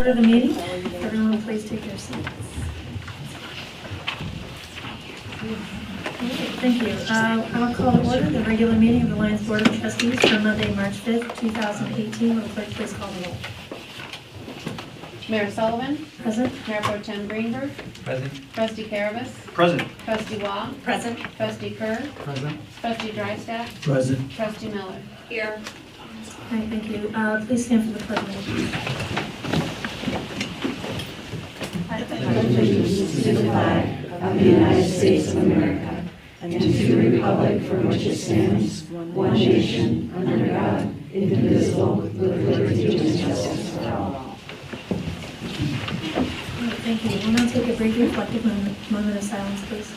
order the meeting. Everyone, please take your seats. Thank you. I'll call to order the regular meeting of the Lions Board of Trustees for Monday, March 5th, 2018. Will the clerk please call the roll? Mayor Sullivan. Present. Mayor Pro Tem Greenberg. Present. Trustee Caravas. Present. Trustee Wong. Present. Trustee Kerr. Present. Trustee Drystaff. Present. Trustee Miller. Here. All right, thank you. Please stand for the pledge of allegiance. Allegiance to the flag of the United States of America and to the republic for which it stands, one nation, under God, indivisible, with liberty and justice for all. All right, thank you. We'll now take a brief reflective moment of silence, please.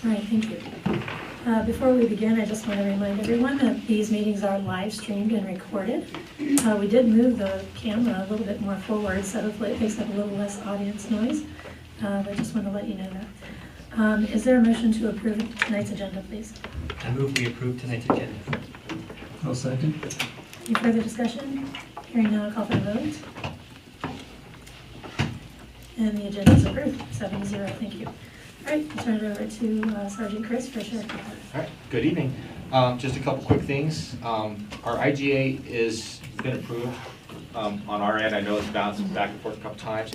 All right, thank you. Before we begin, I just want to remind everyone that these meetings are live streamed and recorded. We did move the camera a little bit more forward, so hopefully it makes up a little less audience noise. I just want to let you know that. Is there a motion to approve tonight's agenda, please? I move we approve tonight's agenda. I'll second. Any further discussion? Hearing none, I'll call for the vote. And the agenda is approved, 7-0. Thank you. All right, I'll turn it over to Sergeant Chris for sheriff report. All right, good evening. Just a couple quick things. Our IGA is been approved on our end. I know it's bounced back and forth a couple times.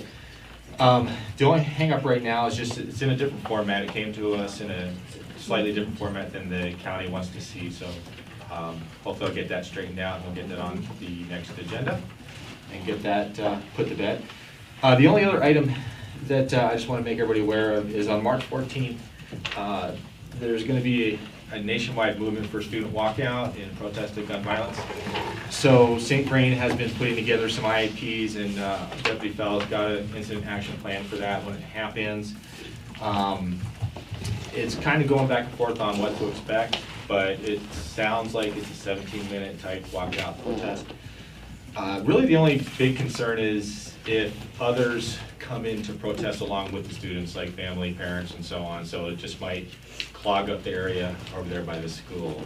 The only hang up right now is just it's in a different format. It came to us in a slightly different format than the county wants to see. So hopefully I'll get that straightened out and we'll get that on the next agenda and get that put to bed. The only other item that I just want to make everybody aware of is on March 14th, there's going to be a nationwide movement for student walkout in protest of gun violence. So St. Vrain has been putting together some IAPs, and Deputy Fell's got an incident action plan for that when it happens. It's kind of going back and forth on what to expect, but it sounds like it's a 17-minute type walkout protest. Really the only big concern is if others come in to protest along with the students, like family, parents, and so on. So it just might clog up the area over there by the school.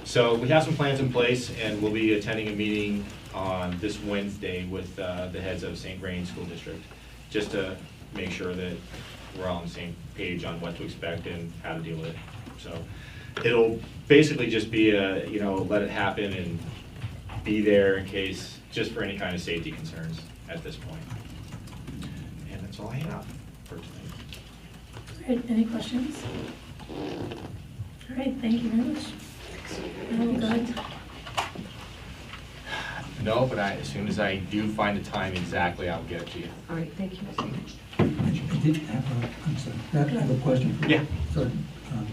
So we have some plans in place, and we'll be attending a meeting on this Wednesday with the heads of St. Vrain School District, just to make sure that we're all on the same page on what to expect and how to deal with it. So it'll basically just be a, let it happen and be there in case, just for any kind of safety concerns at this point. And that's all I have for tonight. All right, any questions? All right, thank you very much. Go ahead. No, but as soon as I do find the time exactly, I'll get it to you. All right, thank you. I did have I'm sorry, I have a question for you. Yeah. Sorry,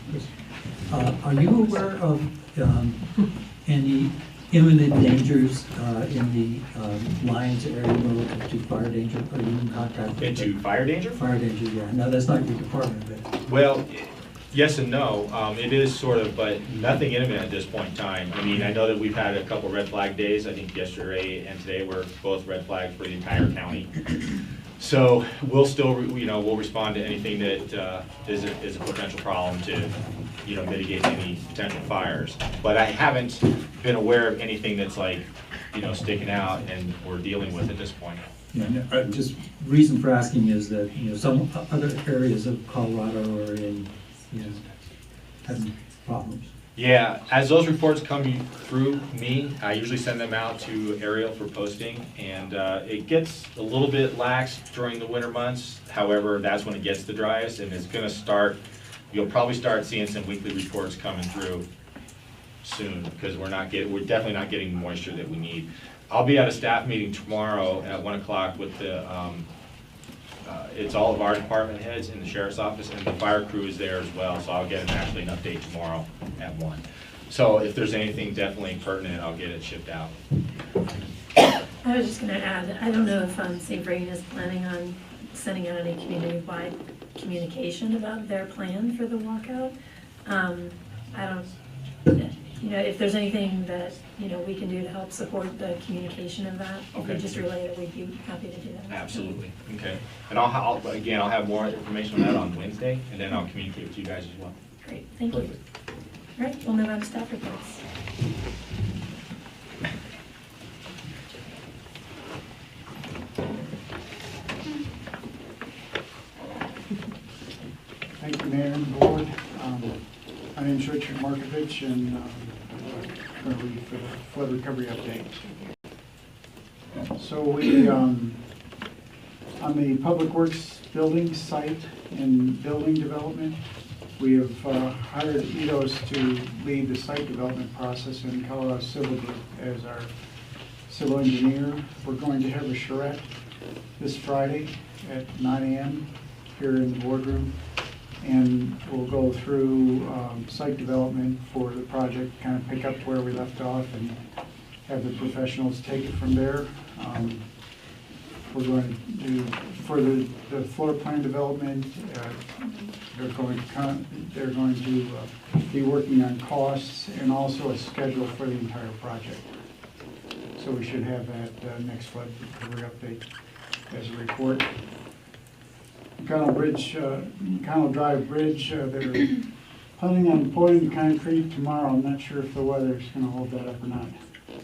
Chris. Are you aware of any imminent dangers in the Lions area relative to fire danger? Are you in contact with Into fire danger? Fire danger, yeah. No, that's not your department, but Well, yes and no. It is sort of, but nothing imminent at this point in time. I mean, I know that we've had a couple red flag days. I think yesterday and today were both red flags for the entire county. So we'll still, we'll respond to anything that is a potential problem to, mitigate any potential fires. But I haven't been aware of anything that's like, sticking out and we're dealing with at this point. yeah, no, just reason for asking is that some other areas of Colorado are in having problems. Yeah, as those reports come through me, I usually send them out to Ariel for posting, and it gets a little bit lax during the winter months. However, that's when it gets the driest, and it's going to start. You'll probably start seeing some weekly reports coming through soon because we're definitely not getting the moisture that we need. I'll be at a staff meeting tomorrow at 1 o'clock with the. It's all of our department heads in the sheriff's office, and the fire crew is there as well, so I'll get an update tomorrow at 1. So if there's anything definitely pertinent, I'll get it shipped out. I was just going to add, I don't know if St. Vrain is planning on sending out any community-wide communication about their plan for the walkout. I don't, if there's anything that, we can do to help support the communication of that, if Okay. you just relay it, we'd be happy to do that. Absolutely, okay. And I'll have more information on that on Wednesday, and then I'll communicate with you guys as well. Great, thank you. All right, we'll move on to staff reports. Thank you, Mayor and Board. My name is Richard Markovich, and currently for the flood recovery update. So we, on the Public Works building site and building development, we have hired EDOS to lead the site development process in Colorado Civil Group as our civil engineer. We're going to have a charrette this Friday at 9 a.m. here in the boardroom. And we'll go through site development for the project, kind of pick up where we left off and have the professionals take it from there. We're going to do, for the floor plan development, they're going to be working on costs and also a schedule for the entire project. So we should have that next flood recovery update as a report. Connell Drive Bridge, they're planning on pouring concrete tomorrow. I'm not sure if the weather's gonna hold that up or not.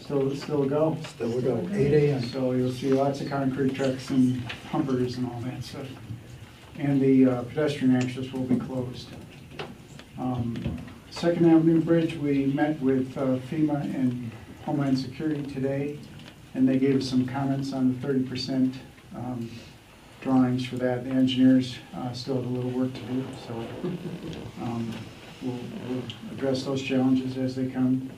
Still a go? Still we go, 8 a.m. So you'll see lots of concrete trucks and pumpers and all that stuff. And the pedestrian access will be closed. Second Avenue Bridge, we met with FEMA and Homeland Security today, and they gave us some comments on the 30% drawings for that. The engineers still have a little work to do, so we'll address those challenges as they come.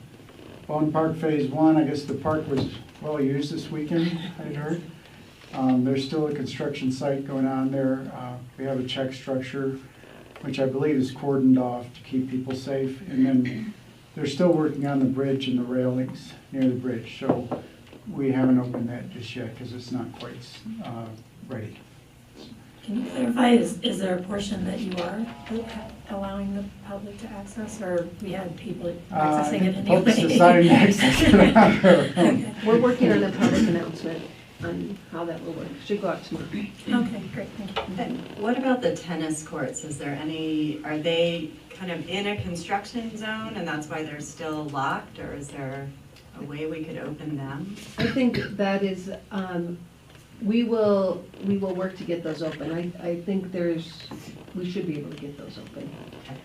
Bone Park Phase 1, I guess the park was well used this weekend, I'd heard. There's still a construction site going on there. We have a check structure, which I believe is cordoned off to keep people safe. And then they're still working on the bridge and the railings near the bridge. So we haven't opened that just yet because it's not quite ready. Can you clarify, is there a portion that you are allowing the public to access, or we had people accessing it anyway? Folks deciding to access it on their own. Okay. We're working on a public announcement on how that will work. Should go out tomorrow. Okay, great, thank you. And what about the tennis courts? Are they kind of in a construction zone and that's why they're still locked, or is there a way we could open them? I think that is, we will work to get those open. I think we should be able to get those open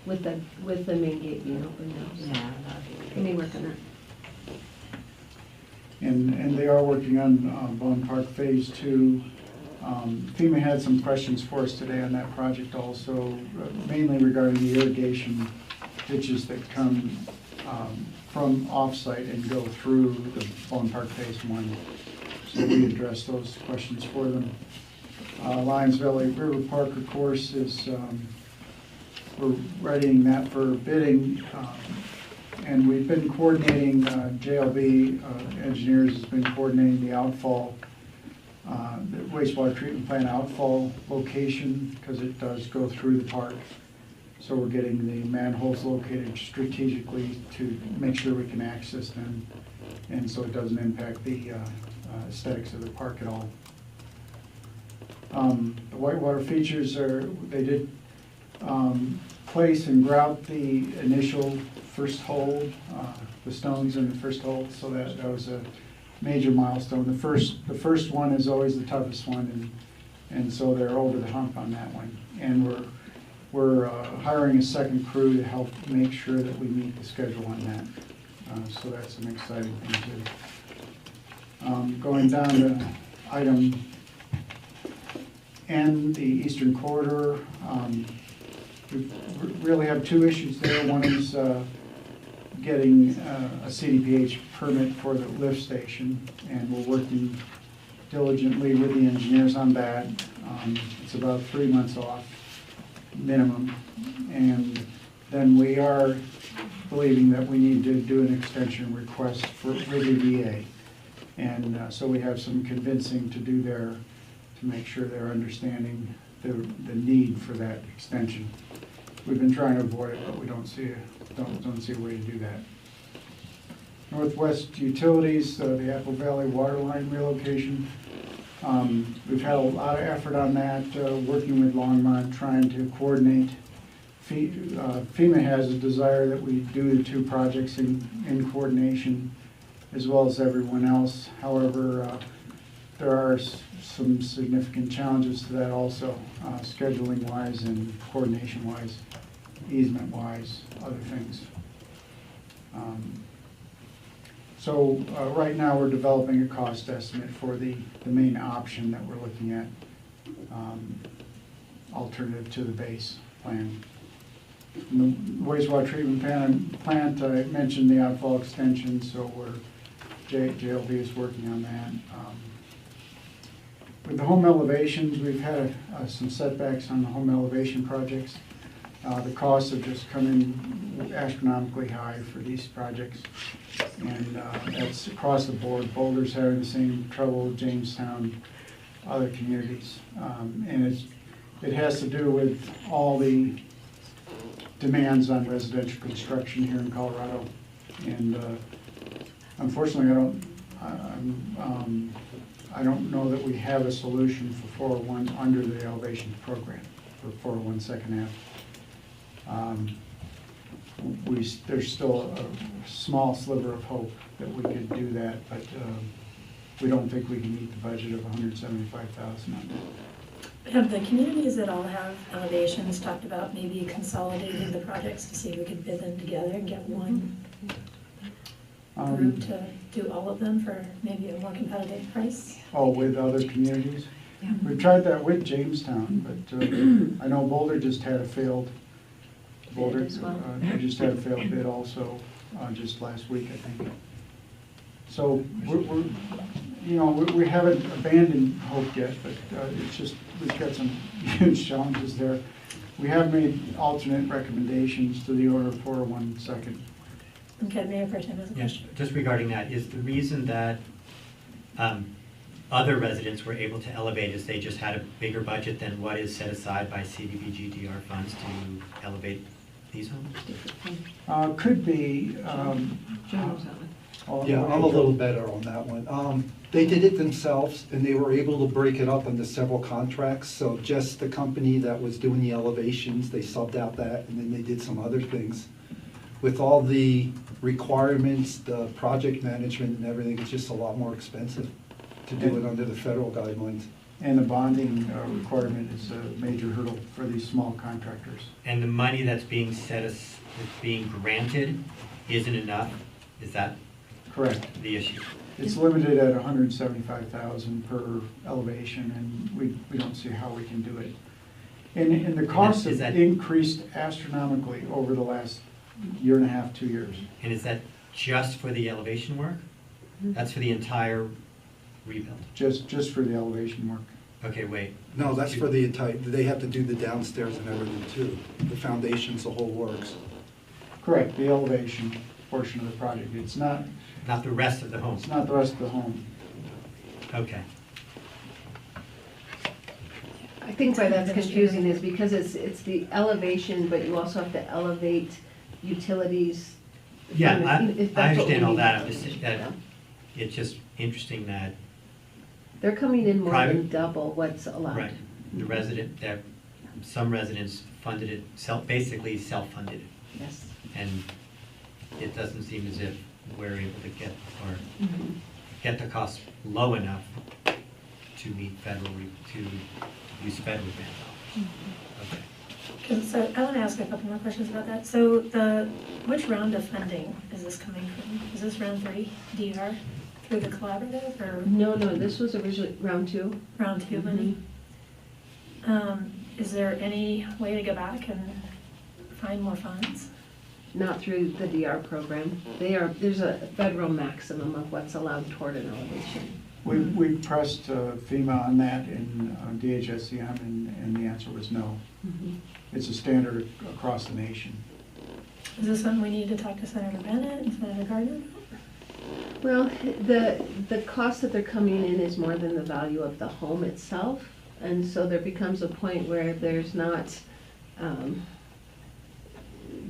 with the main gate being open now. Yeah, that'd be Let me work on that. And they are working on Bone Park Phase 2. FEMA had some questions for us today on that project also, mainly regarding the irrigation ditches that come from offsite and go through the Bone Park Phase 1. So we addressed those questions for them. Lions Valley River Park, of course, is we're readying that for bidding. And we've been coordinating, JLB engineers has been coordinating the outfall, the wastewater treatment plant outfall location, because it does go through the park. So we're getting the manholes located strategically to make sure we can access them, and so it doesn't impact the aesthetics of the park at all. The whitewater features they did place and grout the initial first hole, the stones in the first hole, so that was a major milestone. The first one is always the toughest one, and so they're over the hump on that one. And we're hiring a second crew to help make sure that we meet the schedule on that. So that's an exciting thing too. Going down to item N, the Eastern Corridor. We really have two issues there. One is getting a CDPH permit for the lift station, and we're working diligently with the engineers on that. It's about 3 months off minimum, and then we are believing that we need to do an extension request for the VA, and so we have some convincing to do there. to make sure they're understanding the need for that extension. We've been trying to avoid it, but we don't see a way to do that. Northwest Utilities, the Apple Valley water line relocation. We've had a lot of effort on that, working with Longmont, trying to coordinate. FEMA has a desire that we do the two projects in coordination, as well as everyone else. However, there are some significant challenges to that also, scheduling-wise and coordination-wise, easement-wise, other things. So right now, we're developing a cost estimate for the main option that we're looking at, alternative to the base plan. In the wastewater treatment plant, I mentioned the outfall extension, so JLB is working on that. With the home elevations, we've had some setbacks on the home elevation projects. The costs have just come in astronomically high for these projects, and that's across the board. Boulder's having the same trouble, Jamestown, other communities. And it has to do with all the demands on residential construction here in Colorado. And unfortunately, I don't know that we have a solution for 401 under the elevation program for 401 Second Ave. There's still a small sliver of hope that we could do that, but we don't think we can meet the budget of $175,000 on that. Have the communities that all have elevations talked about maybe consolidating the projects to see if we could bid them together and get one group to do all of them for maybe a more competitive price? Oh, with other communities? Yeah. We've tried that with Jamestown, but I know Boulder just had a failed, Boulder Bid as well. they just had a failed bid also, just last week, I think. So we haven't abandoned hope yet, but it's just, we've got some huge challenges there. We have made alternate recommendations to the order of 401 Second. Okay, Mayor Pro Tem has a Yes, question. just regarding that, is the reason that other residents were able to elevate is they just had a bigger budget than what is set aside by CDBG-DR funds to elevate these homes? Could be. Yeah, I'm a little better on that one. They did it themselves, and they were able to break it up into several contracts. So just the company that was doing the elevations, they subbed out that, and then they did some other things. With all the requirements, the project management and everything, it's just a lot more expensive to do it under the federal guidelines. And the bonding requirement is a major hurdle for these small contractors. And the money that's being being granted isn't enough? Is that Correct. the issue? It's limited at $175,000 per elevation, and we don't see how we can do it. And the costs is have that- increased astronomically over the last year and a half, 2 years. And is that just for the elevation work? That's for the entire rebuild? Just for the elevation work. Okay, wait. No, that's for the entire, they have to do the downstairs and everything too. The foundations, the whole works. Correct, the elevation portion of the project. It's not Not the rest of the home? the rest of the home. Okay. I think why that's confusing is because it's the elevation, but you also have to elevate utilities. Yeah, If I that's what we understand all need. that. I'm just saying that it's just interesting that, They're coming in more than Private- double what's allowed. right, the resident, that some residents funded it, basically self-funded it. Yes. And it doesn't seem as if we're able to get, or Mhm. get the cost low enough to meet federal, to use federal grant dollars. Okay. So I want to ask a couple more questions about that. So which round of funding is this coming from? Is this round 3, DR, through the collaborative, or No, this was originally round 2. round 2 money? Is there any way to go back and find more funds? Not through the DR program. There's a federal maximum of what's allowed toward an elevation. We pressed FEMA on that in DHSCM, and the answer was no. Mhm. It's a standard across the nation. Is this something we need to talk to Senator Bennett and Senator Gardner about? Well, the cost that they're coming in is more than the value of the home itself. And so there becomes a point where there's not,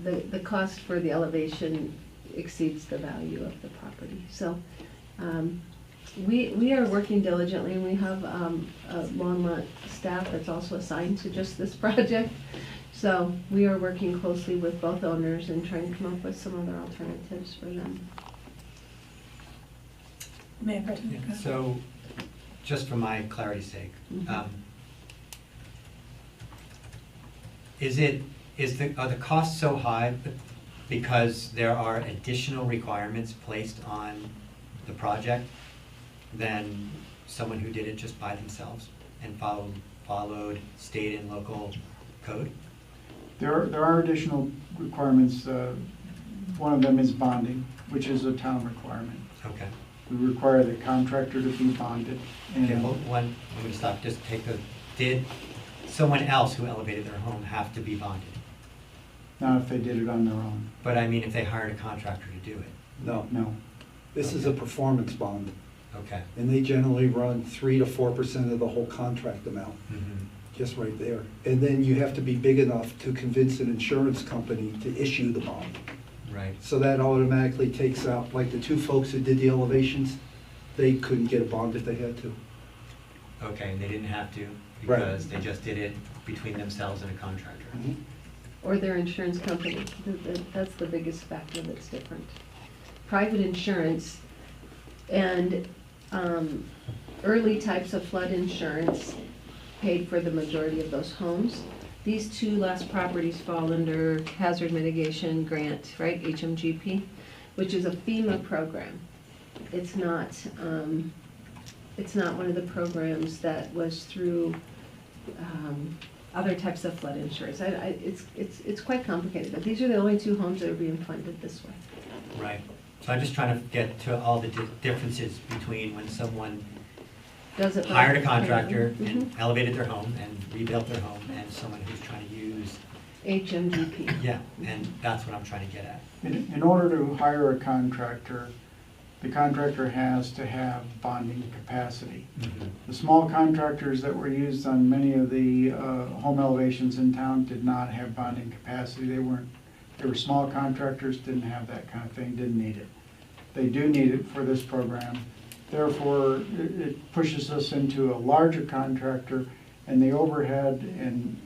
the cost for the elevation exceeds the value of the property. So we are working diligently, and we have a Longmont staff that's also assigned to just this project. So we are working closely with both owners and trying to come up with some other alternatives for them. Mayor Pro Tem, go ahead. So, just for my clarity's sake, are the costs so high because there are additional requirements placed on the project than someone who did it just by themselves and followed state and local code? There are additional requirements. One of them is bonding, which is a town requirement. Okay. We require the contractor to be bonded. Okay, And hold one, I'm gonna stop, just take did someone else who elevated their home have to be bonded? not if they did it on their own. But I mean, if they hired a contractor to do it? No, No. this is a performance bond, Okay. and they generally run 3 to 4% of the whole contract amount, Mhm. just right there. And then you have to be big enough to convince an insurance company to issue the bond. Right. So that automatically takes out, like the two folks who did the elevations, they couldn't get a bond if they had to. Okay, and they didn't have to Right. because they just did it between themselves and a contractor. Or their insurance company. That's the biggest factor that's different. Private insurance and early types of flood insurance paid for the majority of those homes. These two last properties fall under hazard mitigation grant, right, HMGP, which is a FEMA program. It's not one of the programs that was through other types of flood insurance. It's quite complicated, but these are the only two homes that are being funded this way. Right. So I'm just trying to get to all the differences between when someone Does it hired a like- contractor Mhm. and elevated their home and rebuilt their home and someone who's trying to use, HMGP. yeah, and that's what I'm trying to get at. In order to hire a contractor, the contractor has to have bonding capacity. The small contractors that were used on many of the home elevations in town did not have bonding capacity. They were small contractors, didn't have that kind of thing, didn't need it. They do need it for this program. Therefore, it pushes us into a larger contractor, and the overhead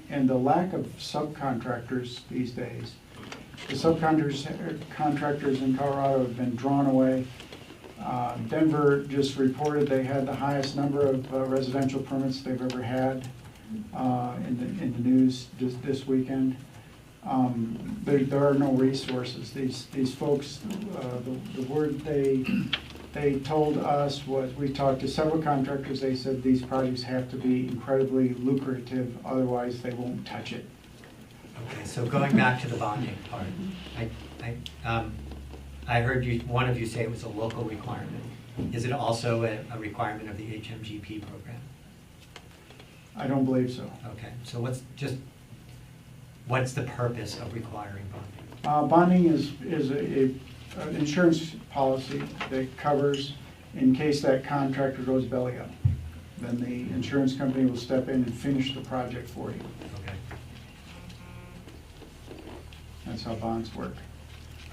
and the lack of subcontractors these days. The subcontractors in Colorado have been drawn away. Denver just reported they had the highest number of residential permits they've ever had in the news this weekend. There are no resources. These folks, the word they told us was, we talked to several contractors, they said these projects have to be incredibly lucrative, otherwise they won't touch it. Okay, so going back to the bonding part, I heard one of you say it was a local requirement. Is it also a requirement of the HMGP program? I don't believe so. Okay, so what's the purpose of requiring bonding? Bonding is an insurance policy that covers in case that contractor goes belly up. Then the insurance company will step in and finish the project for you. Okay. That's how bonds work.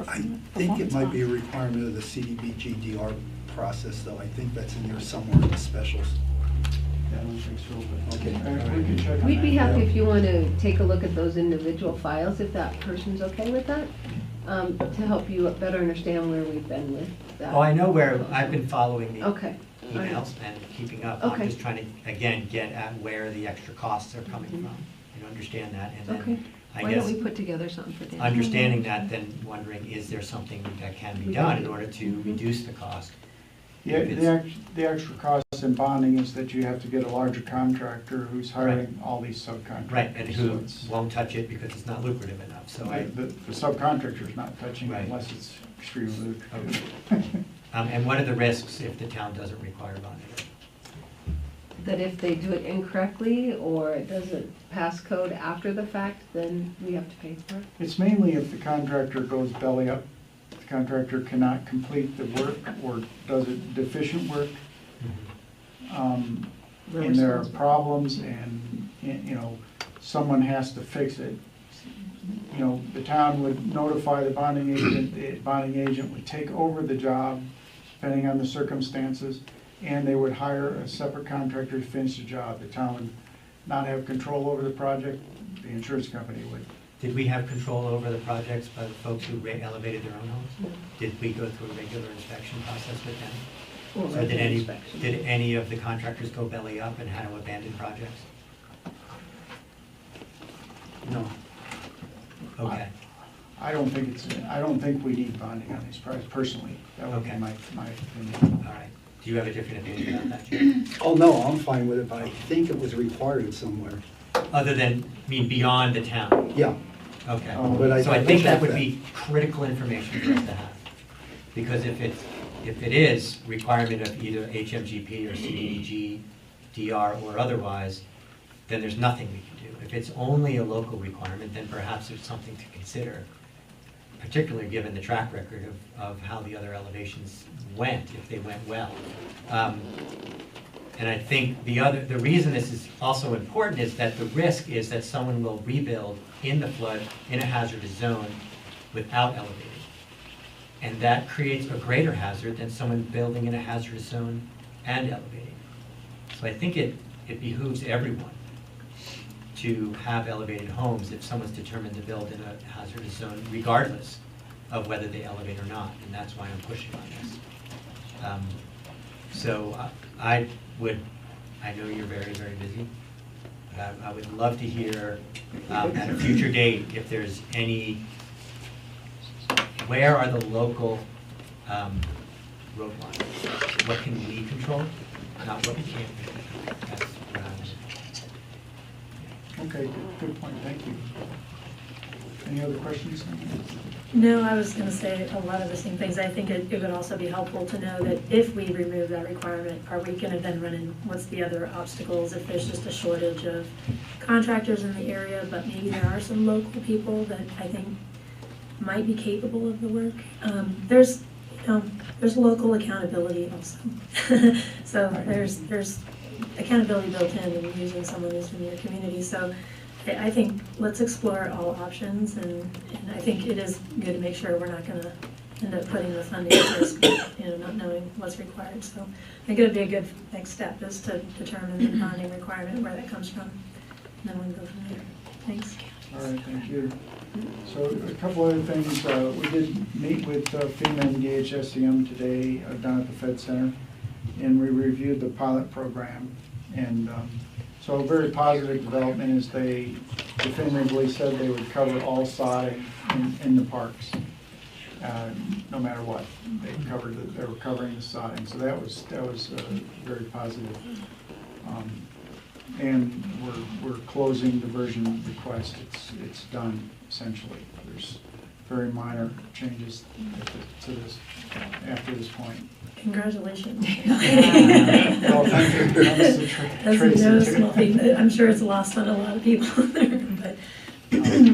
I think it might be a requirement of the CDBG-DR process, though. I think that's in there somewhere in the specials. Yeah, I don't think so, but Okay. we can check on We'd be that. happy if you want to take a look at those individual files, if that person's okay with that, to help you better understand where we've been with that. Oh, I know where, I've been following the Okay. All right. emails and keeping up. I'm Okay. just trying to, again, get at where the extra costs are coming from and understand that. And Okay. then, I Why don't guess, we put together something for Dan? understanding that, then wondering, is there something that can be done in order to reduce the cost? Yeah, the extra cost in bonding is that you have to get a larger contractor who's hiring all these subcontractors. Right, and So who it's- won't touch it because it's not lucrative enough, so I, The subcontractor's not touching Right. it unless it's extremely lucrative. and what are the risks if the town doesn't require bonding? That if they do it incorrectly or it doesn't pass code after the fact, then we have to pay for it? It's mainly if the contractor goes belly up the contractor cannot complete the work or does it deficient work. And there are problems and, you know, someone has to fix it. You know, the town would notify the bonding agent would take over the job, depending on the circumstances, and they would hire a separate contractor to finish the job. The town would not have control over the project, the insurance company would. Did we have control over the projects by the folks who elevated their own homes? Did we go through a regular inspection process with them? So did any of the contractors go belly up and had to abandon projects? No. Okay. I don't think we need bonding on these projects, personally. That would be Okay. my opinion. All right. Do you have a different opinion about that, Jim? Oh, no, I'm fine with it, but I think it was required somewhere. Other than, beyond the town? Yeah. Okay. But So I think that would be critical information for us to have. Because if it is requirement of either HMGP or CDBG, DR or otherwise, then there's nothing we can do. If it's only a local requirement, then perhaps it's something to consider, particularly given the track record of how the other elevations went, if they went well. And I think the reason this is also important is that the risk is that someone will rebuild in the flood, in a hazardous zone, without elevating. And that creates a greater hazard than someone building in a hazardous zone and elevating. So I think it behooves everyone to have elevated homes if someone's determined to build in a hazardous zone, regardless of whether they elevate or not, and that's why I'm pushing on this. So I know you're very, very busy, but I would love to hear at a future date if there's where are the local roadblocks? What can we control, not what we can't control? That's what I'm Okay, good point, thank you. Any other questions? No, I was gonna say a lot of the same things. I think it would also be helpful to know that if we remove that requirement, are we gonna then run in, what's the other obstacles? If there's just a shortage of contractors in the area, but maybe there are some local people that I think might be capable of the work. There's local accountability also. So there's accountability built in using someone who's from your community. So I think let's explore all options, and I think it is good to make sure we're not going to end up putting the funding at risk, not knowing what's required. So I think it would be a good next step is to determine the bonding requirement, where that comes from, and then we can go from there. Thanks. All right, thank you. So a couple other things, we did meet with FEMA and DHSCM today down at the Fed Center, and we reviewed the pilot program. And so a very positive development is they definitively said they would cover all sodding in the parks, no matter what. They were covering the sodding, so that was very positive. And we're closing diversion request. It's done essentially. There's very minor changes to this after this point. Congratulations. Well, thank you. That's no small thing. I'm sure it's lost on a lot of people there, but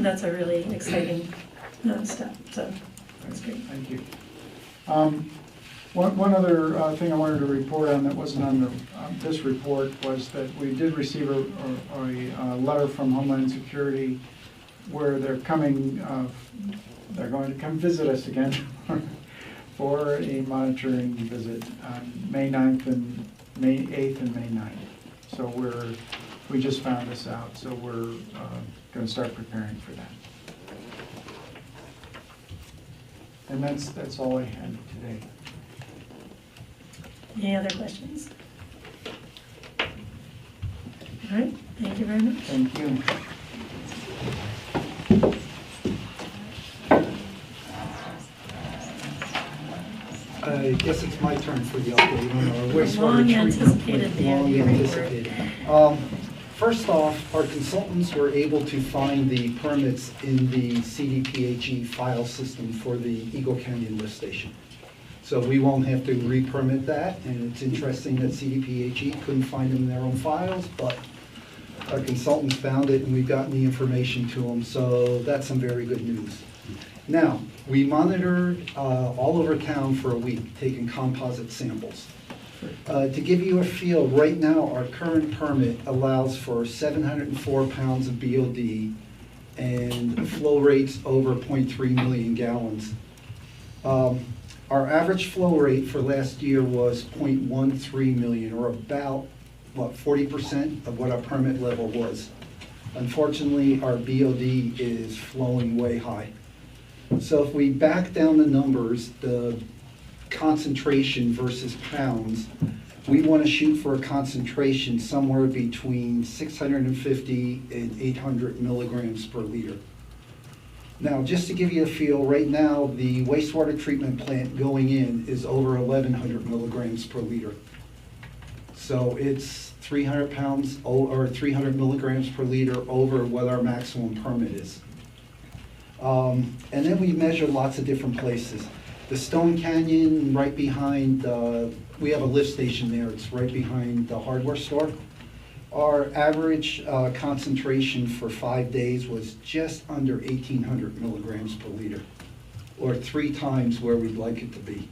that's a really exciting step. So that's great. Thank you. One other thing I wanted to report on that wasn't on this report was that we did receive a letter from Homeland Security where they're going to come visit us again for a monitoring visit on May 9th and May 8th and May 9th. So we just found this out, so we're going to start preparing for that. And that's all I had today. Any other questions? All right, thank you very much. Thank you. I guess it's my turn for the update on our wastewater Long treatment. anticipated Long DOE report. anticipated. First off, our consultants were able to find the permits in the CDPHE file system for the Eagle Canyon lift station. So we won't have to re-permit that, and it's interesting that CDPHE couldn't find them in their own files, but our consultants found it and we've gotten the information to them, so that's some very good news. Now, we monitored all over town for a week, taking composite samples. To give you a feel, right now, our current permit allows for 704 pounds of BOD and flow rates over 0.3 million gallons. Our average flow rate for last year was 0.13 million, or about, 40% of what our permit level was. Unfortunately, our BOD is flowing way high. So if we back down the numbers, the concentration versus pounds, we want to shoot for a concentration somewhere between 650 and 800 milligrams per liter. Now, just to give you a feel, right now, the wastewater treatment plant going in is over 1,100 milligrams per liter. So it's 300 pounds, or 300 milligrams per liter over what our maximum permit is. And then we measure lots of different places. The Stone Canyon, right behind, we have a lift station there, it's right behind the hardware store. Our average concentration for 5 days was just under 1,800 milligrams per liter, or 3 times where we'd like it to be.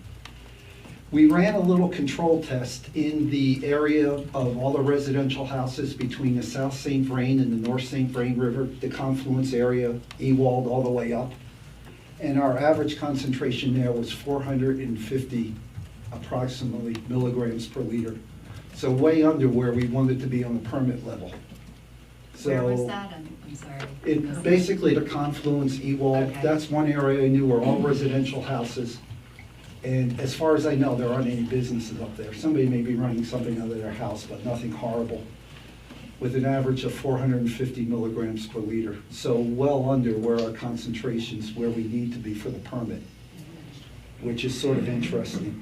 We ran a little control test in the area of all the residential houses between the South St. Vrain and the North St. Vrain River, the confluence area, Ewald all the way up. And our average concentration there was 450 approximately milligrams per liter. So way under where we wanted to be on the permit level. Where was So that? I'm sorry. it, basically the confluence, Ewald, Okay. that's one area I knew were all residential houses. And as far as I know, there aren't any businesses up there. Somebody may be running something out of their house, but nothing horrible, with an average of 450 milligrams per liter. So well under where our concentrations, where we need to be for the permit, which is sort of interesting.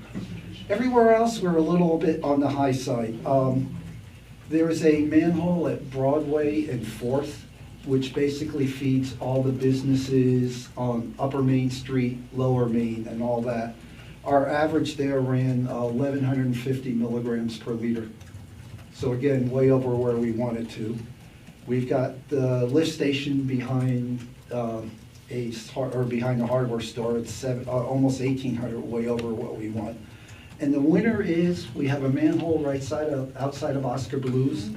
Everywhere else, we're a little bit on the high side. There is a manhole at Broadway and 4th, which basically feeds all the businesses on Upper Main Street, Lower Main, and all that. Our average there ran 1,150 milligrams per liter. So again, way over where we wanted to. We've got the lift station behind behind the hardware store. It's almost 1,800, way over what we want. And the winner is, we have a manhole outside of Oscar Blues,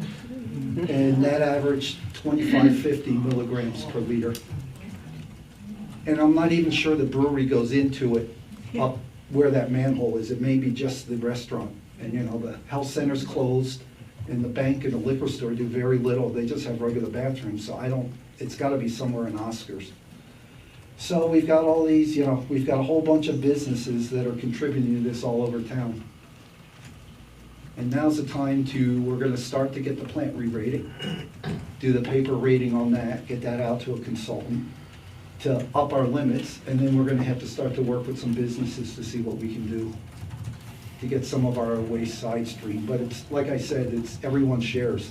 and that averaged 2,550 milligrams per liter. And I'm not even sure the brewery goes into it up where that manhole is. It may be just the restaurant. And you know, the health center's closed, and the bank and the liquor store do very little. They just have regular bathrooms, so it's gotta be somewhere in Oscars. So we've got all these, we've got a whole bunch of businesses that are contributing to this all over town. And now's the time we're gonna start to get the plant re-rated, do the paper rating on that, get that out to a consultant to up our limits, and then we're gonna have to start to work with some businesses to see what we can do to get some of our waste side stream. But it's, like I said, it's everyone shares.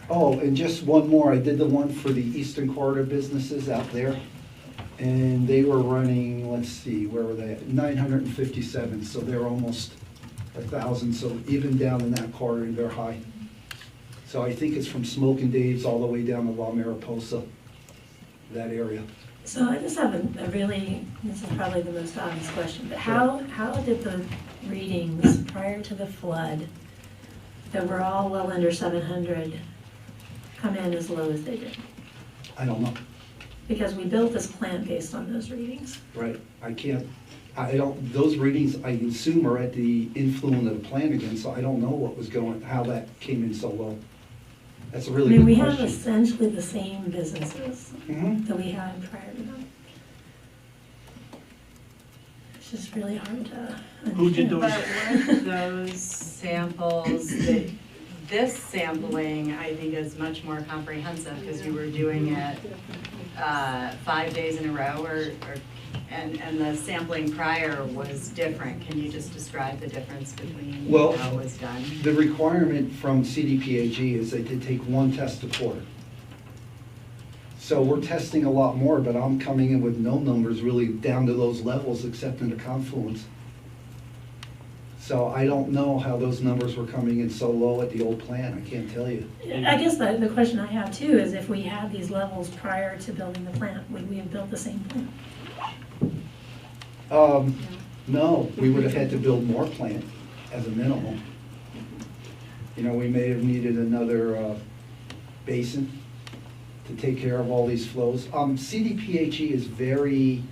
Oh, and just one more, I did the one for the Eastern Corridor businesses out there. And they were running, let's see, where were they at? 957, so they're almost 1,000, so even down in that corridor, they're high. So I think it's from Smoke and Dave's all the way down to La Mariposa, that area. So I just have a really, this is probably the most obvious question, but how did the readings prior to the flood that were all well under 700 come in as low as they did? I don't know. Because we built this plant based on those readings. Right, those readings, I assume, are at the influence of the plant again, so I don't know how that came in so low. That's a really good We question. have essentially the same businesses Mhm. that we had prior to them. It's just really hard to understand. Who did those? But weren't those samples, this sampling, I think, is much more comprehensive because you were doing it 5 days in a row, and the sampling prior was different. Can you just describe the difference between Well, how it was done? The requirement from CDPAG is they did take one test a quarter. So we're testing a lot more, but I'm coming in with no numbers really down to those levels except in the confluence. So I don't know how those numbers were coming in so low at the old plan, I can't tell you. I guess the question I have too is if we had these levels prior to building the plant, would we have built the same plant? No, we would have had to build more plant as a minimum. You know, we may have needed another basin to take care of all these flows. CDPHE is very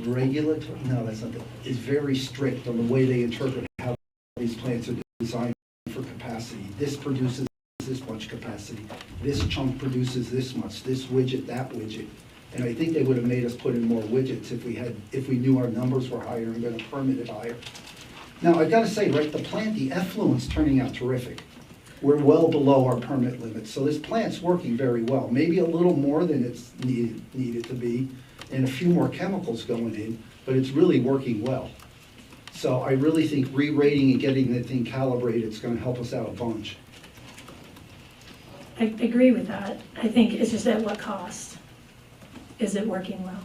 regulatory, no, that's not it, is very strict on the way they interpret how these plants are designed for capacity. This produces this much capacity, this chunk produces this much, this widget, that widget. And I think they would have made us put in more widgets if we knew our numbers were higher and gonna permit it higher. Now, I've gotta say, right, the plant, the effluent's turning out terrific. We're well below our permit limit, so this plant's working very well. Maybe a little more than it's needed to be, and a few more chemicals going in, but it's really working well. So I really think re-rating and getting the thing calibrated is gonna help us out a bunch. I agree with that. I think it's just at what cost? Is it working well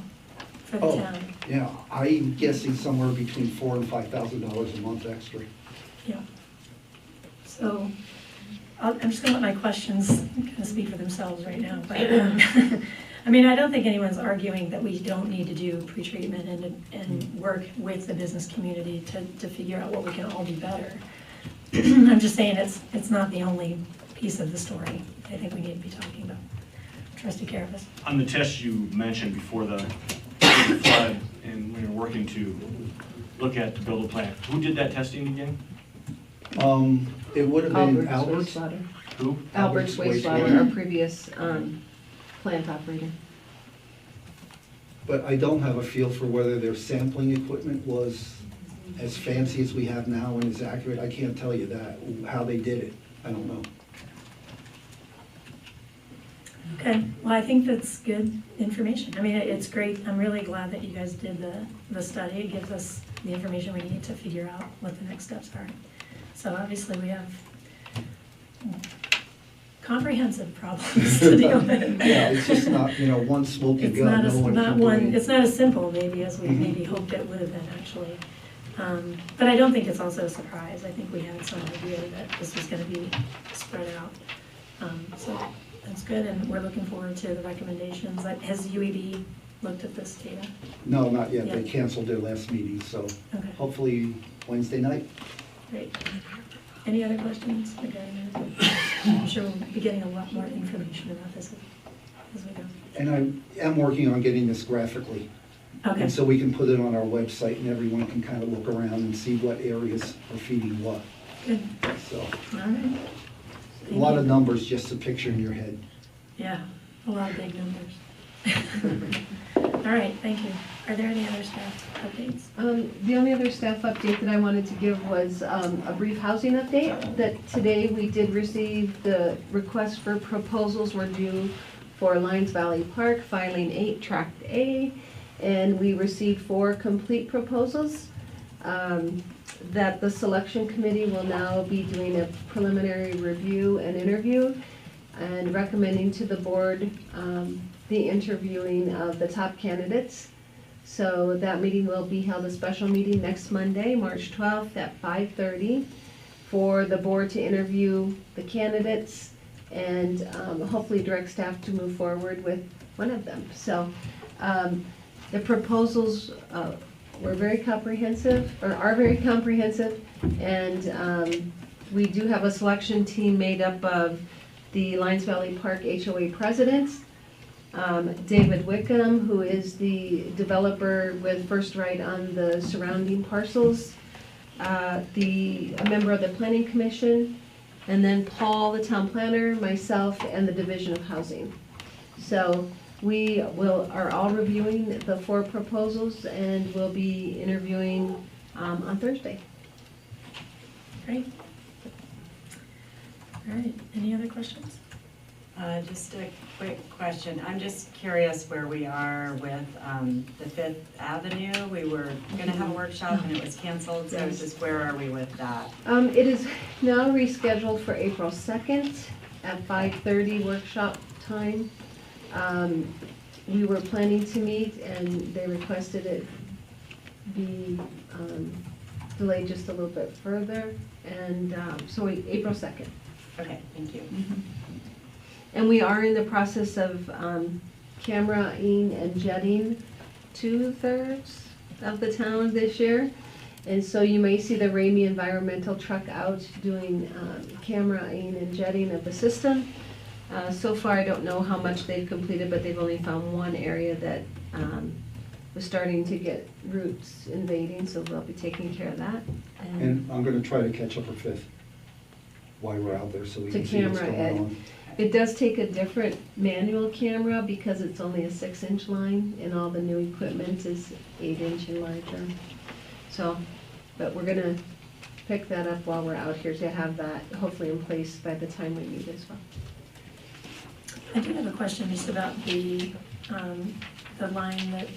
for the Oh. town? Yeah, I'm guessing somewhere between $4,000 and $5,000 a month extra. Yeah. So I'm just gonna let my questions kind of speak for themselves right now. But I mean, I don't think anyone's arguing that we don't need to do pretreatment and work with the business community to figure out what we can all do better. I'm just saying it's not the only piece of the story I think we need to be talking about. Trustee Carabas. On the test you mentioned before the flood and when you're working to look at to build a plant, who did that testing again? It would have been Albert's Albert's. wastewater. Who? Albert's wastewater, our previous plant operator. But I don't have a feel for whether their sampling equipment was as fancy as we have now and as accurate. I can't tell you that, how they did it. I don't know. Okay, well, I think that's good information. I mean, it's great. I'm really glad that you guys did the study. It gives us the information we need to figure out what the next steps are. So obviously, we have comprehensive problems to deal with. Yeah, it's just not, one smoky It's gun, not no one can do it. it's not as simple maybe as we maybe hoped it would have been actually. But I don't think it's also a surprise. I think we had some idea that this was gonna be spread out. So that's good, and we're looking forward to the recommendations. Has UEB looked at this data? No, not yet. They Yeah. canceled their last meeting, so Okay, hopefully Wednesday night. great. Any other questions regarding this? I'm sure we'll be getting a lot more information about this as we go. And I am working on getting this graphically. Okay, And so we can put it on our website and everyone can kind of look around and see what areas are feeding what. good. So, All right. a lot of numbers just to picture in your head. Yeah, a lot of big numbers. All right, thank you. Are there any other staff updates? The only other staff update that I wanted to give was a brief housing update, that today we did receive the request for proposals were due for Lions Valley Park, filing 8, Tract A, and we received 4 complete proposals that the selection committee will now be doing a preliminary review and interview and recommending to the board the interviewing of the top candidates. So that meeting will be held, a special meeting next Monday, March 12th at 5:30 for the board to interview the candidates and hopefully direct staff to move forward with one of them. So the proposals were very comprehensive, or are very comprehensive, and we do have a selection team made up of the Lions Valley Park HOA president, David Wickham, who is the developer with first right on the surrounding parcels, a member of the planning commission, and then Paul, the town planner, myself, and the division of housing. So we are all reviewing the 4 proposals and will be interviewing on Thursday. Great. All right, any other questions? Just a quick question. I'm just curious where we are with the Fifth Avenue. We were gonna have a workshop and it was canceled, so just where are we with that? It is now rescheduled for April 2nd at 5:30 workshop time. We were planning to meet and they requested it be delayed just a little bit further, and so April 2nd. Okay, thank you. And we are in the process of cameraing and jetting 2/3 of the town this year. And so you may see the Ramey Environmental truck out doing cameraing and jetting of the system. So far, I don't know how much they've completed, but they've only found one area that was starting to get roots invading, so they'll be taking care of that. And I'm gonna try to catch up a fifth while we're out there so we To can see what's camera going it. on. It does take a different manual camera because it's only a 6-inch line and all the new equipment is 8-inch and larger. So, but we're gonna pick that up while we're out here to have that hopefully in place by the time we meet as well. I do have a question just about the line that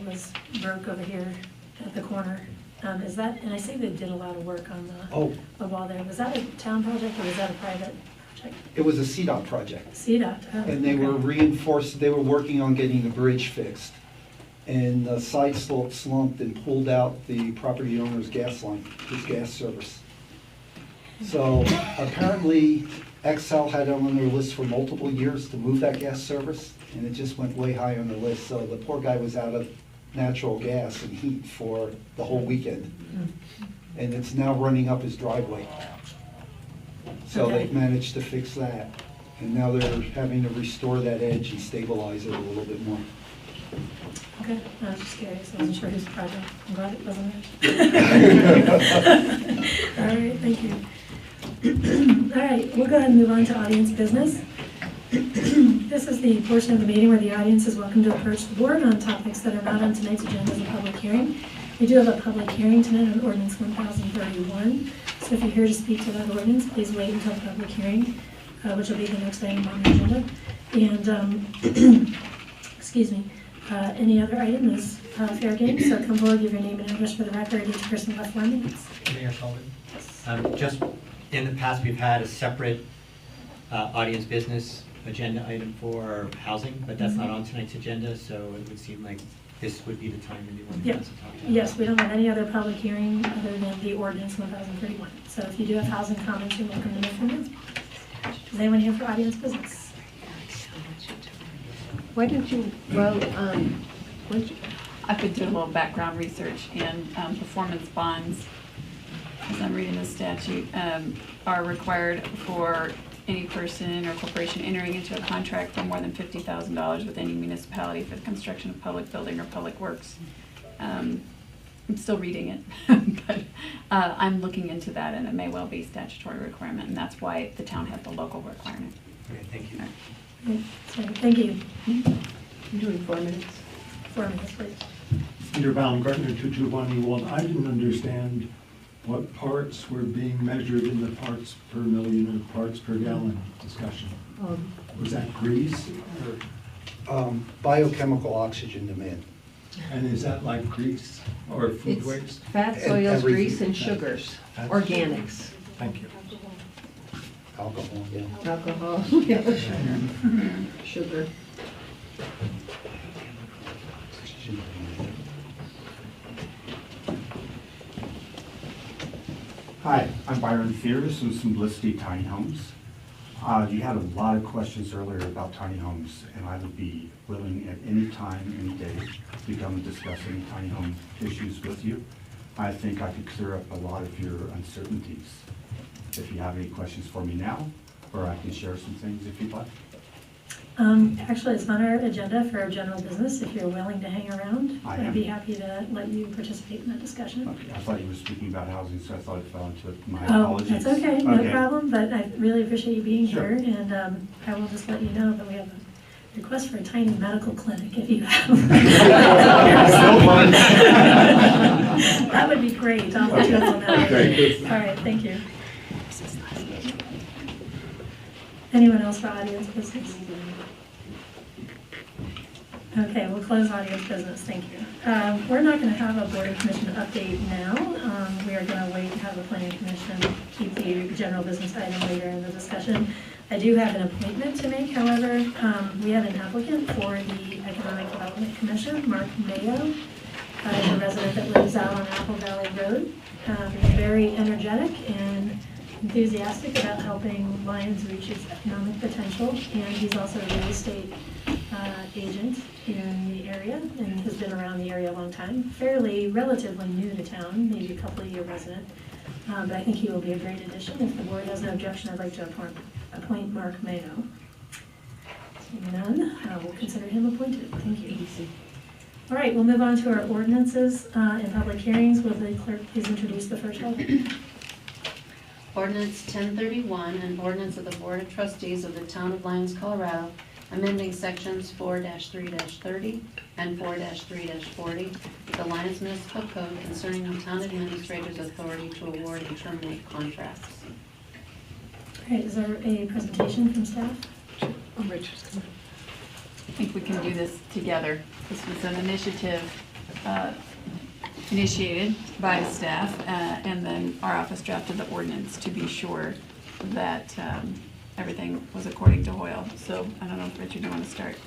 was broke over here at the corner. Is that, and I see they did a lot of work on the wall there. Was that a town project or was that a private project? It was a CDOT project. CDOT. Oh, And they were okay. reinforced, they were working on getting the bridge fixed. And the side slope slumped and pulled out the property owner's gas line, his gas service. So apparently Excel had it on their list for multiple years to move that gas service, and it just went way high on the list. So the poor guy was out of natural gas and heat for the whole weekend. And it's now running up his driveway. So Okay. they've managed to fix that. And now they're having to restore that edge and stabilize it a little bit more. Okay, I was just curious. I wasn't sure whose project. I'm glad it wasn't it. All right, thank you. All right, we'll go ahead and move on to audience business. This is the portion of the meeting where the audience is welcome to approach the board on topics that are not on tonight's agenda as a public hearing. We do have a public hearing tonight on ordinance 1031. So if you're here to speak to that ordinance, please wait until the public hearing, which will be the next item on the agenda. And, excuse me, any other item is fair game, so come forward, give your name and address for the record. Each person will have 4 minutes. Mayor Sullivan? Just in the past, we've had a separate audience business agenda item for housing, but that's not on tonight's agenda, so it would seem like this would be the time anyone Yeah. wants to talk about. Yes, we don't have any other public hearing other than the ordinance 1031. So if you do have housing comments, you're welcome to make them. Is anyone here for audience business? Why don't you, well, why don't you, I've been doing a little background research, and performance bonds, as I'm reading the statute, are required for any person or corporation entering into a contract for more than $50,000 with any municipality for the construction of public building or public works. I'm still reading it, but I'm looking into that, and it may well be statutory requirement, and that's why the town has the local requirement. Okay, thank you. Okay, so thank you. I'm doing 4 minutes. 4 minutes, please. Peter Baumgartner, 221 Ewald. I didn't understand what parts were being measured in the parts per million or parts per gallon discussion. Was that grease? Biochemical oxygen demand. And is that like grease or food It's waste? fats, And oils, everything. grease, and sugars, organics, Thank you. Alcohol, yeah. alcohol, sugar. Hi, I'm Byron Fears from Simplicity Tiny Homes. You had a lot of questions earlier about tiny homes, and I would be willing at any time, any day, to come and discuss any tiny home issues with you. I think I could clear up a lot of your uncertainties. If you have any questions for me now, or I can share some things if you'd like. Actually, it's on our agenda for our general business. If you're willing to hang around, I I'd am. be happy to let you participate in that discussion. Okay, I thought you were speaking about housing, so I thought it fell into it. My Oh, apologies. that's okay, no problem, but I really appreciate you being Sure. here, and I will just let you know that we have a request for a tiny medical clinic if you have. That would be great, I'll let you know on that. Okay. All right, thank you. Anyone else for audience business? Okay, we'll close audience business, thank you. We're not going to have a board and commission update now. We are going to wait and have a planning commission keep the general business item later in the discussion. I do have an appointment to make, however. We have an applicant for the Economic Development Commission, Mark Mayo, a resident that lives out on Apple Valley Road. He's very energetic and enthusiastic about helping Lyons reach its economic potential, and he's also a real estate agent in the area and has been around the area a long time. Relatively new to town, maybe a couple of year resident, but I think he will be a great addition. If the board has no objection, I'd like to appoint Mark Mayo. Seeing none, we'll consider him appointed. Thank you. All right, we'll move on to our ordinances and public hearings. Will the clerk please introduce the first item? Ordinance 1031, an ordinance of the Board of Trustees of the Town of Lyons, Colorado, amending sections 4-3-30 and 4-3-40 of the Lyons Municipal Code concerning the town administrator's authority to award and terminate contracts. All right, is there a presentation from staff? I think we can do this together. This was an initiative initiated by staff, and then our office drafted the ordinance to be sure that everything was according to Hoyle. So I don't know if Richard, you want to start?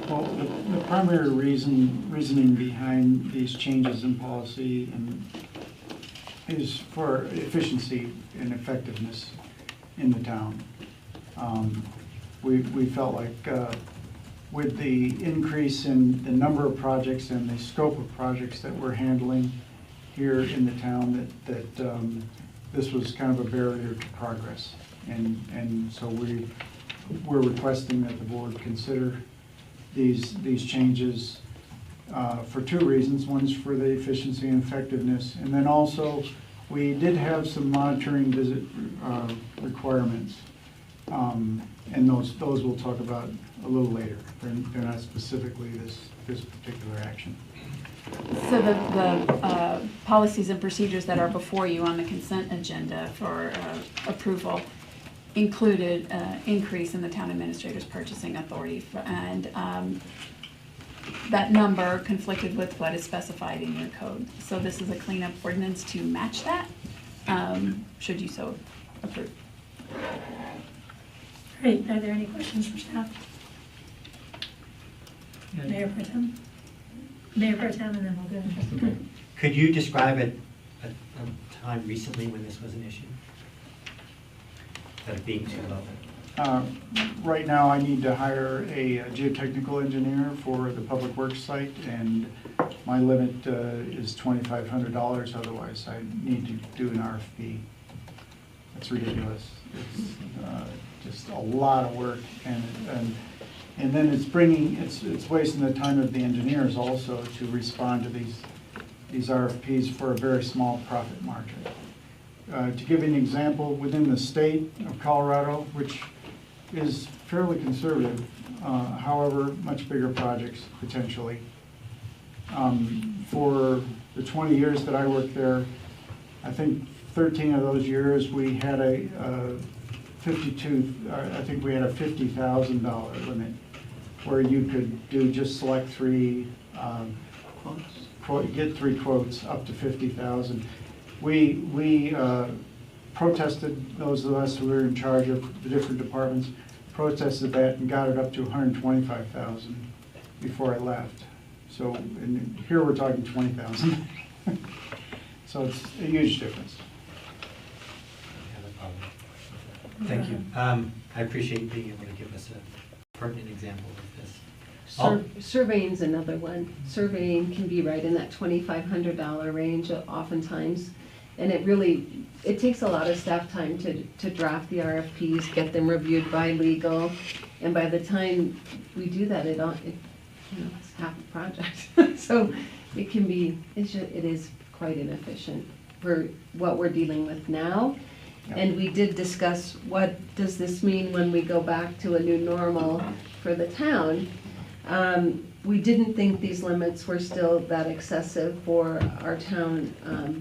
Well, the primary reasoning behind these changes in policy is for efficiency and effectiveness in the town. We felt like with the increase in the number of projects and the scope of projects that we're handling here in the town, that this was kind of a barrier to progress. And so we're requesting that the board consider these changes for two reasons. One's for the efficiency and effectiveness, and then also we did have some monitoring visit requirements, and those we'll talk about a little later. They're not specifically this particular action. So the policies and procedures that are before you on the consent agenda for approval included increase in the town administrator's purchasing authority, and that number conflicted with what is specified in your code. So this is a cleanup ordinance to match that, should you so approve. Great, are there any questions for staff? Mayor Pro Tem? Mayor Pro Tem, and then we'll go to Trustee Clerk. Could you describe a time recently when this was an issue? That it being too low? Right now, I need to hire a geotechnical engineer for the Public Works site, and my limit is $2,500, otherwise I need to do an RFP. That's ridiculous. It's just a lot of work, and then it's wasting the time of the engineers also to respond to these RFPs for a very small profit margin. To give you an example, within the state of Colorado, which is fairly conservative, however, much bigger projects potentially. For the 20 years that I worked there, I think 13 of those years we had a $50,000 limit where you could just select three, get three quotes up to $50,000. We protested, those of us who were in charge of the different departments, protested that and got it up to $125,000 before I left. So, and here we're talking $20,000. So it's a huge difference. Thank you. I appreciate you being able to give us a pertinent example of this. Surveying's another one. Surveying can be right in that $2,500 range oftentimes. And it takes a lot of staff time to draft the RFPs, get them reviewed by legal. And by the time we do that, it's half a project. So it is quite inefficient for what we're dealing with now. And we did discuss what does this mean when we go back to a new normal for the town. We didn't think these limits were still that excessive for our town,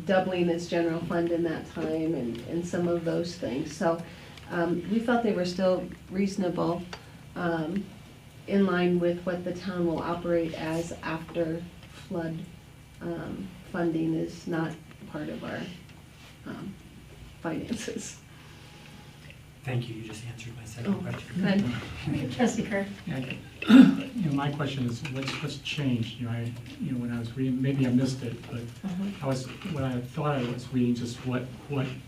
doubling its general fund in that time and some of those things. So we felt they were still reasonable, in line with what the town will operate as after flood funding is not part of our finances. Thank you, you just answered my second question. Good. Trustee Kerr? Yeah, my question is, what's changed? When I was reading, maybe I missed it, but what I thought I was reading, just what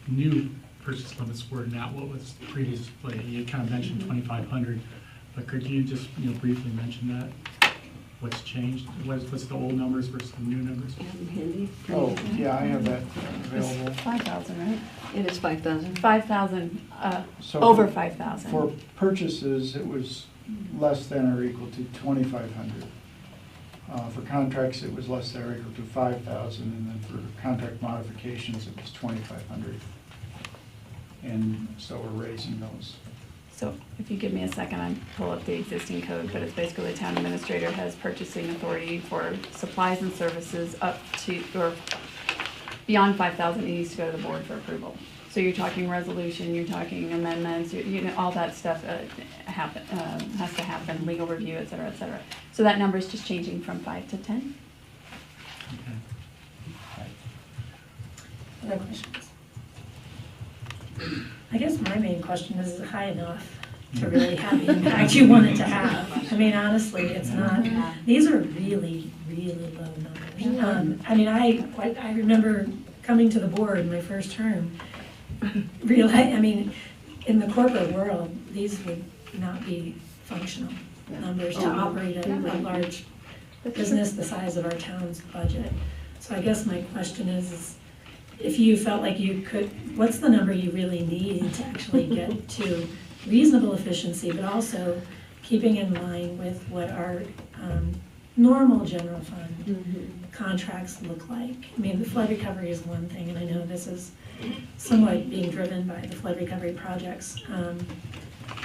new purchase limits were, not what was previously. You kind of mentioned 2,500, but could you just, briefly mention that? What's changed? What's the old numbers versus the new numbers? Handy. Oh, yeah, I have that available. 5,000, right? It is 5,000. 5,000, So over for- 5,000. For purchases, it was less than or equal to 2,500. For contracts, it was less than or equal to 5,000, and then for contract modifications, it was 2,500. And so we're raising those. So if you give me a second, I pull up the existing code, but it's basically the town administrator has purchasing authority for supplies and services up to, or beyond 5,000, it needs to go to the board for approval. So you're talking resolution, you're talking amendments, all that stuff has to happen, legal review, et cetera, et cetera. So that number is just changing from 5 to 10. Other questions? I guess my main question is it high enough to really have the impact you want it to have? I mean, honestly, it's not, these are really, really low numbers. I remember coming to the board in my first term, in the corporate world, these would not be functional numbers to operate a large business the size of our town's budget. So I guess my question is if you felt like you could, what's the number you really need to actually get to reasonable efficiency, but also keeping in line with what our normal general fund contracts look like? I mean, the flood recovery is one thing, and I know this is somewhat being driven by the flood recovery projects.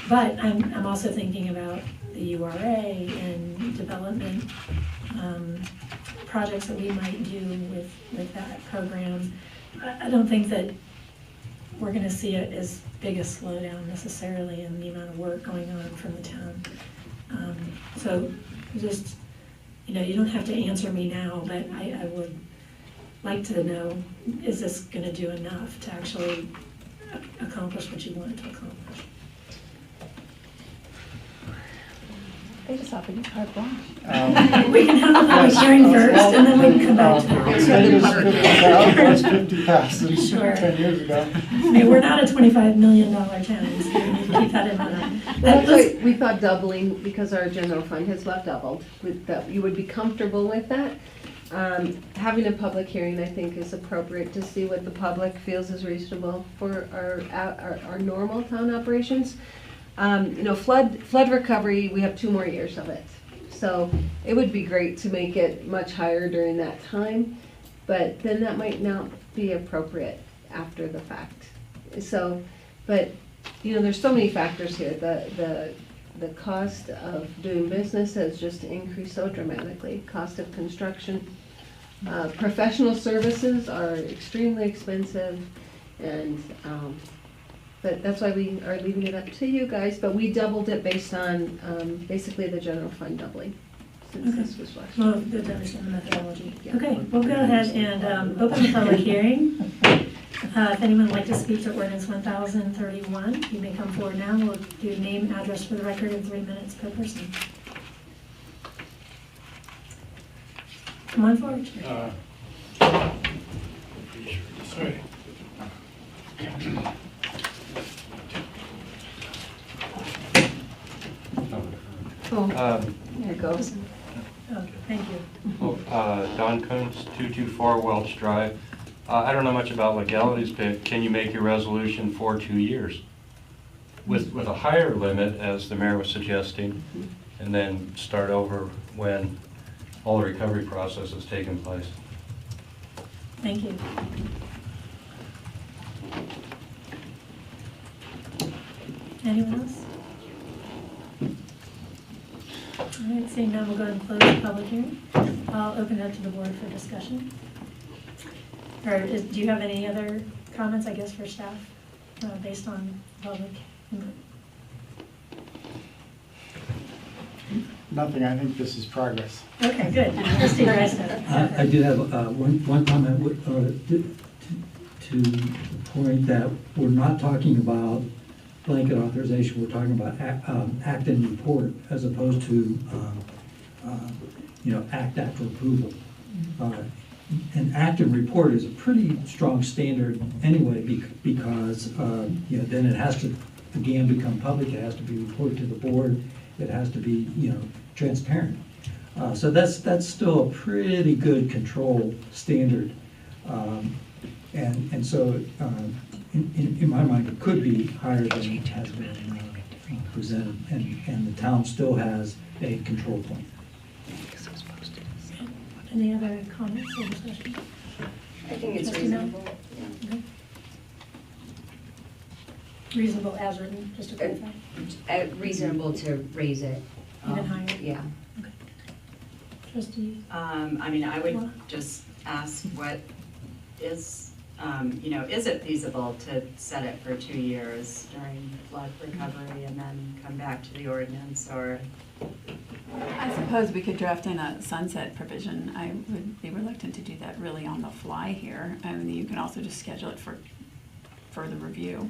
But I'm also thinking about the URA and development projects that we might do with that program. I don't think that we're going to see it as big a slowdown necessarily in the amount of work going on from the town. So just, you don't have to answer me now, but I would like to know, is this going to do enough to actually accomplish what you want it to accomplish? They just offered you carte blanche. We can have a public hearing first, and then we can come back to that. That's 50,000 Sure. 10 years ago. I mean, we're not a $25 million town, so we need to keep that in mind. That's why we thought doubling, because our general fund has about doubled, that you would be comfortable with that. Having a public hearing, I think, is appropriate to see what the public feels is reasonable for our normal town operations. Flood recovery, we have 2 more years of it. So it would be great to make it much higher during that time, but then that might not be appropriate after the fact. So, but, there's so many factors here. The cost of doing business has just increased so dramatically. Cost of construction, professional services are extremely expensive, and but that's why we are leaving it up to you guys, but we doubled it based on basically the general fund doubling, since this was last year. Well, good to understand the methodology. Okay, we'll go ahead and open the public hearing. If anyone would like to speak to ordinance 1031, you may come forward now. We'll do name, address for the record in 3 minutes per person. Come on forward. Sorry. There it goes. Oh, thank you. Don Kuntz, 224 Welch Drive. I don't know much about legalities, but can you make your resolution for 2 years? With a higher limit, as the mayor was suggesting, and then start over when all the recovery process has taken place? Thank you. Anyone else? All right, seeing none, we'll go ahead and close the public hearing. I'll open it up to the board for discussion. Or do you have any other comments, I guess, for staff based on public input? Nothing, I think this is progress. Okay, good. Trustee Reisner. I do have one comment to the point that we're not talking about blanket authorization, we're talking about act and report as opposed to, act after approval. An act and report is a pretty strong standard anyway, because, then it has to, again, become public, it has to be reported to the board, it has to be, transparent. So that's still a pretty good control standard. And so, in my mind, it could be higher than it has been presented, and the town still has a control point. Any other comments or discussion? I think it's Trustee Mel? reasonable. Yeah. Okay. Reasonable as written, just to clarify. Reasonable to raise it. Even higher? Yeah. Trustee? I would just ask what is, is it feasible to set it for 2 years during flood recovery and then come back to the ordinance, or? I suppose we could draft in a sunset provision. I would be reluctant to do that really on the fly here. I mean, you can also just schedule it for further review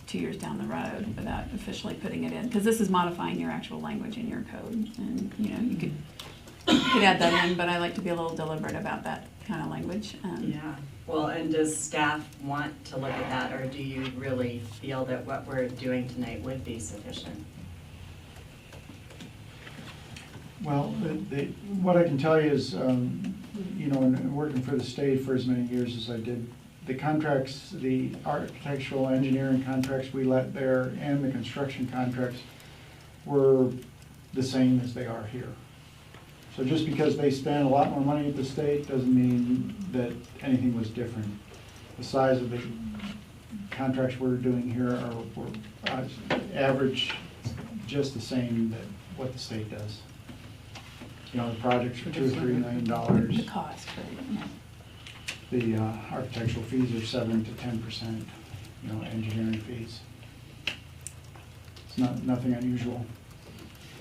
2 years down the road without officially putting it in, because this is modifying your actual language in your code, and you could add that in, but I like to be a little deliberate about that kind of language. Yeah, well, and does staff want to look at that, or do you really feel that what we're doing tonight would be sufficient? Well, what I can tell you is, in working for the state for as many years as I did, the contracts, the architectural engineering contracts we let there and the construction contracts were the same as they are here. So just because they spend a lot more money at the state doesn't mean that anything was different. The size of the contracts we're doing here are average just the same that what the state does. The projects for $2 or $3 million. The cost, right? The architectural fees are 7 to 10%, engineering fees. It's nothing unusual.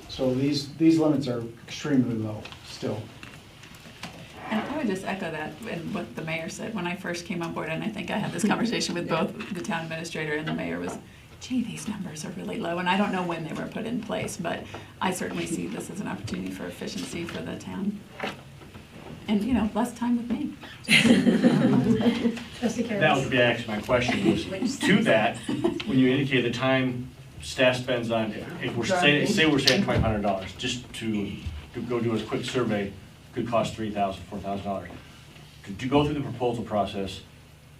So these limits are extremely low still. And I would just echo that and what the mayor said when I first came on board, and I think I had this conversation with both the town administrator and the mayor, was, gee, these numbers are really low, and I don't know when they were put in place, but I certainly see this as an opportunity for efficiency for the town. And, less time with me. That would be actually my question, was to that, when you indicate the time staff spends on, if we're saying $2,500, just to go do a quick survey, could cost $3,000, $4,000. To go through the proposal process,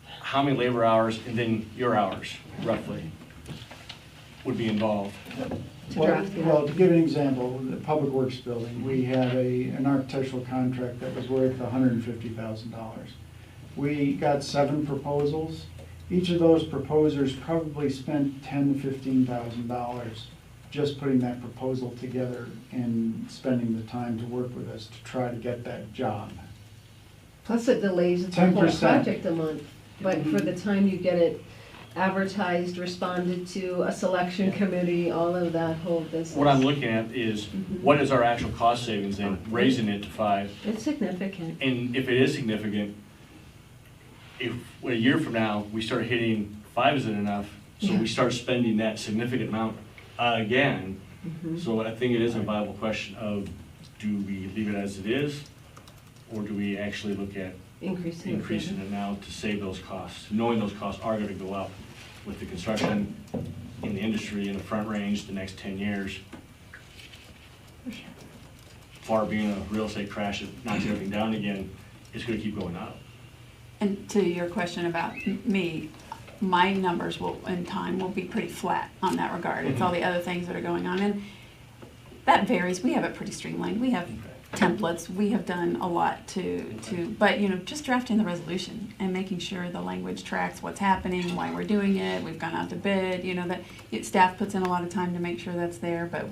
how many labor hours, and then your hours, roughly, would be involved? Well, to give an example, the Public Works building, we had an architectural contract that was worth $150,000. We got 7 proposals. Each of those proposers probably spent $10,000 to $15,000 just putting that proposal together and spending the time to work with us to try to get that job. Plus it delays the whole 10%. project a month, but for the time you get it advertised, responded to, a selection committee, all of that whole business. What I'm looking at is, what is our actual cost savings then, raising it to 5? It's significant. And if it is significant, if a year from now, we start hitting 5, is it enough? So we start spending that significant amount again. So I think it is a viable question of, do we leave it as it is? Or do we actually look at increasing it now to save those costs, knowing those costs are going to go up with the construction in the industry in the Front Range the next 10 years. Far being a real estate crash that knocks everything down again, it's going to keep going up. And to your question about me, my numbers in time will be pretty flat on that regard. It's all the other things that are going on, and that varies. We have it pretty streamlined. We have templates. We have done a lot but just drafting the resolution and making sure the language tracks what's happening, why we're doing it. We've gone out to bid. That staff puts in a lot of time to make sure that's there, but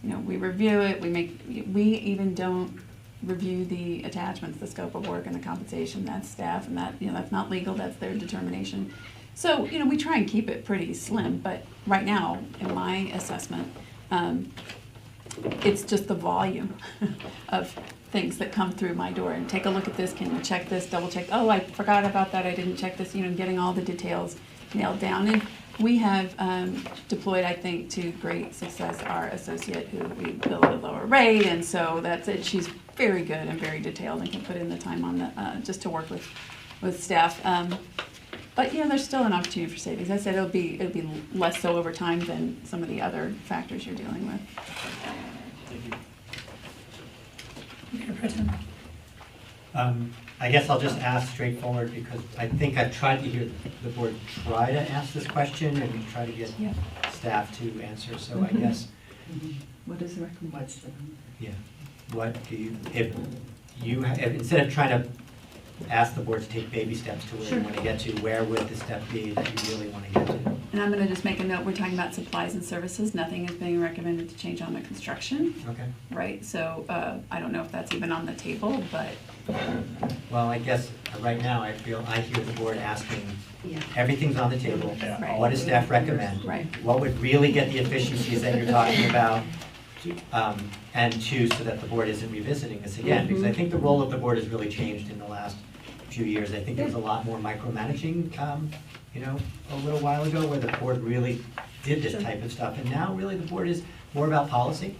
we review it. We even don't review the attachments, the scope of work, and the compensation. That's staff, and that's not legal. That's their determination. So we try and keep it pretty slim. But right now, in my assessment, it's just the volume of things that come through my door. And take a look at this. Can you check this? Double check. Oh, I forgot about that. I didn't check this. Getting all the details nailed down. And We have deployed, I think, to great success, our associate who we bill at a lower rate, and so that's it. She's very good and very detailed and can put in the time on the, just to work with staff. But yeah, there's still an opportunity for savings. I said it'll be less so over time than some of the other factors you're dealing with. Mayor Pro Tem. I guess I'll just ask straightforward because I think I've tried to hear the board try to ask this question and try to get staff to answer. So I guess, What is the recommendation? yeah, what do you, if instead of trying to ask the board to take baby steps to where you want to get to, where would the step be that you really want to get to? And I'm going to just make a note, we're talking about supplies and services. Nothing is being recommended to change on the construction. Okay. Right, so I don't know if that's even on the table, but. Well, I guess right now I hear the board asking, Yeah. everything's on the table. Right. What does staff recommend? Right. What would really get the efficiencies that you're talking about? And two, so that the board isn't revisiting this again, because I think the role of the board has really changed in the last few years. I think there was a lot more micromanaging, a little while ago, where the board really did this type of stuff, and now really the board is more about policy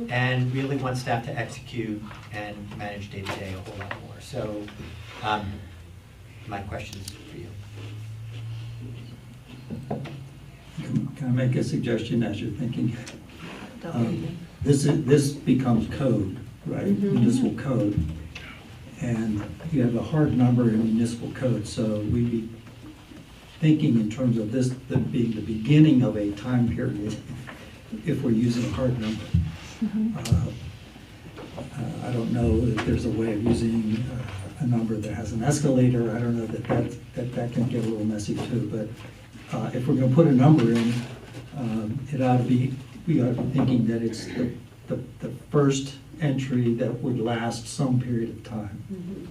and really wants staff to execute and manage day-to-day a whole lot more. So my question is for you. Can I make a suggestion as you're thinking? This becomes code, right? Municipal code. And you have a hard number in municipal code, so we'd be thinking in terms of this being the beginning of a time period if we're using a hard number. I don't know if there's a way of using a number that has an escalator. I don't know that can get a little messy too, but if we're going to put a number in, we ought to be thinking that it's the first entry that would last some period of time.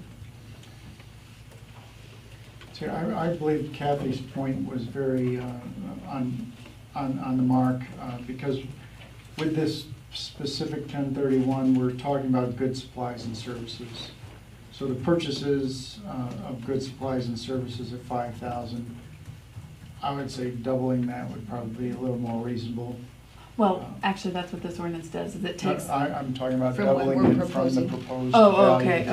So I believe Kathy's point was very on the mark, because with this specific 1031, we're talking about goods, supplies, and services. So the purchases of goods, supplies, and services at 5,000, I would say doubling that would probably be a little more reasonable. Well, actually, that's what this ordinance does, is it takes. I'm talking about From what doubling we're it from the proposing. proposed Oh, value. okay.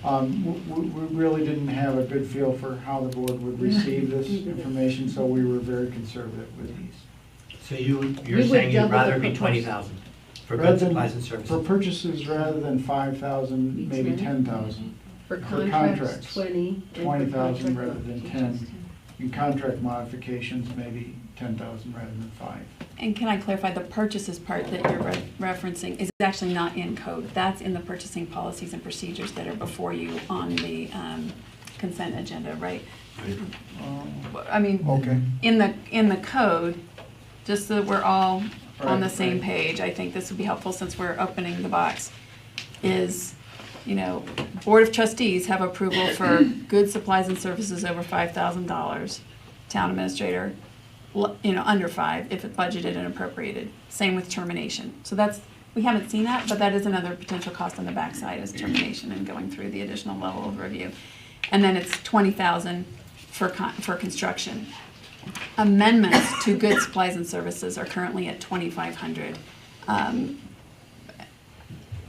We really didn't have a good feel for how the board would receive this information, so we were very conservative with these. So you're We would saying you'd double rather the be proposed. 20,000 for Rather goods, than- supplies, and For services? purchases, rather than 5,000, Be maybe 10. 10,000. For For contracts, contracts, 20. and for 20,000 contract rather than 10. In contract modifications, maybe 10,000 rather than 5. And can I clarify, the purchases part that you're referencing is actually not in code. That's in the purchasing policies and procedures that are before you on the consent agenda, right? I mean, Okay. in the code, just so that we're all on the Right, same right. page, I think this would be helpful since we're opening the box, is, Board of Trustees have approval for goods, supplies, and services over $5,000. Town administrator, under 5 if it budgeted and appropriated. Same with termination. So we haven't seen that, but that is another potential cost on the backside is termination and going through the additional level of review. And then it's 20,000 for construction. Amendments to goods, supplies, and services are currently at 2,500.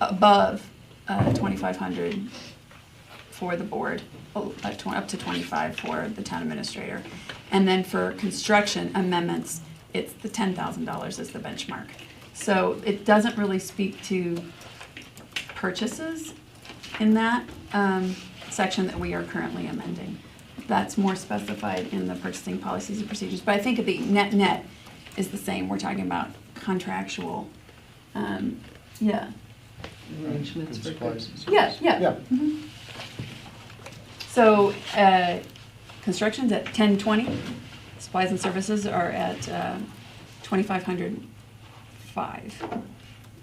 Above 2,500 for the board, up to 25 for the town administrator. And then for construction amendments, it's the $10,000 is the benchmark. So it doesn't really speak to purchases in that section that we are currently amending. That's more specified in the purchasing policies and procedures. But I think the net is the same. We're talking about contractual, Arrangements for goods. Yeah. Yeah. So, construction's at 1020, supplies and services are at 2,505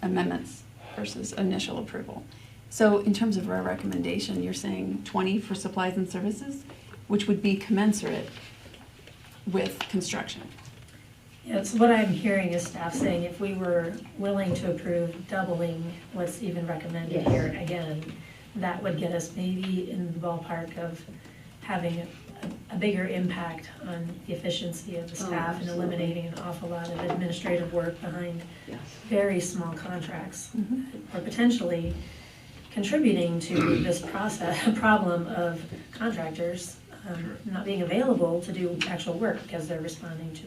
amendments versus initial approval. So in terms of our recommendation, you're saying 20 for supplies and services, which would be commensurate with construction. Yeah, so what I'm hearing is staff saying if we were willing to approve doubling what's even recommended Yes. here again, that would get us maybe in the ballpark of having a bigger impact on the efficiency of the staff and eliminating an awful lot of administrative work behind very small contracts, or potentially contributing to this problem of contractors not being available to do actual work because they're responding to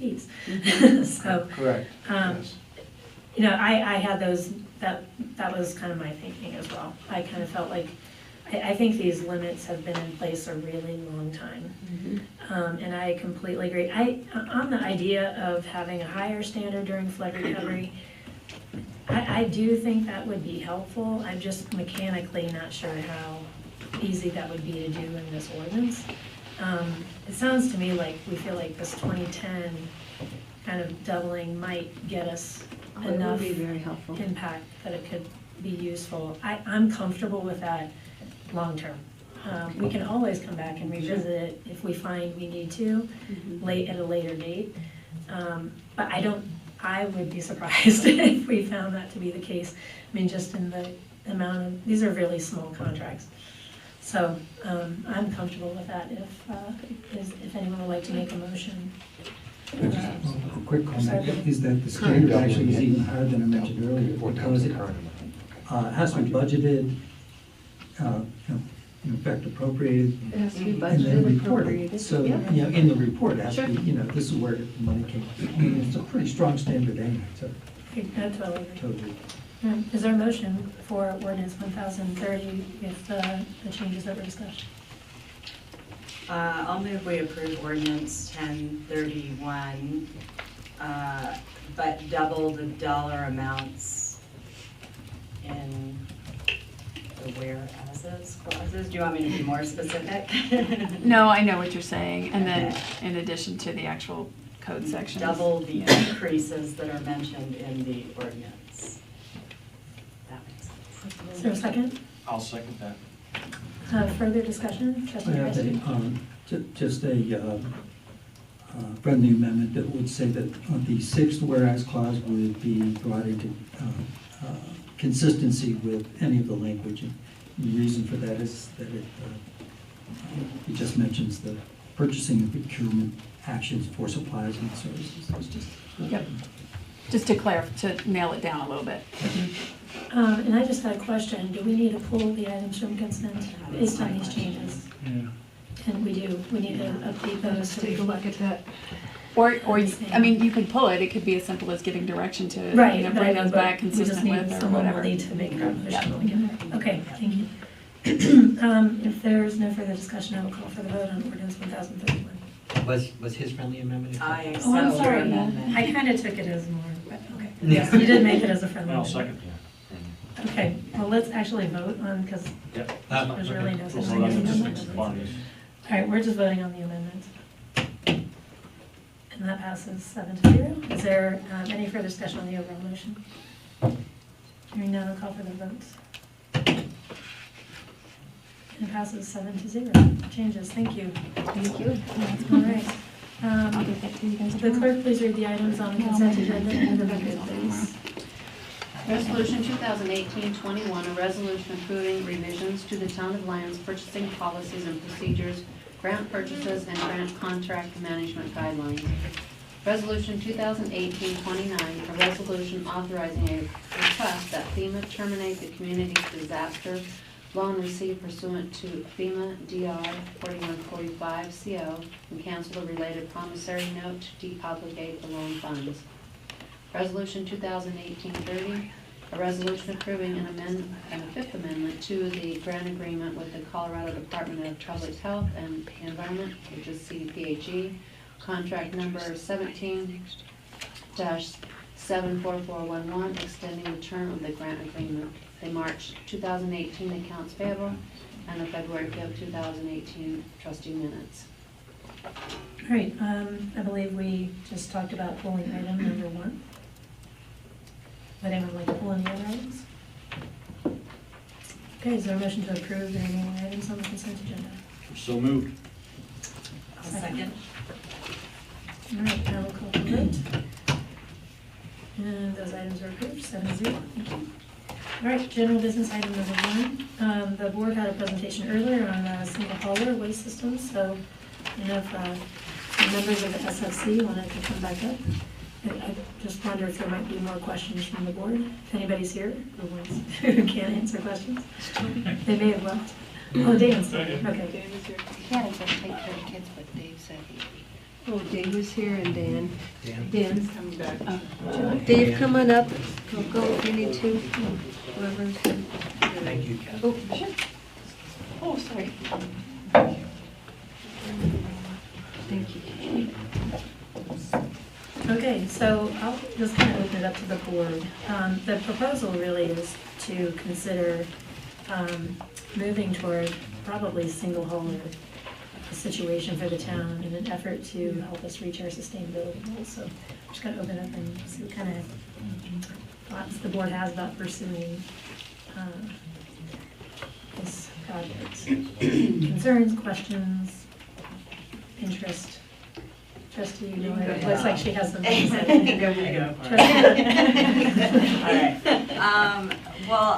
RFPs. So, Correct. Yes. You know, I had those, that was kind of my thinking as well. I kind of felt like, I think these limits have been in place a really long time. And I completely agree. On the idea of having a higher standard during flood recovery, I do think that would be helpful. I'm just mechanically not sure how easy that would be to do in this ordinance. It sounds to me like we feel like this 2010 kind of doubling might get us enough It would be very helpful. impact that it could be useful. I'm comfortable with that long-term. We can always come back and revisit it if we find we need to at a later date. But I would be surprised if we found that to be the case. I mean, just in the amount of, these are really small contracts. So I'm comfortable with that if anyone would like to make a motion. A quick comment is that the standard actually is even higher than I mentioned earlier, because it has to be budgeted, in fact appropriated. It has to be and then budgeted, reported. appropriated. So, in the report, it has to be, this is where the money came from. I mean, it's a pretty strong standard anyway, so. I totally agree. Totally. Is there a motion for ordinance 1030 with the changes that were discussed? I'll move we approve ordinance 1031, but double the dollar amounts in the whereases clauses. Do you want me to be more specific? No, I know what you're saying, and then in addition to the actual code sections. Double the increases that are mentioned in the ordinance. That makes sense. Is there a second? I'll second that. Further discussion? I Trustee have Grassi? just a friendly amendment that would say that the sixth whereas clause would be brought into consistency with any of the language. And the reason for that is that it just mentions the purchasing and procurement actions for supplies and services. It's just, Yep. Just to clarify, to nail it down a little bit. And I just had a question. Do we need to pull the items from consent based on these changes? Yeah. And we do. We need to update those to Take a look at that. Or I mean, you could pull it. It could be as simple as giving direction to, bring those back consistent with or someone whatever. will need to make a motion when we get there. Okay, thank you. If there's no further discussion, I will call for the vote on ordinance 1031. Was his friendly amendment? I accept Oh, I'm your sorry. amendment. I kind of took it as more, but okay. Yes, you did make it as a friendly I'll amendment. second that. Okay, well, let's actually vote on, because Yep. there's really no such So thing as that's an just amendment. one. All right, we're just voting on the amendment. And that passes 7-0. Is there any further discussion on the overall motion? Hearing none, I'll call for the votes. And it passes 7-0. Changes, thank you. Thank you. All right. I'll get that to you guys The tomorrow. clerk, please read the items on the consent agenda and the record, please. Resolution 2018-21, a resolution approving revisions to the Town of Lyons purchasing policies and procedures, grant purchases, and grant contract management guidelines. Resolution 2018-29, a resolution authorizing a request that FEMA terminate the community disaster loan received pursuant to FEMA DR 4145 CO and cancel the related promissory note to deobligate the loan funds. Resolution 2018-30, a resolution approving a fifth amendment to the grant agreement with the Colorado Department of Public Health and Environment, which is CDPHE, contract number 17-74411, extending the term of the grant agreement, the March 2018 accounts payable, and the February 5th, 2018 trustee minutes. All right, I believe we just talked about pulling item number 1. Would anyone like to pull any other items? Okay, is there a motion to approve the remaining items on the consent agenda? So moved. I'll second. All right, now we'll call for the vote. And those items are approved, 7-0. Thank you. All right, general business item number 1. The board had a presentation earlier on single hauler waste systems, so And if members of the SFC wanted to come back up, I just wonder if there might be more questions from the board. If anybody's here who can't answer questions, they may have left. Oh, Dan's here. Okay. He had a good take care of kids, but Dave said Oh, Dave was here and Dan. Dan's coming back. Dave, come on up. Go if you need to. Whoever's here. Thank you, Ken. Oh, sure. Oh, sorry. Thank you. Okay, so I'll just kind of open it up to the board. The proposal really is to consider moving toward probably single hauler situation for the town in an effort to help us reach our sustainability goals. So I'm just going to open up and see what kind of thoughts the board has about pursuing this project. Concerns, questions, interest. Trustee, you know, it looks like she has something to say. Go ahead, go for Trustee. it. All right. Well,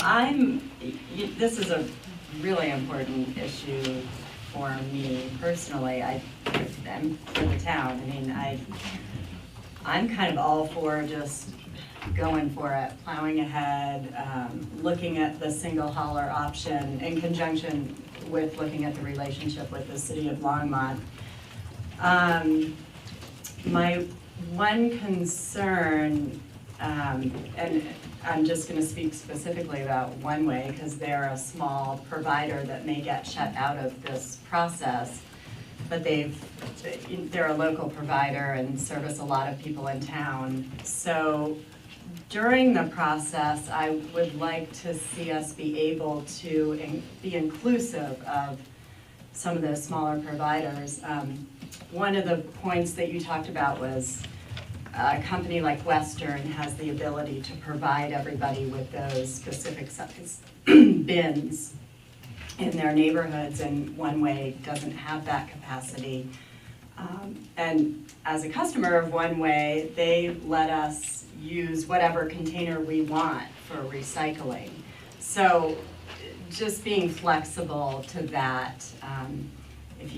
this is a really important issue for me personally, and for the town. I mean, I'm kind of all for just going for it, plowing ahead, looking at the single hauler option in conjunction with looking at the relationship with the city of Longmont. My one concern, and I'm just going to speak specifically about One Way because they're a small provider that may get shut out of this process, but they're a local provider and service a lot of people in town. So during the process, I would like to see us be able to be inclusive of some of those smaller providers. One of the points that you talked about was a company like Western has the ability to provide everybody with those specific size bins in their neighborhoods, and One Way doesn't have that capacity. And as a customer of One Way, they let us use whatever container we want for recycling. So just being flexible to that. If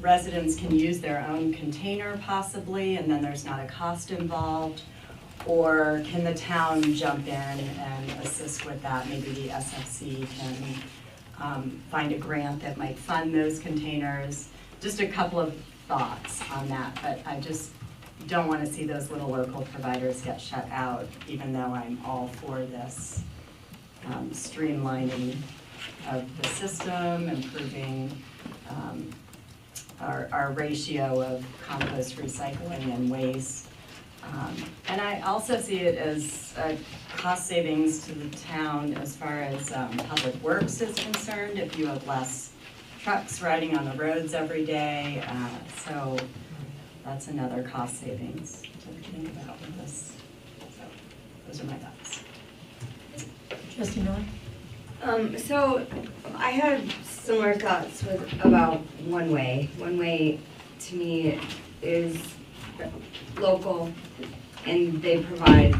residents can use their own container possibly, and then there's not a cost involved, or can the town jump in and assist with that? Maybe the SFC can find a grant that might fund those containers. Just a couple of thoughts on that, but I just don't want to see those little local providers get shut out, even though I'm all for this streamlining of the system, improving our ratio of compost recycling and waste. And I also see it as a cost savings to the town as far as public works is concerned, if you have less trucks riding on the roads every day. So that's another cost savings to think about with this. So those are my thoughts. Trustee Miller? So I had similar thoughts about One Way. One Way to me is local and they provide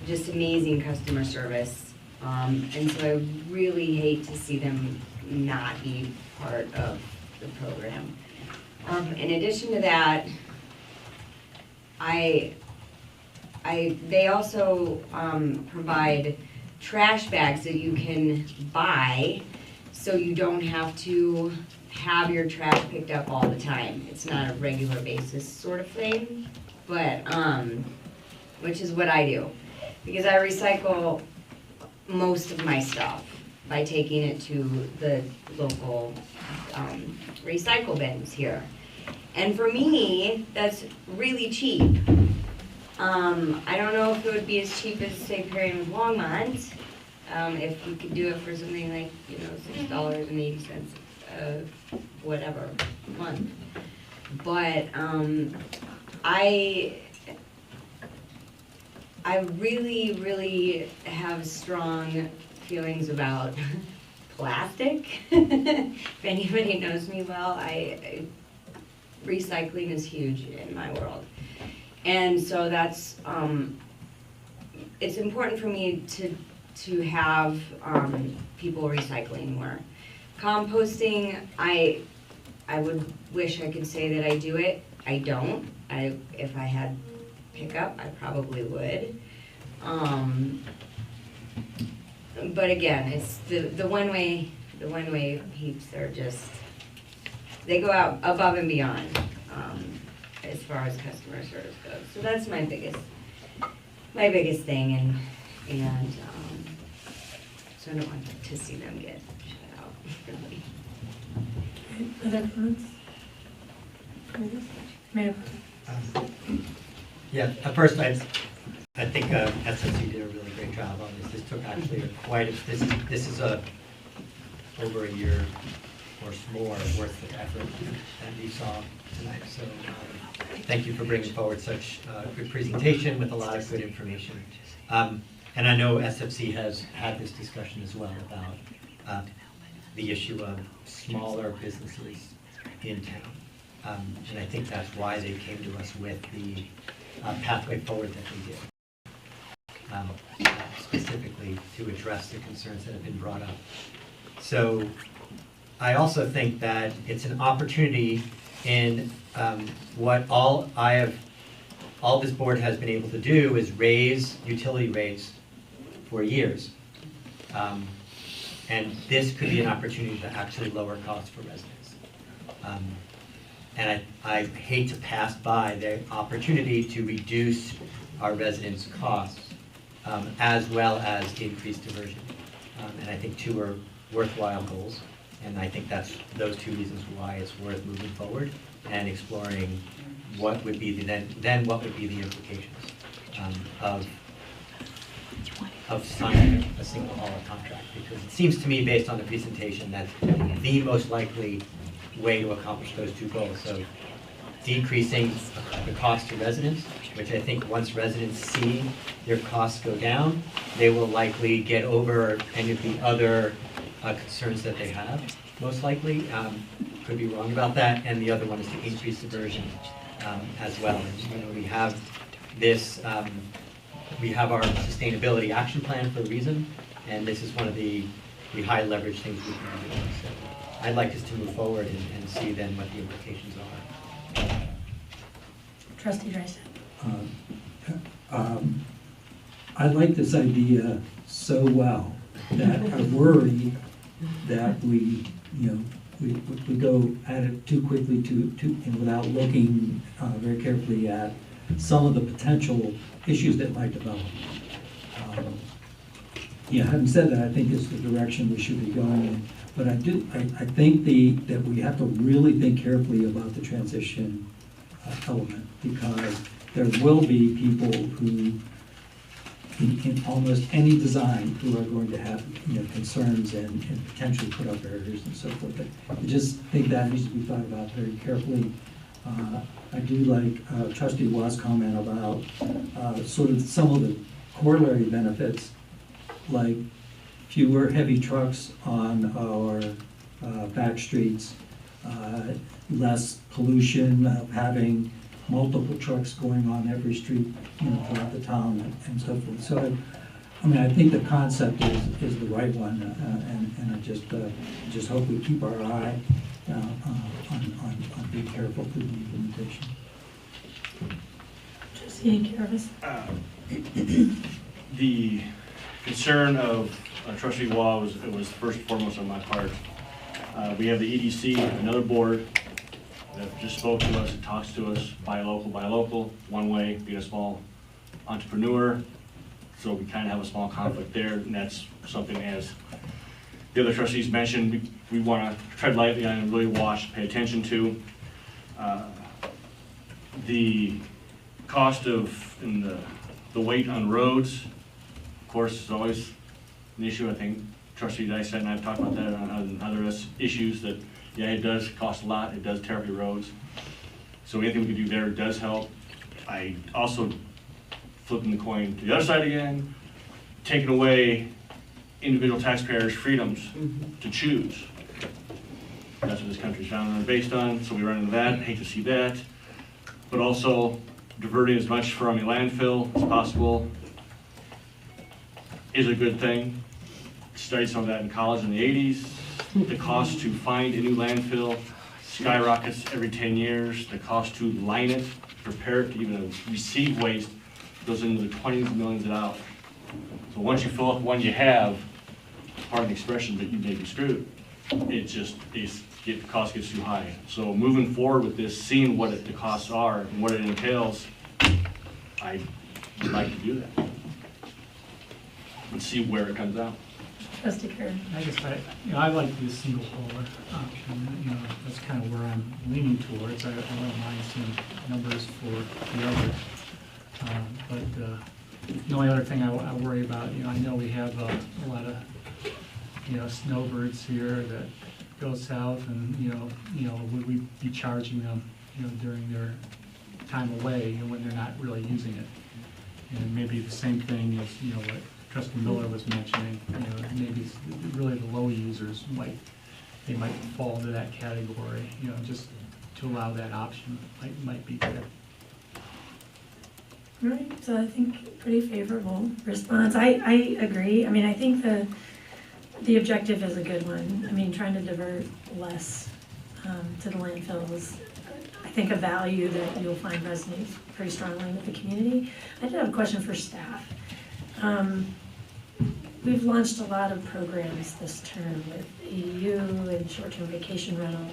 just amazing customer service. And so I really hate to see them not be part of the program. In addition to that, they also provide trash bags that you can buy so you don't have to have your trash picked up all the time. It's not a regular basis sort of thing, but which is what I do, because I recycle most of my stuff by taking it to the local recycle bins here. And for me, that's really cheap. I don't know if it would be as cheap as, say, pairing with Longmont, if we could do it for something like, $6.80, whatever, a month. But I really, really have strong feelings about plastic. If anybody knows me well, recycling is huge in my world. And so that's, it's important for me to have people recycling more. Composting, I I would wish I could say that I do it. I don't. If I had pickup, I probably would. But again, it's the one-way heaps are just, they go out above and beyond, as far as customer service goes. So that's my biggest thing, and so I don't want to see them get shut out, really. Other comments? Mayor? Yeah, at first, I think SFC did a really great job on this. This took actually this is over a year or more worth of effort that you saw tonight. So thank you for bringing forward such good presentation with a lot of good information. And I know SFC has had this discussion as well about the issue of smaller businesses in town. And I think that's why they came to us with the pathway forward that they did. Specifically to address the concerns that have been brought up. So I also think that it's an opportunity in what all this board has been able to do is raise utility rates for years. And this could be an opportunity to actually lower costs for residents. And I hate to pass by the opportunity to reduce our residents' costs as well as increase diversion. And I think two are worthwhile goals. And I think that's those two reasons why it's worth moving forward and exploring what would be then what would be the implications of signing a single hauler contract. Because it seems to me, based on the presentation, that's the most likely way to accomplish those two goals. So decreasing the cost to residents, which I think once residents see their costs go down, they will likely get over any of the other concerns that they have, most likely. Could be wrong about that. And the other one is to increase diversion as well. And we have this, we have our sustainability action plan for a reason, and this is one of the high leverage things we can do. So I'd like us to move forward and see then what the implications are. Trustee Dreisaitl. I like this idea so well that I worry that we go at it too quickly and without looking very carefully at some of the potential issues that might develop. Having said that, I think it's the direction we should be going in. But I think that we have to really think carefully about the transition element, because there will be people who, in almost any design, who are going to have concerns and potentially put up barriers and so forth. But I just think that needs to be thought about very carefully. I do like Trustee Watt's comment about sort of some of the corollary benefits, like fewer heavy trucks on our back streets, less pollution of having multiple trucks going on every street throughout the town and so forth. So, I think the concept is the right one, and I just hope we keep our eye on being careful through the implementation. Trustee Garvis. The concern of Trustee Waugh was first and foremost on my part. We have the EDC, another board that just spoke to us and talks to us, buy local, one way, being a small entrepreneur. So we kind of have a small conflict there, and that's something, as the other trustees mentioned, we want to tread lightly on and really watch, pay attention to. The cost of and the weight on roads, of course, is always an issue. I think Trustee Dreisaitl and I have talked about that on other issues, that it does cost a lot, it does tear up your roads. So anything we can do there does help. I also, flipping the coin to the other side again, taking away individual taxpayers' freedoms to choose. That's what this country's founded and based on, so we run into that, hate to see that. But also diverting as much from a landfill as possible is a good thing. Studied some of that in college in the 80s. The cost to find a new landfill, skyrockets every 10 years. The cost to line it, prepare it to even receive waste goes into the 20s of millions of dollars. So once you fill up one you have, pardon the expression, but you may be screwed. The cost gets too high. So moving forward with this, seeing what the costs are and what it entails, I would like to do that. And see where it comes out. Trustee Karen. I like this single hauler option, that's kind of where I'm leaning towards. I don't mind seeing numbers for the others. But the only other thing I worry about, I know we have a lot of, snowbirds here that go south and, would we be charging them, during their time away, when they're not really using it? And maybe the same thing as, what Trustee Miller was mentioning, maybe it's really the low users might fall into that category, just to allow that option might be good. Right, so I think pretty favorable response. I agree. I mean, I think the objective is a good one. I mean, trying to divert less to the landfill is, I think, a value that you'll find resonates pretty strongly with the community. I did have a question for staff. We've launched a lot of programs this term with ADU and short-term vacation rental.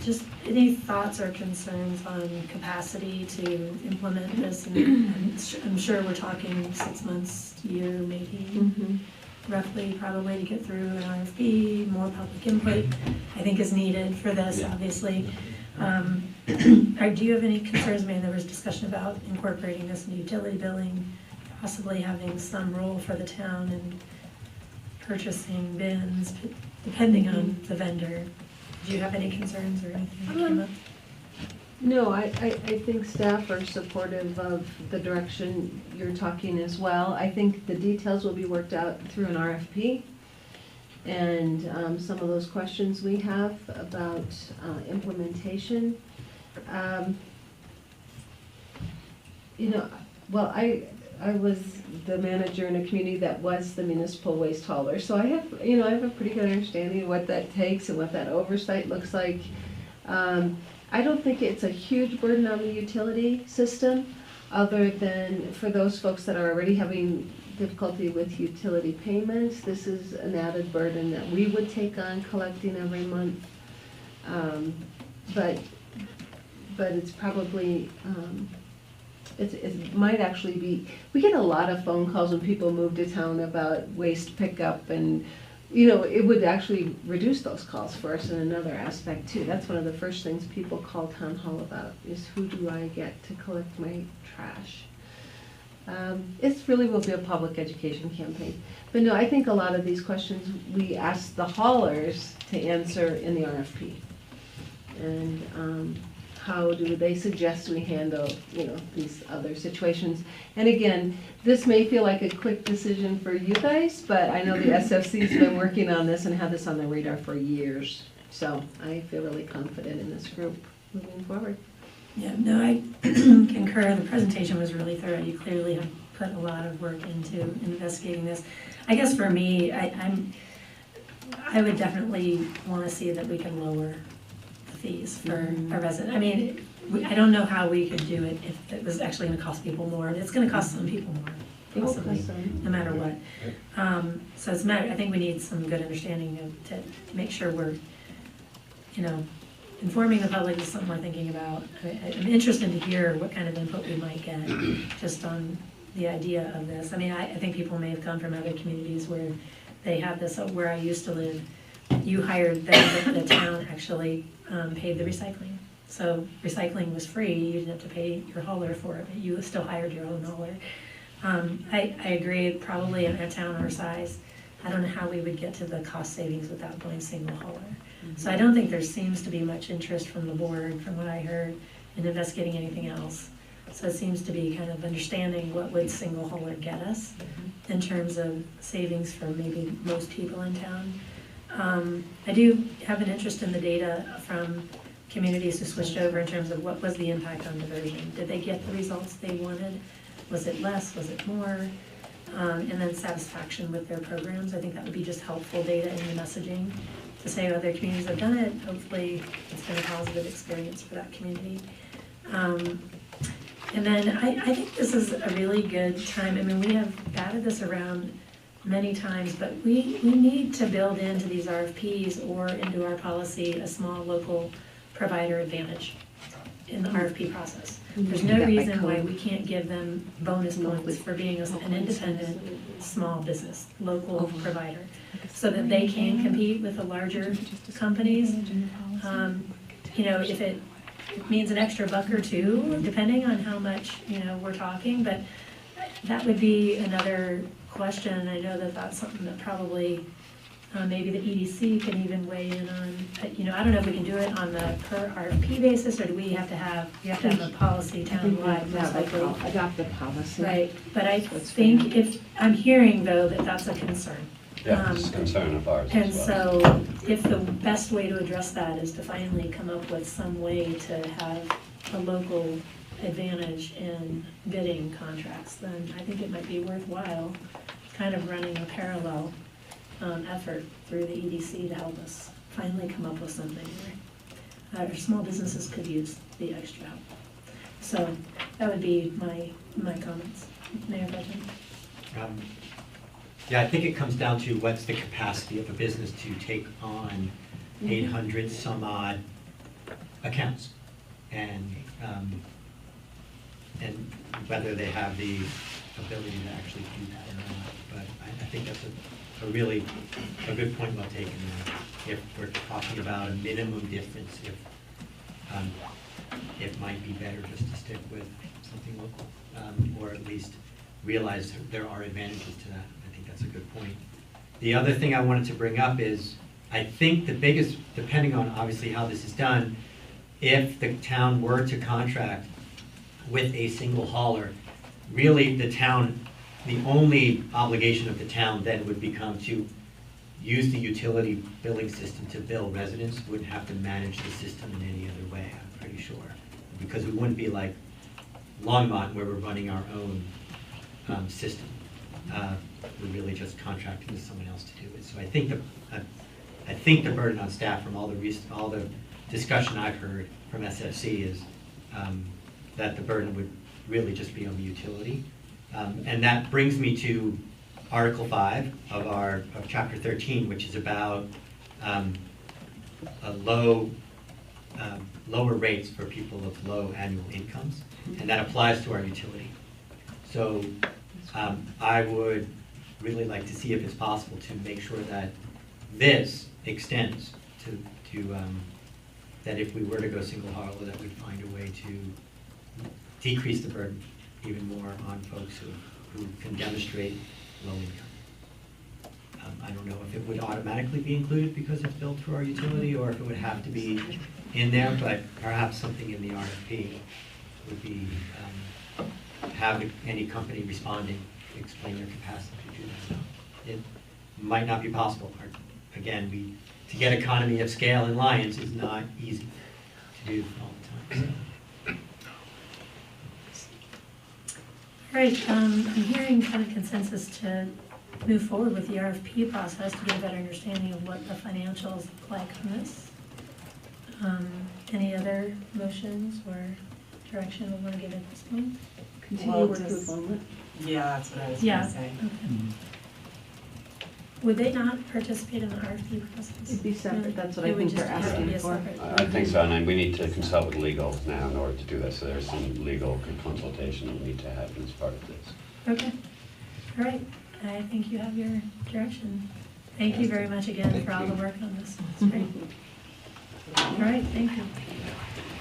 Just any thoughts or concerns on capacity to implement this? And I'm sure we're talking 6 months, year maybe, roughly, probably, to get through an RFP. More public input, I think, is needed for this, obviously. Do you have any concerns? I mean, there was discussion about incorporating this into utility billing, possibly having some role for the town in purchasing bins, depending on the vendor. Do you have any concerns or anything that came up? No, I think staff are supportive of the direction you're talking as well. I think the details will be worked out through an RFP. And some of those questions we have about implementation. Well, I was the manager in a community that was the municipal waste hauler. So I have a pretty good understanding of what that takes and what that oversight looks like. I don't think it's a huge burden on the utility system, other than for those folks that are already having difficulty with utility payments. This is an added burden that we would take on collecting every month. But it's probably, it might actually be, we get a lot of phone calls when people move to town about waste pickup, and it would actually reduce those calls for us in another aspect too. That's one of the first things people call town hall about, is who do I get to collect my trash? It really will be a public education campaign. But no, I think a lot of these questions we ask the haulers to answer in the RFP. And how do they suggest we handle, these other situations? And again, this may feel like a quick decision for you guys, but I know the SFC's been working on this and had this on their radar for years. So I feel really confident in this group moving forward. Yeah, no, I concur. The presentation was really thorough. You clearly have put a lot of work into investigating this. I guess for me, I would definitely want to see that we can lower the fees for a resident. I mean, I don't know how we could do it if it was actually going to cost people more. It's going to cost some people more, possibly, no matter what. So it's I think we need some good understanding to make sure we're, informing the public is something we're thinking about. I'm interested to hear what kind of input we might get just on the idea of this. I mean, I think people may have come from other communities where they have this. Where I used to live, you hired them, but the town actually paid the recycling. So recycling was free. You didn't have to pay your hauler for it, but you still hired your own hauler. I agree, probably in a town our size, I don't know how we would get to the cost savings without going single hauler. So I don't think there seems to be much interest from the board, from what I heard, in investigating anything else. So it seems to be kind of understanding what would single hauler get us in terms of savings for maybe most people in town. I do have an interest in the data from communities who switched over in terms of what was the impact on diversion. Did they get the results they wanted? Was it less? Was it more? And then satisfaction with their programs. I think that would be just helpful data in the messaging to say other communities have done it. Hopefully, it's been a positive experience for that community. And then I think this is a really good time. I mean, we have batted this around many times, but we need to build into these RFPs or into our policy a small local provider advantage in the RFP process. There's no reason why we can't give them bonus points for being an independent, small business, local provider, so that they can compete with the larger companies. You know, if it means an extra buck or two, depending on how much, you know, we're talking, but that would be another question. I know that that's something that probably maybe the EDC can even weigh in on. You know, I don't know if we can do it on the per RFP basis, or do we have to have a policy townwide? Adopt the policy. Right, but I think if, I'm hearing though that that's a concern. Yeah, it's a concern of ours And as well. so if the best way to address that is to finally come up with some way to have a local advantage in bidding contracts, then I think it might be worthwhile kind of running a parallel effort through the EDC to help us finally come up with something where our small businesses could use the extra help. So that would be my comments. Mayor Budgeon. Yeah, I think it comes down to what's the capacity of a business to take on 800 some odd accounts, and whether they have the ability to actually do that or not. But I think that's a really good point well taken. If we're talking about a minimum difference, if it might be better just to stick with something local, or at least realize there are advantages to that. I think that's a good point. The other thing I wanted to bring up is, I think the biggest, depending on obviously how this is done, if the town were to contract with a single hauler, really the only obligation of the town then would become to use the utility billing system to bill residents, wouldn't have to manage the system in any other way, I'm pretty sure. Because we wouldn't be like Longmont where we're running our own system. We're really just contracting with someone else to do it. So I think the burden on staff from all the discussion I've heard from SFC is that the burden would really just be on the utility. And that brings me to Article 5 of Chapter 13, which is about lower rates for people of low annual incomes, and that applies to our utility. So I would really like to see if it's possible to make sure that this extends to that if we were to go single hauler, that we'd find a way to decrease the burden even more on folks who can demonstrate low income. I don't know if it would automatically be included because it's billed through our utility, or if it would have to be in there, but perhaps something in the RFP would be have any company responding explain their capacity to do that. It might not be possible. Again, to get economy of scale in Lions is not easy to do all the time. So. All right, I'm hearing kind of consensus to move forward with the RFP process to get a better understanding of what the financials look like on this. Any other motions or direction we want to give at this point? Continue working with Longmont. Yeah, that's what I was Yeah. gonna say. Okay. Would they not participate in the RFP process? It'd be separate, that's what It I would think they're just have to be asking a for. separate- I think so, and we need to consult with legal now in order to do this. So there's some legal consultation we need to have as part of this. Okay, all right, I think you have your direction. Thank you very much again for all the work on this, it's great. All right, thank you.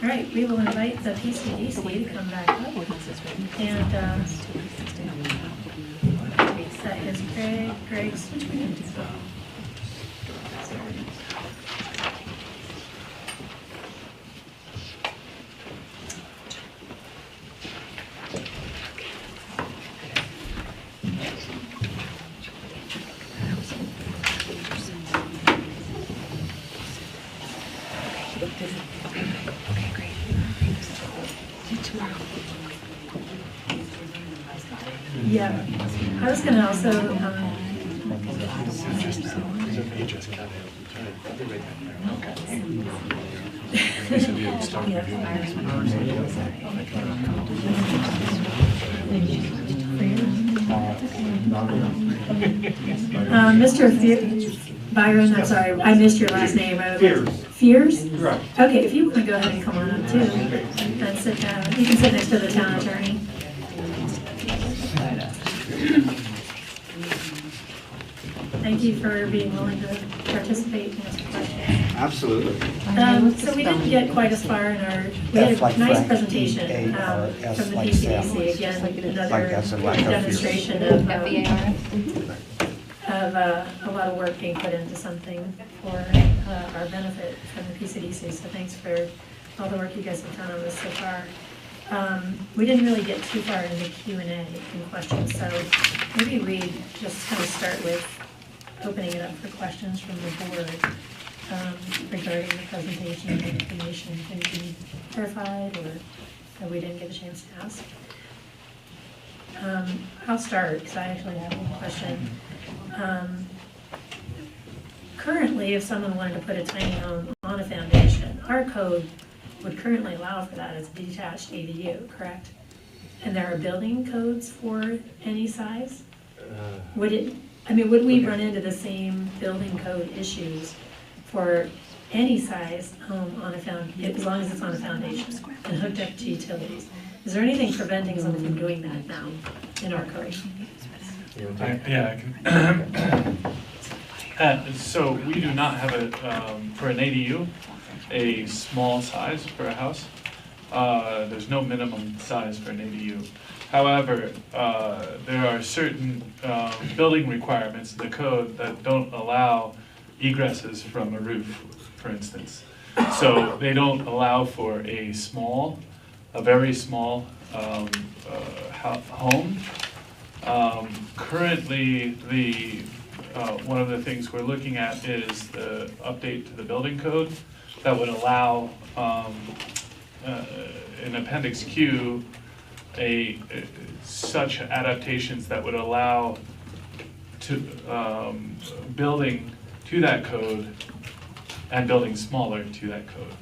All right, we will invite the PCDC to come back up, and that is Greg, switch me. Yeah, I was gonna also, He just got it. Mr. Byron, I'm sorry, I missed your last name. Fears. Fears? Right. Okay, if you want to go ahead and come on up too, and sit down. You can sit next to the town attorney. Thank you for being willing to participate and ask questions. Absolutely. So we didn't get quite as far in our, we had a nice presentation from the PCDC, again, another demonstration of a lot of work being put into something for our benefit from the PCDC. So thanks for all the work you guys have done on this so far. We didn't really get too far into Q&A and questions, so maybe we just kind of start with opening it up for questions from the board regarding the presentation and information, anything clarified or that we didn't get a chance to ask. I'll start because I actually have one question. Currently, if someone wanted to put a tiny home on a foundation, our code would currently allow for that as a detached ADU, correct? And there are building codes for any size? Would we run into the same building code issues for any size home on a as long as it's on a foundation and hooked up to utilities? Is there anything preventing someone from doing that now in our code? Yeah, I can. So we do not have for an ADU, a small size for a house. There's no minimum size for an ADU. However, there are certain building requirements in the code that don't allow egresses from a roof, for instance. So they don't allow for a very small home. Currently, one of the things we're looking at is the update to the building code that would allow in Appendix Q such adaptations that would allow to building to that code and building smaller to that code.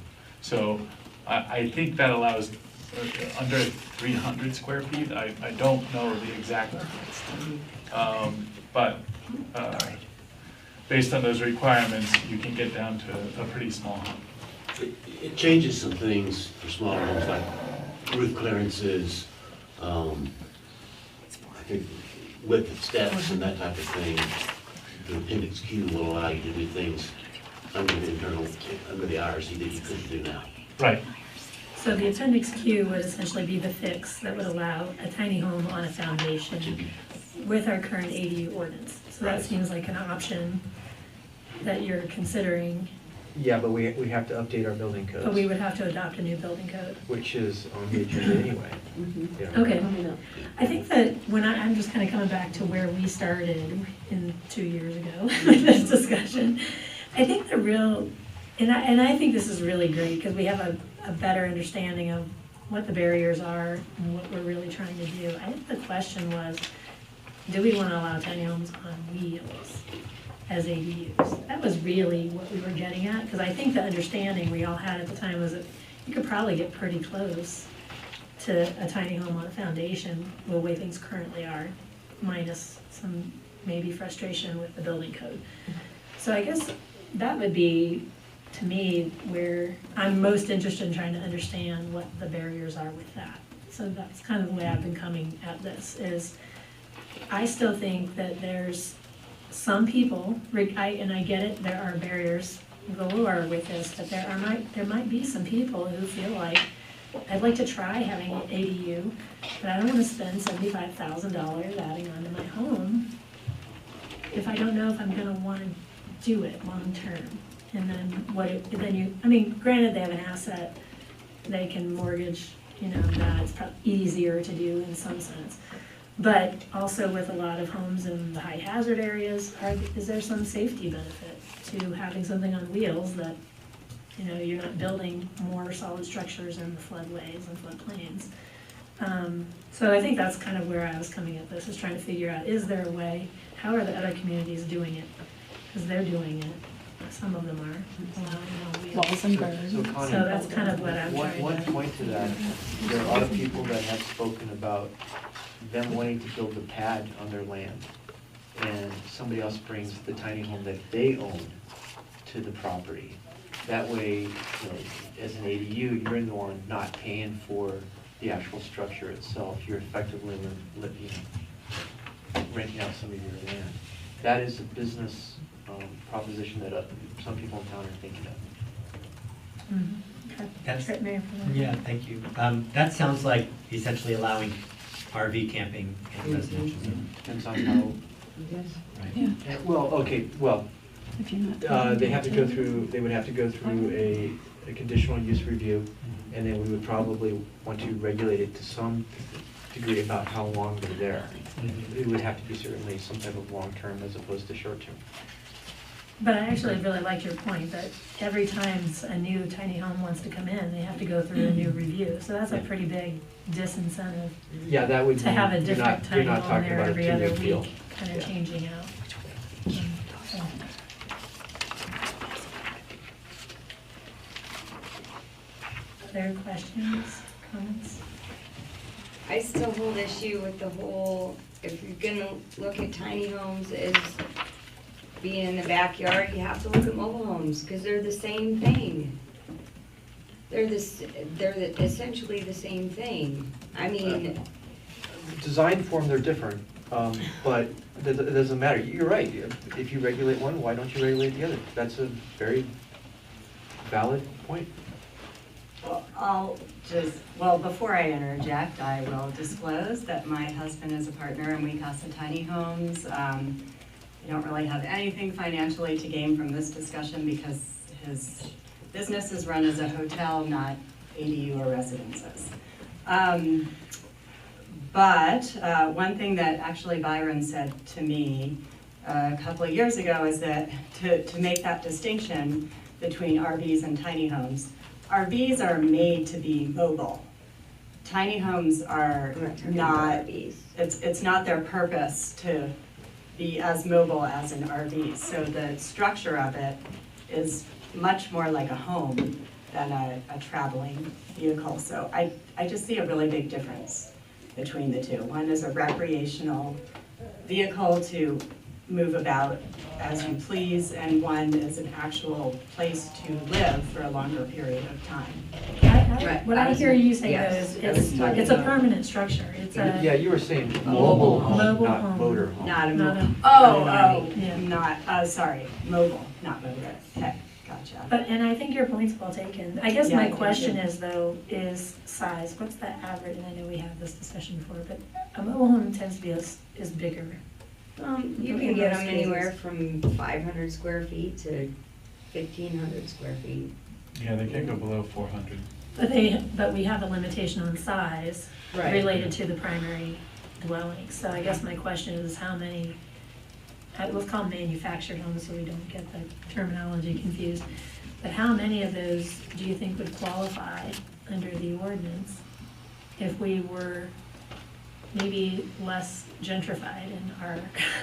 So I think that allows under 300 square feet. I don't know the exact, but based on those requirements, you can get down to a pretty small home. It changes some things for smaller homes, like roof clearances, I think width of steps and that type of thing. The Appendix Q will allow you to do things under the IRC that you couldn't do now. Right. So the Appendix Q would essentially be the fix that would allow a tiny home on a foundation with our current ADU ordinance. So that seems like an option that you're considering. Yeah, but we have to update our building codes. But we would have to adopt a new building code. Which is on the agenda anyway. Yeah. Okay. I think that I'm just kind of coming back to where we started 2 years ago with this discussion. I think the real, and I think this is really great because we have a better understanding of what the barriers are and what we're really trying to do. I think the question was, do we want to allow tiny homes on wheels as ADUs? That was really what we were getting at, because I think the understanding we all had at the time was that you could probably get pretty close to a tiny home on a foundation the way things currently are, minus some maybe frustration with the building code. So I guess that would be, to me, where I'm most interested in trying to understand what the barriers are with that. So that's kind of the way I've been coming at this, is I still think that there's some people, and I get it, there are barriers galore with this, but there might be some people who feel like, I'd like to try having an ADU, but I don't want to spend $75,000 adding on to my home if I don't know if I'm going to want to do it long term. And then granted they have an asset, they can mortgage, that it's probably easier to do in some sense. But also with a lot of homes in the high hazard areas, is there some safety benefit to having something on wheels that, you're not building more solid structures in the floodways and floodplains? So I think that's kind of where I was coming at this, is trying to figure out, is there a way, how are the other communities doing it? because they're doing it. Some of them are allowing it on wheels. Walls and So gardens. Connie, So that's kind of what I'm trying one to. point to that, there are a lot of people that have spoken about them wanting to build a pad on their land, and somebody else brings the tiny home that they own to the property. That way, you know, as an ADU, you're the one not paying for the actual structure itself. You're effectively renting out some of your land. That is a business proposition that some people in town are thinking of. Okay. That's, Right, Mayor, for that. yeah, thank you. That sounds like essentially allowing RV camping in residential zone. Depends on how. Yes. Right. Yeah. Well, okay, well, If you're not. they have to go through, they would have to go through a conditional use review, and then we would probably want to regulate it to some degree about how long they're there. It would have to be certainly some type of long-term as opposed to short-term. But I actually really liked your point that every time a new tiny home wants to come in, they have to go through a new review. So that's a pretty big disincentive Yeah, that would to mean have a you're different not tiny home talking there about a every other two-week deal. week, kind of Yeah. changing out. So. Other questions, comments? I still hold issue with the whole, if you're gonna look at tiny homes as being in the backyard, you have to look at mobile homes, because they're the same thing. They're essentially the same thing. I mean, Design form, they're different, but it doesn't matter. You're right. If you regulate one, why don't you regulate the other? That's a very valid point. Well, before I interject, I will disclose that my husband is a partner in We Casa Tiny Homes. I don't really have anything financially to gain from this discussion because his business is run as a hotel, not ADU or residences. But one thing that actually Byron said to me a couple of years ago is that to make that distinction between RVs and tiny homes, RVs are made to be mobile. Tiny homes are not, it's not their purpose to be as mobile as an RV. So the structure of it is much more like a home than a traveling vehicle. So I just see a really big difference between the two. One is a recreational vehicle to move about as you please, and one is an actual place to live for a longer period of time. What I hear you say Yes, though is it's a permanent structure. It's a. Yeah, you were saying mobile home, Mobile not home. motor home. Not a Not mobile. Yeah. Not, sorry, mobile, not motor. Okay, gotcha. But, and I think your point's well taken. I guess Yeah, my thank question you. is though, is size. What's the average, and I know we had this discussion before, but a mobile home tends to be is bigger. you can get them anywhere from 500 square feet to 1,500 square feet. Yeah, they can't go below 400. But we have a limitation on size Right. related to the primary dwelling. So I guess my question is how many, let's call them manufactured homes so we don't get the terminology confused. But how many of those do you think would qualify under the ordinance if we were maybe less gentrified in our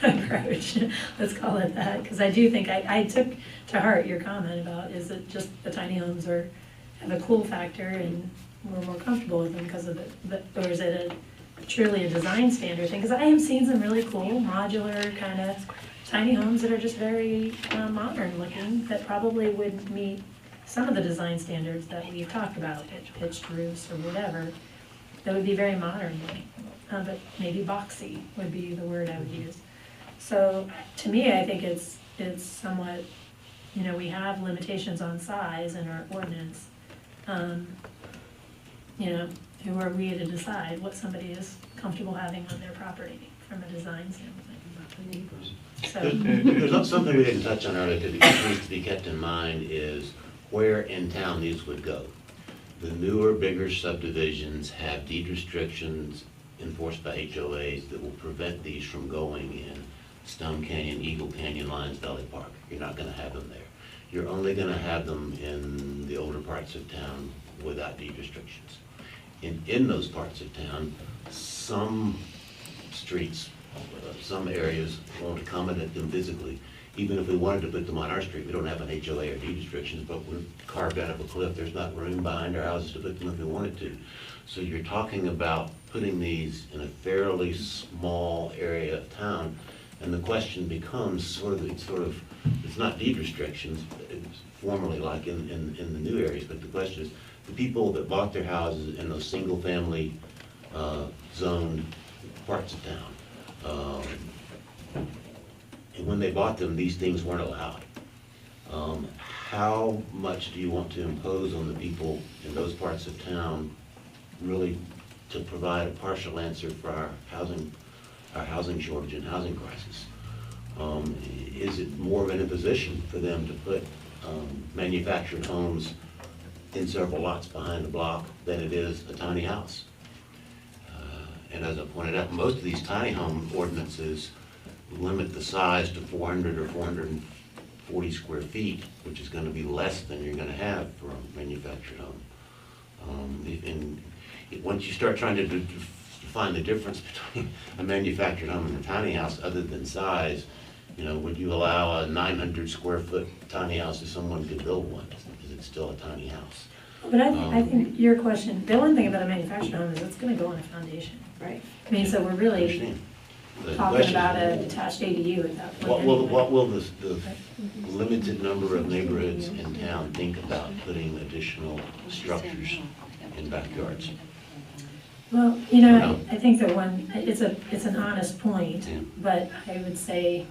approach? Let's call it that, because I do think, I took to heart your comment about, is it just the tiny homes have a cool factor and we're more comfortable with them because of it, or is it truly a design standard thing? Because I have seen some really cool modular kind of tiny homes that are just very modern looking, that probably would meet some of the design standards that we've talked about, pitched roofs or whatever, that would be very modern looking. But maybe boxy would be the word I would use. So to me, I think it's somewhat, we have limitations on size in our ordinance. Who are we to decide what somebody is comfortable having on their property from a design standpoint? So, There's something we didn't touch on earlier that needs to be kept in mind is where in town these would go. The newer, bigger subdivisions have deed restrictions enforced by HOAs that will prevent these from going in Stone Canyon, Eagle Canyon, Lions Valley Park. You're not gonna have them there. You're only gonna have them in the older parts of town without deed restrictions. In those parts of town, some streets, some areas won't accommodate them physically. even if we wanted to put them on our street, we don't have an HOA or deed restrictions, but we're carved out of a cliff. There's not room behind our houses to put them if we wanted to. So you're talking about putting these in a fairly small area of town, and the question becomes it's not deed restrictions, it's formerly like in the new areas, but the question is, the people that bought their houses in those single-family zoned parts of town, and when they bought them, these things weren't allowed. How much do you want to impose on the people in those parts of town, really, to provide a partial answer for our housing shortage and housing crisis? Is it more of an imposition for them to put manufactured homes in several lots behind the block than it is a tiny house? And as I pointed out, most of these tiny home ordinances limit the size to 400 or 440 square feet, which is going to be less than you're going to have for a manufactured home. And once you start trying to define the difference between a manufactured home and a tiny house, other than size, would you allow a 900 square foot tiny house if someone could build one? Is it still a tiny house? But I think your question, the one thing about a manufactured home is it's gonna go on a foundation. Right. I mean, so we're really talking about an attached ADU at that point. What will the limited number of neighborhoods in town think about putting additional structures in backyards? Well, I think that it's an honest point, but I would say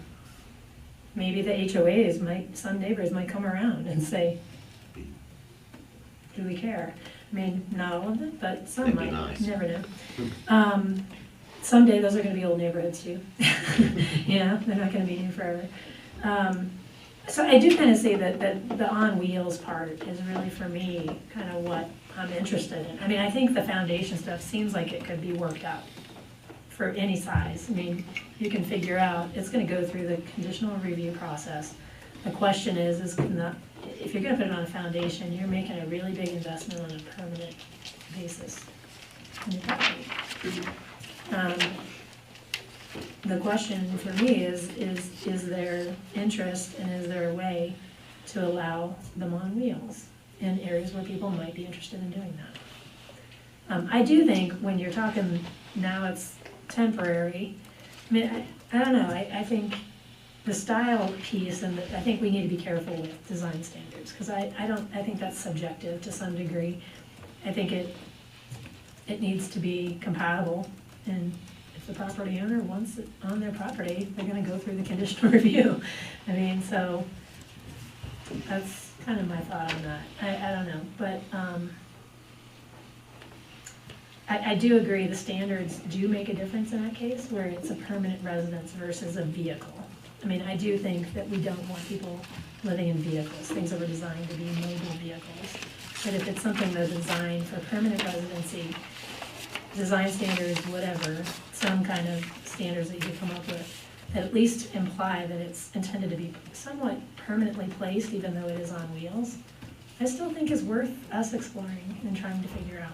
maybe the HOAs some neighbors might come around and say, do we care? I mean, not all of them, but some might. Nice. You never know. Someday those are going to be old neighborhoods too. They're not going to be new forever. So I do kind of say that the on wheels part is really, for me, kind of what I'm interested in. I mean, I think the foundation stuff seems like it could be worked out for any size. I mean, you can figure out, it's going to go through the conditional review process. The question is if you're going to put it on a foundation, you're making a really big investment on a permanent basis in your property. The question for me is there interest and is there a way to allow them on wheels in areas where people might be interested in doing that? I do think when you're talking now it's temporary, I mean, I don't know, I think the style piece, and I think we need to be careful with design standards, because I think that's subjective to some degree. I think it needs to be compatible, and if the property owner wants it on their property, they're gonna go through the conditional review. I mean, so that's kind of my thought on that. I don't know, but I do agree the standards do make a difference in that case, where it's a permanent residence versus a vehicle. I mean, I do think that we don't want people living in vehicles, things that were designed to be mobile vehicles. But if it's something that's designed for permanent residency, design standards, whatever, some kind of standards that you could come up with, that at least imply that it's intended to be somewhat permanently placed, even though it is on wheels, I still think is worth us exploring and trying to figure out.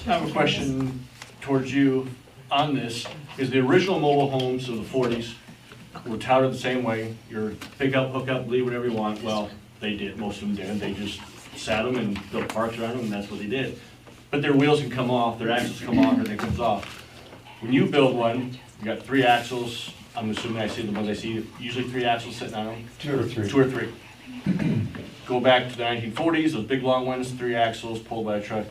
I have a question towards you on this. Is the original mobile homes of the 40s were touted the same way? Your pick up, hook up, leave whatever you want. Well, they did. Most of them did. They just sat them and built parks around them, and that's what they did. But their wheels can come off, their axles come off, everything comes off. When you build one, you got 3 axles. I'm assuming I see the ones I see, usually 3 axles sitting on them. 2 or 3. 2 or 3. Go back to the 1940s, those big long ones, 3 axles pulled by a truck.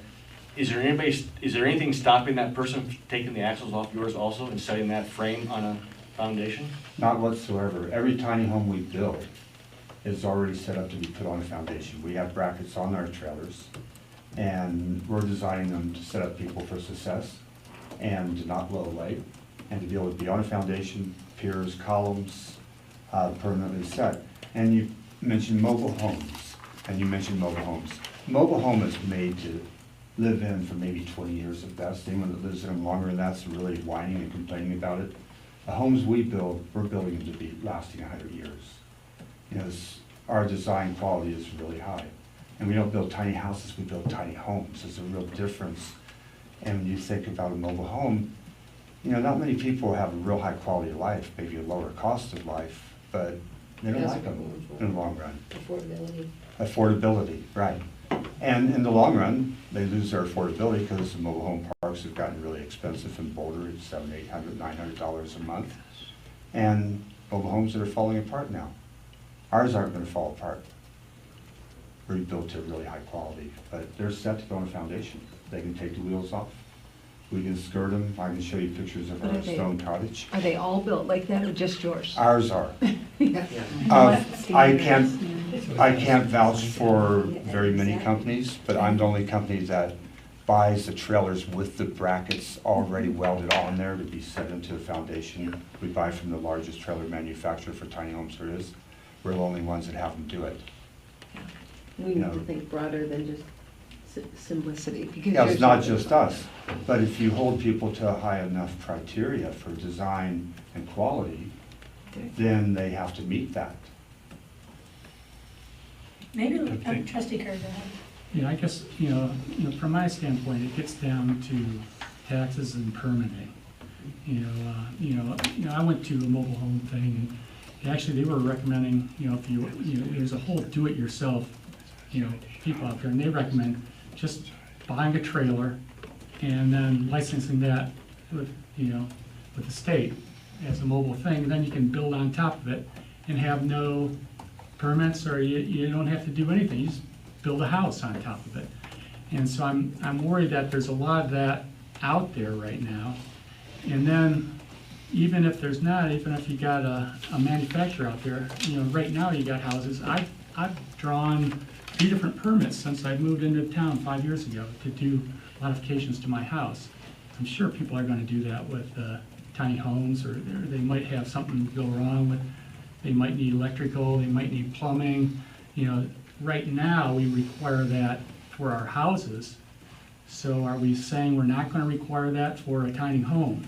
Is there anything stopping that person from taking the axles off yours also and setting that frame on a foundation? Not whatsoever. Every tiny home we build is already set up to be put on a foundation. We have brackets on our trailers, and we're designing them to set up people for success and to not blow away, and to be able to be on a foundation, piers, columns, permanently set. And you mentioned mobile homes, and you mentioned mobile homes. Mobile home is made to live in for maybe 20 years at best. Anyone that lives in them longer than that's really whining and complaining about it. The homes we build, we're building them to be lasting 100 years. Our design quality is really high. And we don't build tiny houses, we build tiny homes. There's a real difference. And when you think about a mobile home, not many people have a real high quality of life, maybe a lower cost of life, but They don't Yes. like them in the long run. Affordability. Affordability, right. And in the long run, they lose their affordability because the mobile home parks have gotten really expensive in Boulder. It's $700, $800, $900 a month. And mobile homes that are falling apart now. Ours aren't going to fall apart. We're built to really high quality, but they're set to go on a foundation. They can take the wheels off. We can skirt them. I can show you pictures of But our are they- stone cottage. Are they all built like that or just yours? Ours are. Yeah. I can't vouch for very many companies, but I'm the only company that buys the trailers with the brackets already welded on there to be set into the foundation. We buy from the largest trailer manufacturer for tiny homes there is. We're the only ones that have them do it. We need to think broader than just simplicity. Because Yeah, it's yours not is- just us, but if you hold people to a high enough criteria for design and quality, then they have to meet that. Maybe, trustee Kerr, go ahead. Yeah, I guess, from my standpoint, it gets down to taxes and permitting. I went to a mobile home thing, and actually they were recommending, if there's a whole do-it-yourself, people out there, and they recommend just buying a trailer and then licensing that with the state as a mobile thing, then you can build on top of it and have no permits, or you don't have to do anything, you just build a house on top of it. And so I'm worried that there's a lot of that out there right now. And then, even if there's not, even if you got a manufacturer out there, right now you got houses, I've drawn 3 different permits since I moved into town 5 years ago to do modifications to my house. I'm sure people are gonna do that with tiny homes, or they might have something go wrong with, they might need electrical, they might need plumbing. Right now, we require that for our houses. So are we saying we're not gonna require that for a tiny home?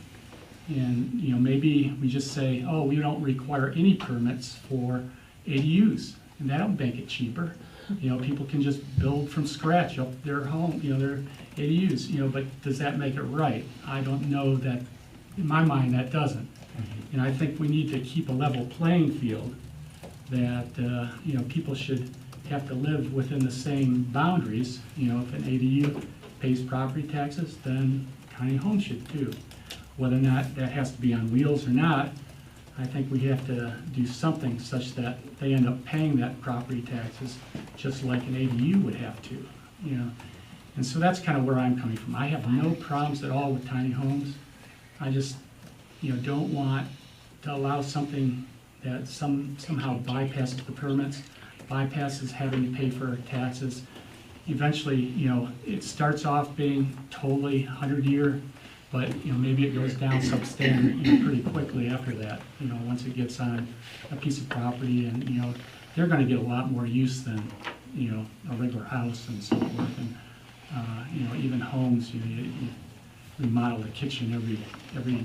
And, maybe we just say, oh, we don't require any permits for ADUs, and that'll make it cheaper. People can just build from scratch up their home, their ADUs, but does that make it right? I don't know that, in my mind, that doesn't. And I think we need to keep a level playing field, that, people should have to live within the same boundaries. If an ADU pays property taxes, then tiny homes should too. Whether or not that has to be on wheels or not, I think we have to do something such that they end up paying that property taxes just like an ADU would have to, And so that's kind of where I'm coming from. I have no problems at all with tiny homes. I just, don't want to allow something that somehow bypasses the permits, bypasses having to pay for taxes. Eventually, it starts off being totally 100-year, but, maybe it goes down substandard pretty quickly after that, once it gets on a piece of property, and, they're gonna get a lot more use than, a regular house and so forth. And, even homes, you remodel the kitchen every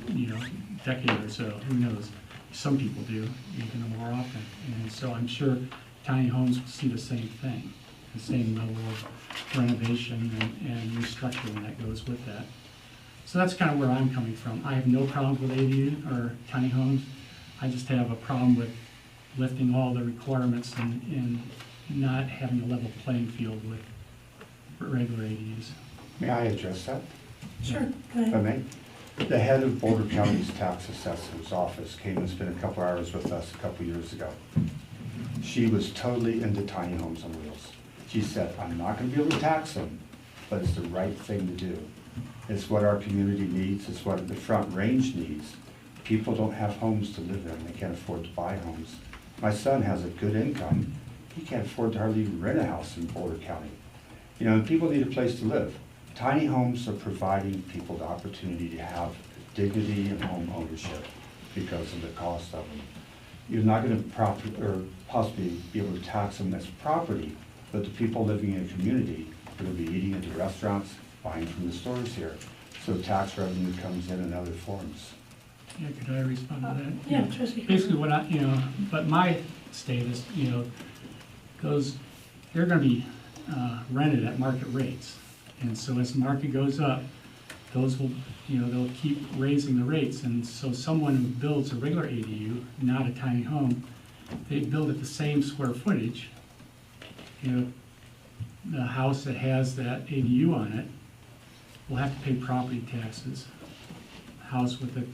decade or so, who knows? Some people do, even more often. And so I'm sure tiny homes will see the same thing, the same level of renovation and restructuring that goes with that. So that's kind of where I'm coming from. I have no problems with ADU or tiny homes. I just have a problem with lifting all the requirements and not having a level playing field with regular ADUs. May I address that? Sure, go If I ahead. may. The head of Boulder County's tax assessor's office came and spent a couple hours with us a couple years ago. She was totally into tiny homes on wheels. She said, I'm not gonna be able to tax them, but it's the right thing to do. It's what our community needs, it's what the Front Range needs. People don't have homes to live in, they can't afford to buy homes. My son has a good income, he can't afford to hardly even rent a house in Boulder County. And people need a place to live. Tiny homes are providing people the opportunity to have dignity and home ownership because of the cost of them. You're not going to possibly be able to tax them as property, but the people living in a community are going to be eating at the restaurants, buying from the stores here. So tax revenue comes in other forms. Yeah, could I respond to that? Yeah, trustee. Basically what but my status, they're gonna be rented at market rates. And so as the market goes up, those will, they'll keep raising the rates. And so someone who builds a regular ADU, not a tiny home, they build at the same square footage, you know, the house that has that ADU on it will have to pay property taxes. The house with the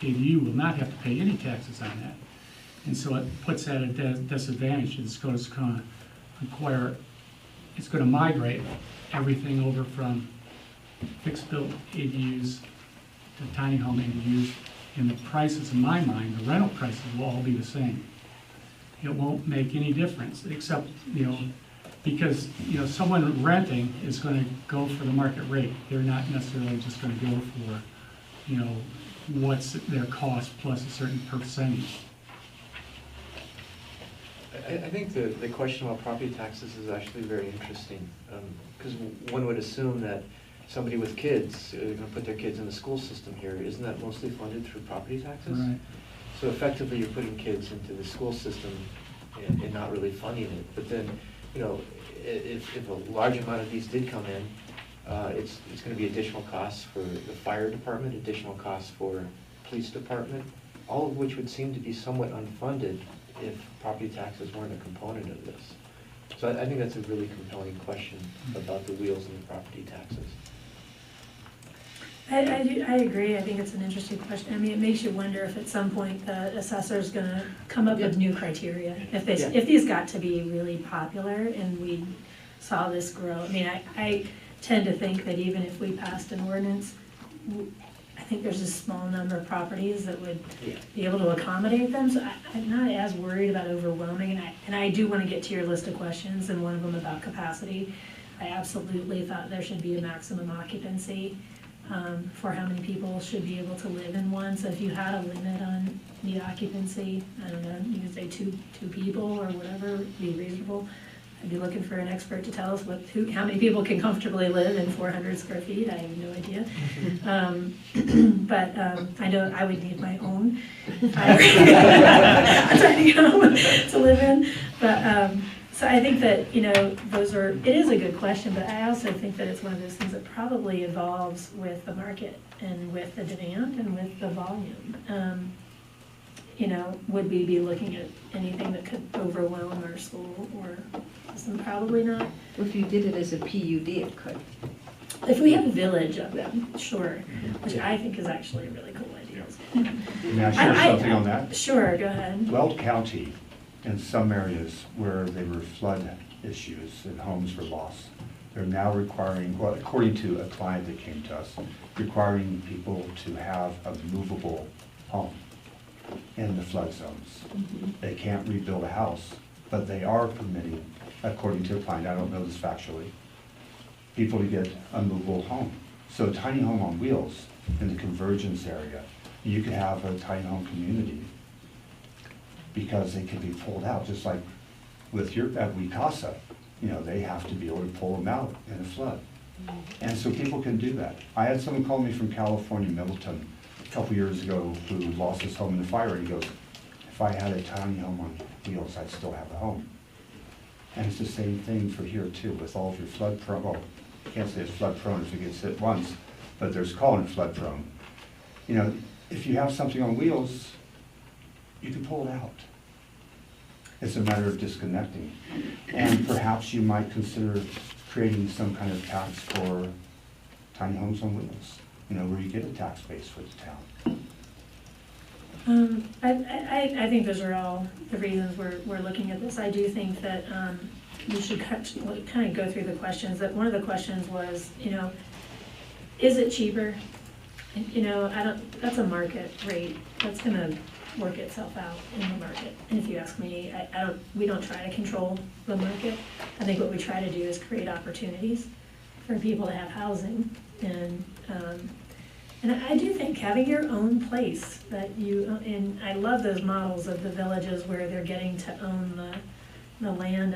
ADU will not have to pay any taxes on that. And so it puts that at a disadvantage. It's going to acquire, it's going to migrate everything over from fixed-built ADUs to tiny home ADUs. And the prices, in my mind, the rental prices will all be the same. It won't make any difference, except, you know, because, you know, someone renting is going to go for the market rate. They're not necessarily just going to go for, you know, what's their cost plus a certain percentage. I think the question about property taxes is actually very interesting, because one would assume that somebody with kids, going to put their kids in the school system here, isn't that mostly funded through property taxes? Right. So effectively, you're putting kids into the school system and not really funding it. But then, you know, if a large amount of these did come in, it's going to be additional costs for the fire department, additional costs for police department, all of which would seem to be somewhat unfunded if property taxes weren't a component of this. So I think that's a really compelling question about the wheels and the property taxes. I agree. I think it's an interesting question. I mean, it makes you wonder if at some point the assessor's gonna come up with new criteria. If these got to be really popular and we saw this grow. I mean, I tend to think that even if we passed an ordinance, I think there's a small number of properties that would be able to accommodate them. So I'm not as worried about overwhelming. And I do want to get to your list of questions, and one of them about capacity. I absolutely thought there should be a maximum occupancy for how many people should be able to live in one. So if you had a limit on the occupancy, I don't know, you could say two people or whatever would be reasonable. I'd be looking for an expert to tell us how many people can comfortably live in 400 square feet. I have no idea. But I know I would need my own tiny home to live in. But so I think that, you know, it is a good question, but I also think that it's one of those things that probably evolves with the market and with the demand and with the volume. You know, would we be looking at anything that could overwhelm our school or system? Probably not. If you did it as a PUD, it could. If we have a village of them, sure, which I think is actually a really cool idea. May I share something on that? Sure, go ahead. Weld County, in some areas where there were flood issues and homes were lost, they're now requiring, well, according to a client that came to us, requiring people to have a movable home in the flood zones. They can't rebuild a house, but they are permitting, according to a client, I don't know this factually, people to get a movable home. So a tiny home on wheels in the convergence area, you could have a tiny home community because they can be pulled out, just like with at Wicasa, you know, they have to be able to pull them out in a flood. And so people can do that. I had someone call me from California, Middleton, a couple years ago who lost his home in the fire, and he goes, if I had a tiny home on wheels, I'd still have a home. And it's the same thing for here too, with all of your flood prone, well, I can't say it's flood prone if it gets hit once, but there's calling it flood prone. You know, if you have something on wheels, you can pull it out. It's a matter of disconnecting. And perhaps you might consider creating some kind of tax for tiny homes on wheels, you know, where you get a tax base for the town. I think those are all the reasons we're looking at this. I do think that we should kind of go through the questions. That one of the questions was, you know, is it cheaper? You know, that's a market rate. That's going to work itself out in the market. And if you ask me, we don't try to control the market. I think what we try to do is create opportunities for people to have housing. And I do think having your own place that and I love those models of the villages where they're getting to own the land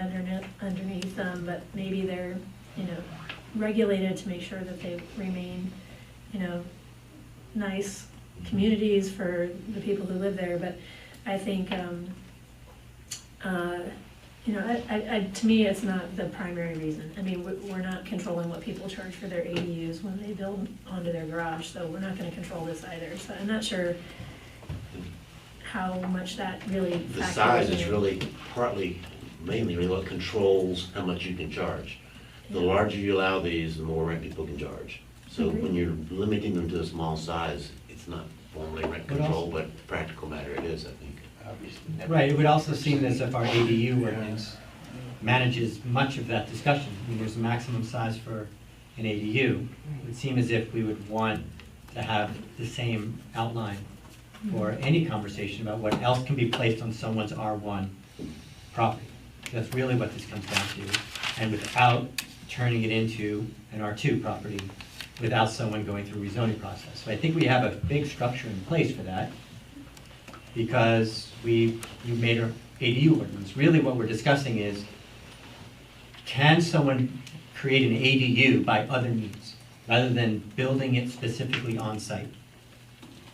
underneath them, but maybe they're, you know, regulated to make sure that they remain, you know, nice communities for the people who live there. But I think, you know, to me, it's not the primary reason. I mean, we're not controlling what people charge for their ADUs when they build onto their garage, so we're not going to control this either. So I'm not sure how much that really The factors size is in. really mainly really what controls how much you can charge. The larger you allow these, the more rent people can charge. So when you're limiting them to a small size, it's not formally rent control, but practical matter it is, I think. Right, it would also seem as if our ADU ordinance manages much of that discussion. I mean, there's a maximum size for an ADU. It would seem as if we would want to have the same outline for any conversation about what else can be placed on someone's R1 property. That's really what this comes down to, and without turning it into an R2 property, without someone going through a rezoning process. So I think we have a big structure in place for that, because you made our ADU ordinance. Really what we're discussing is, can someone create an ADU by other means, rather than building it specifically on site?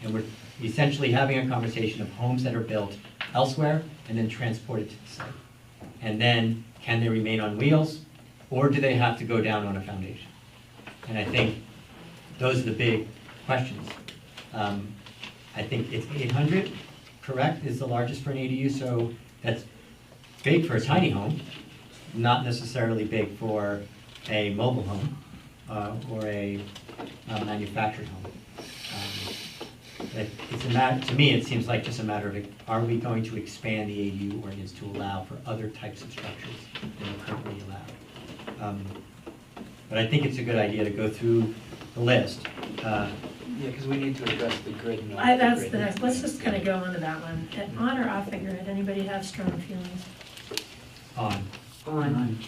And we're essentially having a conversation of homes that are built elsewhere and then transported to the site. And then, can they remain on wheels, or do they have to go down on a foundation? And I think those are the big questions. I think it's 800, correct, is the largest for an ADU, so that's big for a tiny home, not necessarily big for a mobile home or a manufactured home. It's a matter, to me, it seems like just a matter of, are we going to expand the ADU ordinance to allow for other types of structures than are currently allowed? But I think it's a good idea to go through the list. Yeah, because we need to address the grid and off That's the the grid. next, let's just kind of go on to that one. On or off the grid, anybody have strong feelings? On. On.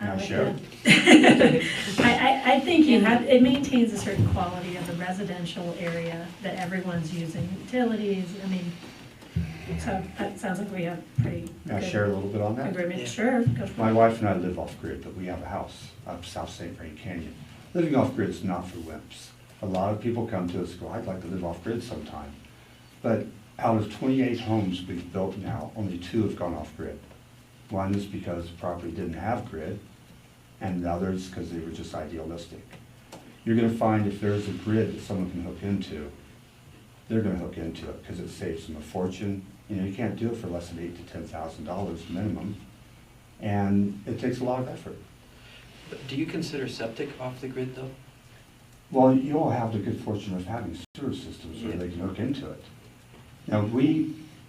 I like Sure. it. I think it maintains a certain quality of the residential area that everyone's using, utilities, I mean, so that sounds like we have pretty May I good share a little bit on that? agreement. Sure, go for it. My wife and I live off-grid, but we have a house up South St. Vrain Canyon. Living off-grid is not for wimps. A lot of people come to us and go, I'd like to live off-grid sometime. But out of 28 homes we've built now, only 2 have gone off-grid. One is because the property didn't have grid, and the other is because they were just idealistic. You're gonna find if there's a grid that someone can hook into, they're gonna hook into it because it saves them a fortune. You know, you can't do it for less than $8,000 to $10,000 minimum, and it takes a lot of effort. But do you consider septic off the grid though? Well, you all have the good fortune of having sewer systems where they can hook into it. Now,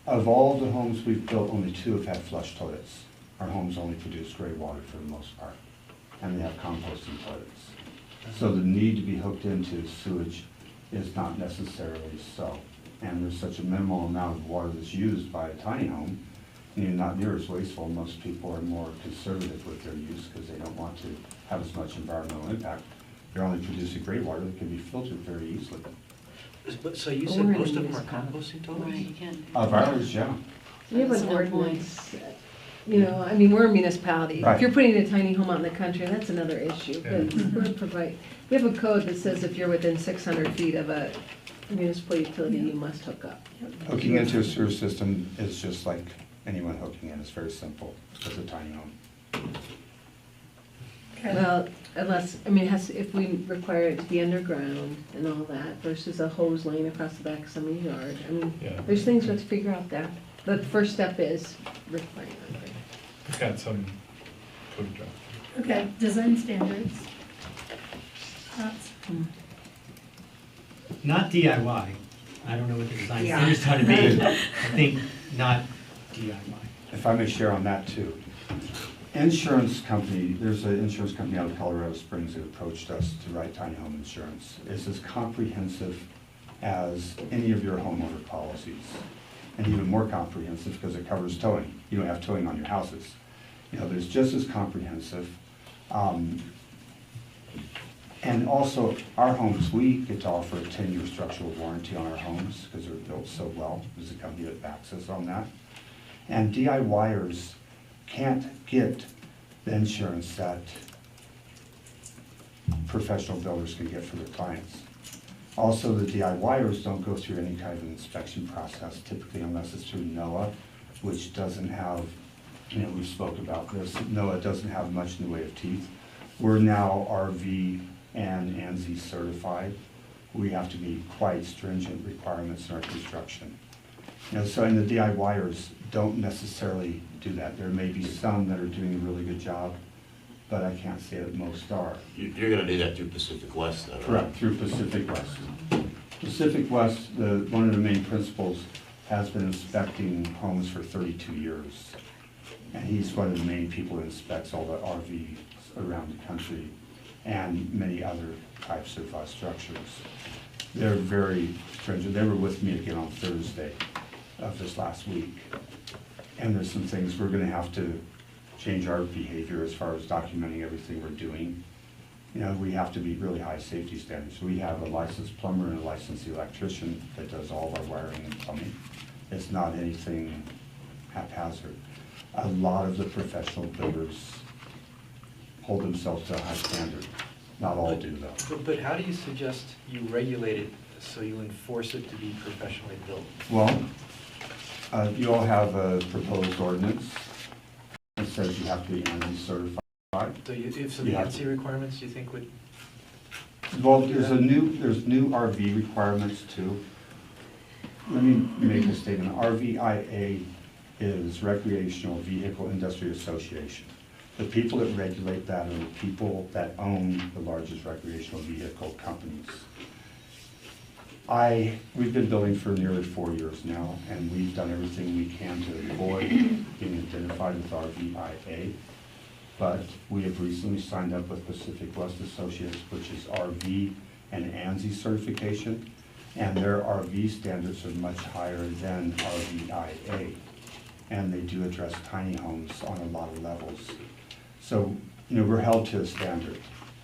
of all the homes we've built, only 2 have had flush toilets. Our homes only produce gray water for the most part, and they have composting toilets. So the need to be hooked into sewage is not necessarily so. And there's such a minimal amount of water that's used by a tiny home, and you're not near as wasteful. Most people are more conservative with their use because they don't want to have as much environmental impact. They're only producing gray water that can be filtered very easily. So you said most of them are composting toilets? Right, you can't. Of ours, yeah. We have an ordinance, you know, I mean, we're a municipality. Right. If you're putting a tiny home out in the country, that's another issue. But we have a code that says if you're within 600 feet of a municipal utility, you must hook up. Hooking into a sewer system is just like anyone hooking in. It's very simple. It's a tiny home. Well, unless, I mean, if we require it to be underground and all that versus a hose laying across the back of somebody's yard. I mean, there's things we have to figure out there. The first step is requiring underground. We've got some code draft. Okay, design standards. Thoughts? Not DIY. I don't know what the design Yeah. standards ought to be. I think not DIY. If I may share on that too. Insurance company, there's an insurance company out of Colorado Springs that approached us to write tiny home insurance. It's as comprehensive as any of your homeowner policies, and even more comprehensive because it covers towing. You don't have towing on your houses. You know, there's just as comprehensive. And also, our homes, we get to offer a 10-year structural warranty on our homes because they're built so well. There's a company that backs us on that. And DIYers can't get the insurance that professional builders can get for their clients. Also, the DIYers don't go through any kind of inspection process, typically unless it's through NOAA, which doesn't have, you know, we've spoke about this, NOAA doesn't have much in the way of teeth. We're now RV and ANSI certified, we have to meet quite stringent requirements in our construction. So, and the DIYers don't necessarily do that. There may be some that are doing a really good job, but I can't say that most are. You're gonna do that through Pacific West, though, right? Correct, through Pacific West. Pacific West, one of the main principals, has been inspecting homes for 32 years. And he's one of the main people that inspects all the RVs around the country and many other types of structures. They're very stringent. They were with me again on Thursday of this last week. And there's some things we're gonna have to change our behavior as far as documenting everything we're doing. We have to meet really high safety standards. We have a licensed plumber and a licensed electrician that does all of our wiring and plumbing. It's not anything haphazard. A lot of the professional builders hold themselves to a high standard. Not all do, though. But how do you suggest you regulate it so you enforce it to be professionally built? Well, you all have a proposed ordinance that says you have to be ANSI certified. So if some You have ANSI requirements you think would? Well, there's new RV requirements too. Let me make a statement. RVIA is Recreational Vehicle Industry Association. The people that regulate that are the people that own the largest recreational vehicle companies. We've been building for nearly 4 years now, and we've done everything we can to avoid being identified with RVIA. But we have recently signed up with Pacific West Associates, which is RV and ANSI certification, and their RV standards are much higher than RVIA, and they do address tiny homes on a lot of levels. So, we're held to a standard.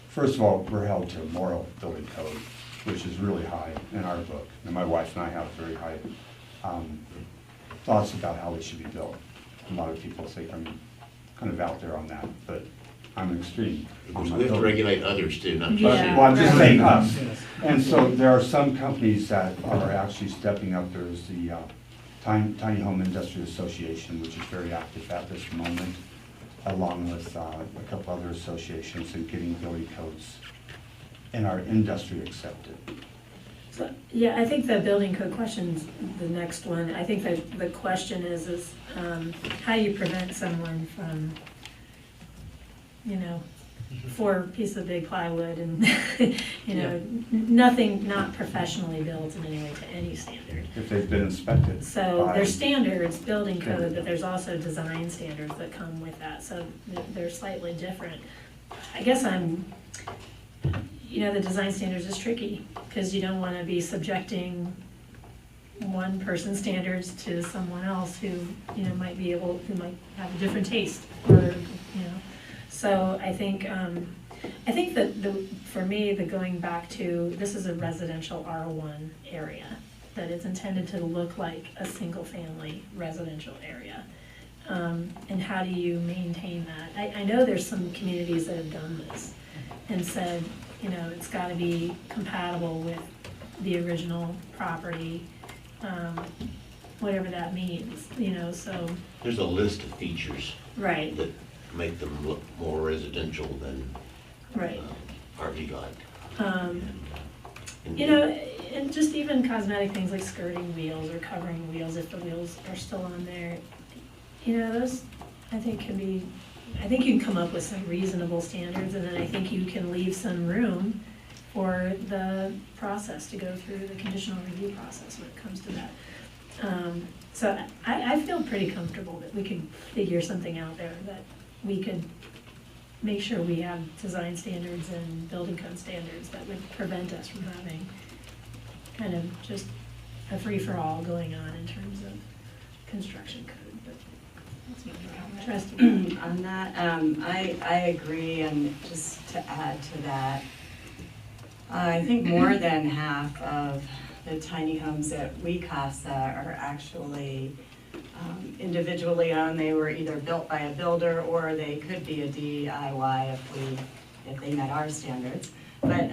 First of all, we're held to a moral building code, which is really high in our book. And my wife and I have very high thoughts about how they should be built. A lot of people think I'm kind of out there on that, but I'm extreme. Because we have to regulate others too, not just Well, you. I'm just saying us. And so there are some companies that are actually stepping up. There's the Tiny Home Industry Association, which is very active at this moment, along with a couple other associations in getting building codes in our industry accepted. So, yeah, I think the building code question's the next one. I think that the question is how you prevent someone from, 4 pieces of big plywood and, nothing not professionally built in any way to any standard. If they've been inspected. So there's standards, building code, but there's also design standards that come with that, so they're slightly different. I guess the design standards is tricky, because you don't want to be subjecting one person's standards to someone else who, might have a different taste, or, So I think that for me, the going back to, this is a residential R1 area, that it's intended to look like a single-family residential area. And how do you maintain that? I know there's some communities that have done this and said, it's got to be compatible with the original property, whatever that means, so. There's a list of features. Right. That make them look more residential than right. RV-like. And just even cosmetic things like skirting wheels or covering wheels, if the wheels are still on there, those I think you can come up with some reasonable standards, and then I think you can leave some room for the process to go through, the conditional review process when it comes to that. So I feel pretty comfortable that we can figure something out there, that we could make sure we have design standards and building code standards that would prevent us from having kind of just a free-for-all going on in terms of construction code. But that's my Trustee. On that, I agree, and just to add to that, I think more than half of the tiny homes at WeCasa are actually individually owned. They were either built by a builder, or they could be a DIY if they met our standards. But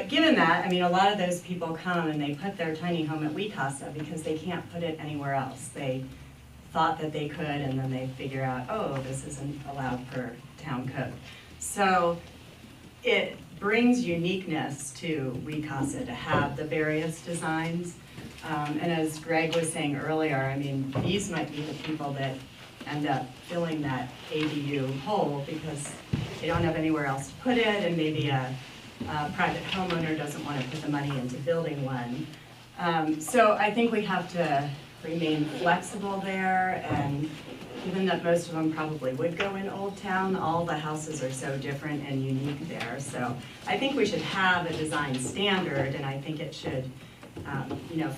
given that, a lot of those people come and they put their tiny home at WeCasa because they can't put it anywhere else. They thought that they could, and then they figure out, oh, this isn't allowed per town code. So brings uniqueness to WeCasa to have the various designs. And as Greg was saying earlier, I mean, these might be the people that end up filling that ADU hole because they don't have anywhere else to put it, and maybe a private homeowner doesn't want to put the money into building one. So I think we have to remain flexible there, and given that most of them probably would go in Old Town, all the houses are so different and unique there. So I think we should have a design standard, and I think it should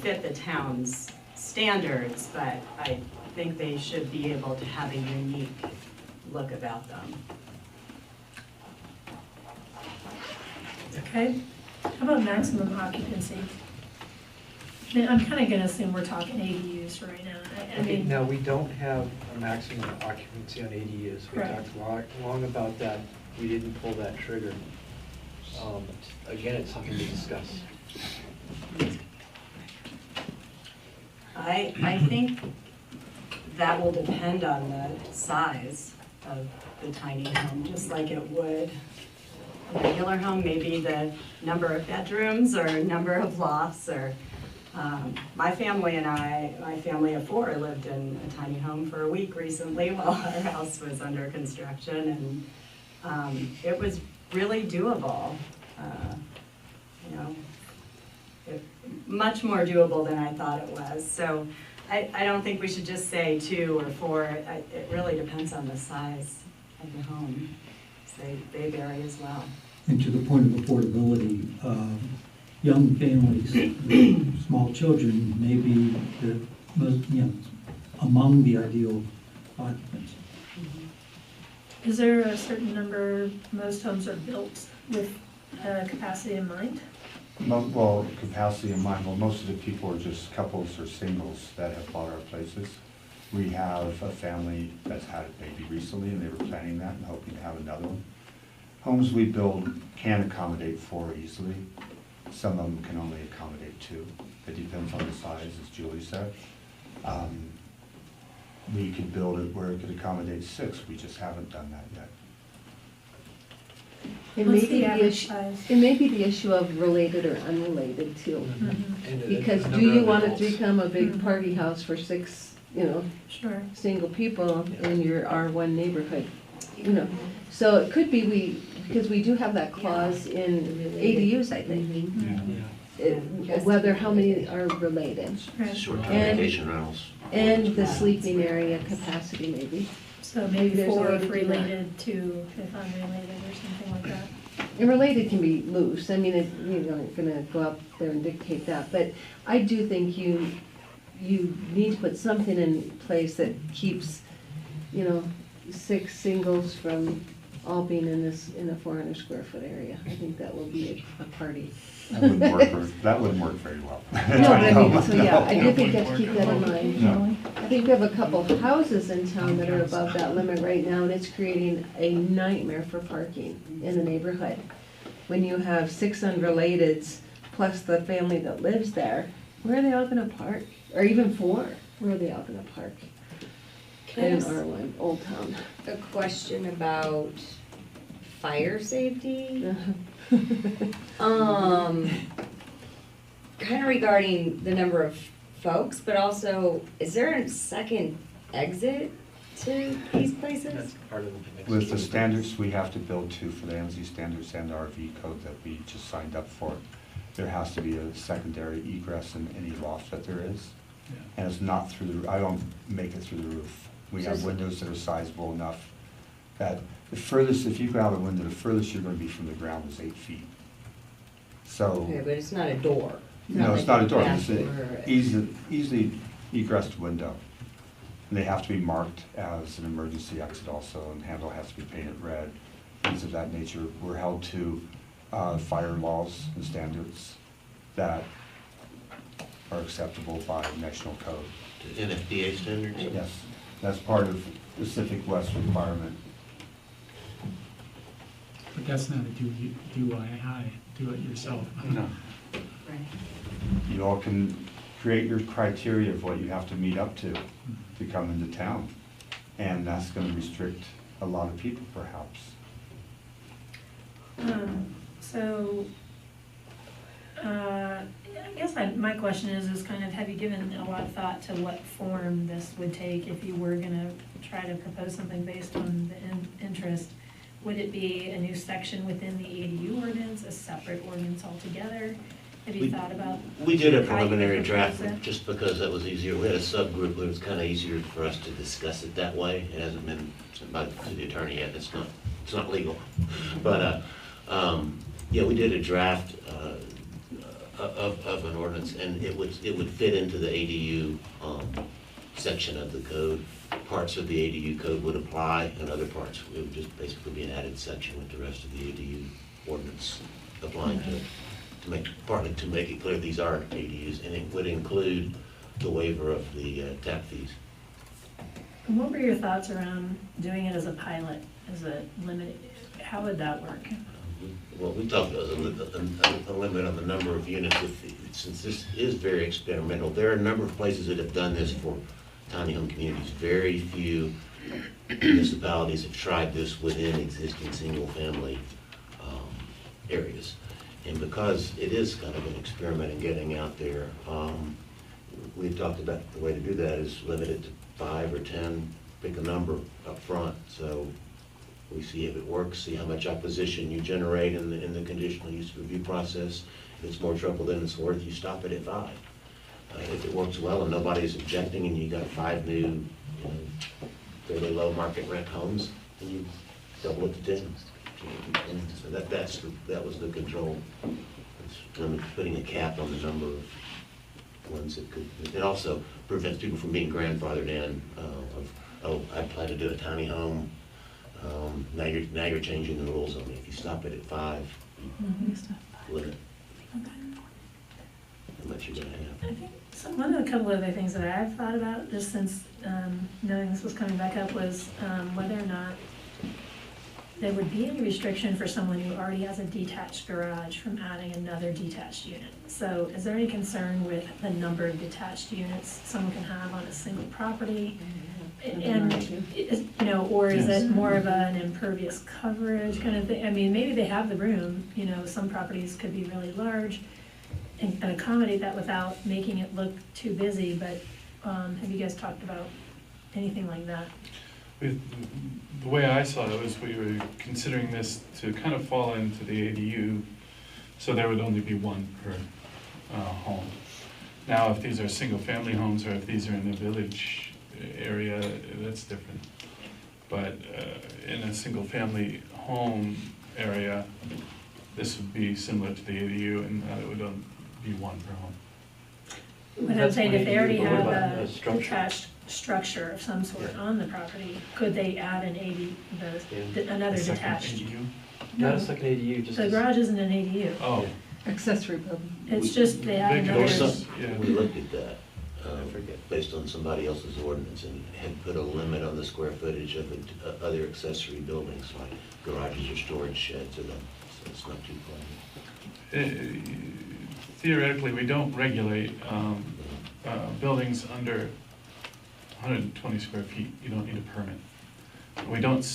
fit the town's standards, but I think they should be able to have a unique look about them. Okay, how about maximum occupancy? I mean, I'm kind of gonna assume we're talking ADUs right now. I Okay, mean, now, we don't have a maximum occupancy on ADUs. We Correct. talked long about that. We didn't pull that trigger. Again, it's something to discuss. I think that will depend on the size of the tiny home, just like it would a regular home, maybe the number of bedrooms or number of lofts, or my family of 4 lived in a tiny home for a week recently while our house was under construction, and it was really doable. Much more doable than I thought it was. So I don't think we should just say 2 or 4. It really depends on the size of the home. They vary as well. And to the point of affordability, young families, small children may be the most, among the ideal occupants. is there a certain number, most homes are built with capacity in mind? Well, capacity in mind, well, most of the people are just couples or singles that have bought our places. We have a family that's had a baby recently, and they were planning that and hoping to have another one. Homes we build can accommodate 4 easily. Some of them can only accommodate 2. It depends on the size, as Julie said. We could build it where it could accommodate 6. We just haven't done that yet. It What's may be the the average issue, size? it may be the issue of related or unrelated too. And Because a do number you of want it adults. to become a big party house for 6, Sure. single people in your R1 neighborhood? So it could be because we do have that clause in ADUs, I think. Whether how many are related. Right. Short-term And- vacation rentals. And the sleeping area capacity maybe. So maybe There's a 4 way if to do that. related, 2 if unrelated, or something like that. And related can be loose, I mean, you're not gonna go out there and dictate that, but I do think you need to put something in place that keeps, 6 singles from all being in a 400 square foot area. I think that will be a party. That wouldn't work very well. No, but I mean, so yeah, I do think you have to keep that in mind. No. I think we have a couple houses in town that are above that limit right now, and it's creating a nightmare for parking in the neighborhood. When you have 6 unrelateds plus the family that lives there, where are they all gonna park? Or even 4, where are they all gonna park? In R1, Old Town. A question about fire safety. Kind of regarding the number of folks, but also, is there a second exit to these places? That's part of the next. With the standards we have to build to for the NZ standards and the RV code that we just signed up for, there has to be a secondary egress in any loft that there is. And it's not through the, I don't make it through the roof. We have windows that are sizable enough that the furthest, if you go out a window, the furthest you're gonna be from the ground is 8 feet. So. Okay, but it's not a door. No, it's like not a door, back it's door. an easily egressed window. And they have to be marked as an emergency exit also, and handle has to be painted red, things of that nature. We're held to fire laws and standards that are acceptable by national code. NFPA standards? Yes, that's part of Pacific West requirement. But that's not a DIY, do it yourself. No. You all can create your criteria of what you have to meet up to come into town. And that's gonna restrict a lot of people perhaps. So, I guess my question is kind of, have you given a lot of thought to what form this would take if you were gonna try to propose something based on the interest? Would it be a new section within the ADU ordinance, a separate ordinance altogether? Have you thought about? We did a how you preliminary would draft propose it? just because that was easier. We had a subgroup where it was kind of easier for us to discuss it that way. It hasn't been sent by to the attorney yet. It's not legal. But yeah, we did a draft of an ordinance, and it would fit into the ADU section of the code. Parts of the ADU code would apply, and other parts it would just basically be an added section with the rest of the ADU ordinance applying to it. Partly to make it clear these are ADUs, and it would include the waiver of the tap fees. And what were your thoughts around doing it as a pilot, as a limited, how would that work? Well, we talked about a limit on the number of units, since this is very experimental. There are a number of places that have done this for tiny home communities. Very few municipalities have tried this within existing single-family areas. And because it is kind of an experiment in getting out there, we've talked about the way to do that is limit it to 5 or 10, pick a number up front. So we see if it works, see how much opposition you generate in the conditional use review process. If it's more trouble than it's worth, you stop it at 5. If it works well and nobody's objecting and you got 5 new, fairly low market rent homes, then you double it to 10. So that was the control. It's putting a cap on the number of ones that could. It also prevents people from being grandfathered in. I plan to do a tiny home. Now you're changing the rules on me. If you stop it at 5, limit how much you're gonna have. I think one of the couple other things that I've thought about, just since knowing this was coming back up, was whether or not there would be any restriction for someone who already has a detached garage from adding another detached unit. So is there any concern with the number of detached units someone can have on a single property? And, or is it more of an impervious coverage kind of thing? I mean, maybe they have the room, some properties could be really large and accommodate that without making it look too busy, but have you guys talked about anything like that? The way I saw it was we were considering this to kind of fall into the ADU, so there would only be one per home. Now, if these are single-family homes or if these are in a village area, that's different. But in a single-family home area, this would be similar to the ADU, and it would only be one per home. But I'm saying if they already But what have about a the structure? detached structure of some sort on the property, could they add an another A second detached? ADU? Not a second ADU, just. The garage isn't an ADU. Oh, Accessory building. It's just they add They could another. also- yeah. We looked at that, based on somebody else's ordinance, and had put a limit on the square footage of other accessory buildings, like garages or storage sheds, so it's not too far. Theoretically, we don't regulate buildings under 120 square feet. You don't need a permit. We don't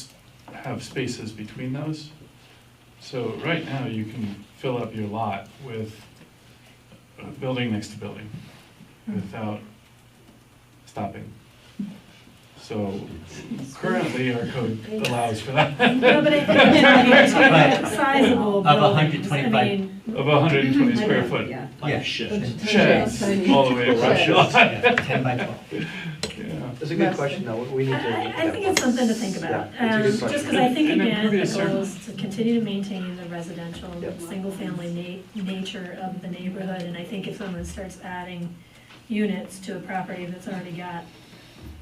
have spaces between those. So right now, you can fill up your lot with building next to building without stopping. So currently, our code allows for that. No, but I think it's sizable Of buildings. 125. I mean, Of 120 square foot. Yeah. Yeah. Sheds, all the way across your lot. 10 by 12. Yeah. That's a good question, though. We need to. I think it's something to think about. Yeah, it's a good Just question. because I think, And again, the impervious goal surface. is to continue to maintain the residential, Yep. single-family nature of the neighborhood. And I think if someone starts adding units to a property that's already got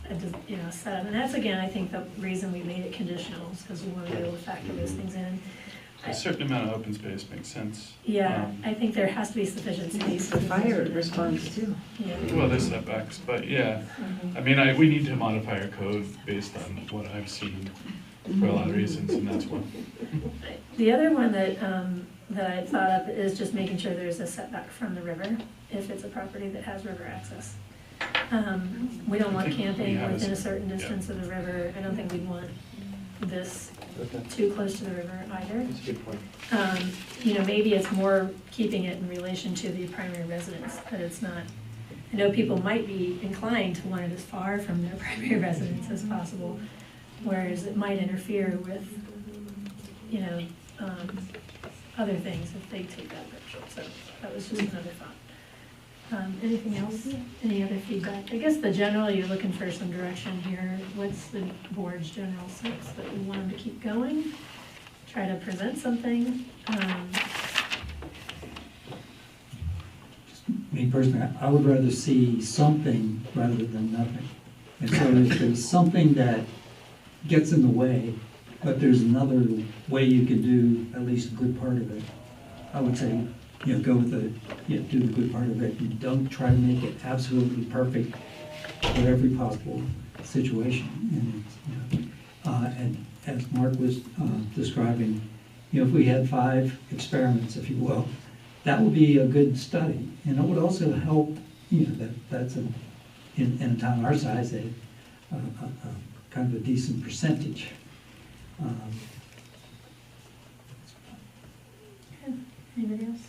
a setup, and that's, again, I think the reason we made it conditional is because we want to be able to factor those things in. A certain amount of open space makes sense. Yeah, I think there has to be sufficient space. For Fire response too. Yeah. Well, there's setbacks, but yeah, I mean, we need to modify our code based on what I've seen for a lot of reasons, and that's one. The other one that I thought of is just making sure there's a setback from the river, if it's a property that has river access. We don't want I think we camping have within a s- certain yeah. distance of the river. I don't think we'd want this Okay. too close to the river either. That's a good point. You know, maybe it's more keeping it in relation to the primary residence, but it's not. I know people might be inclined to want it as far from their primary residence as possible, whereas it might interfere with, you know, other things if they take that approach. So that was just another thought. Anything else? Any other feedback? I guess the general, you're looking for some direction here. What's the board's general sense that we want them to keep going? Try to present something? Me personally, I would rather see something rather than nothing. And so if there's something that gets in the way, but there's another way you can do at least a good part of it, I would say, you know, go with the, you know, do the good part of it. And don't try to make it absolutely perfect for every possible situation. And, you know, and as Mark was describing, you know, if we had 5 experiments, if you will, that would be a good study. And it would also help, you know, that's in a town our size, a kind of a decent percentage. Anybody else?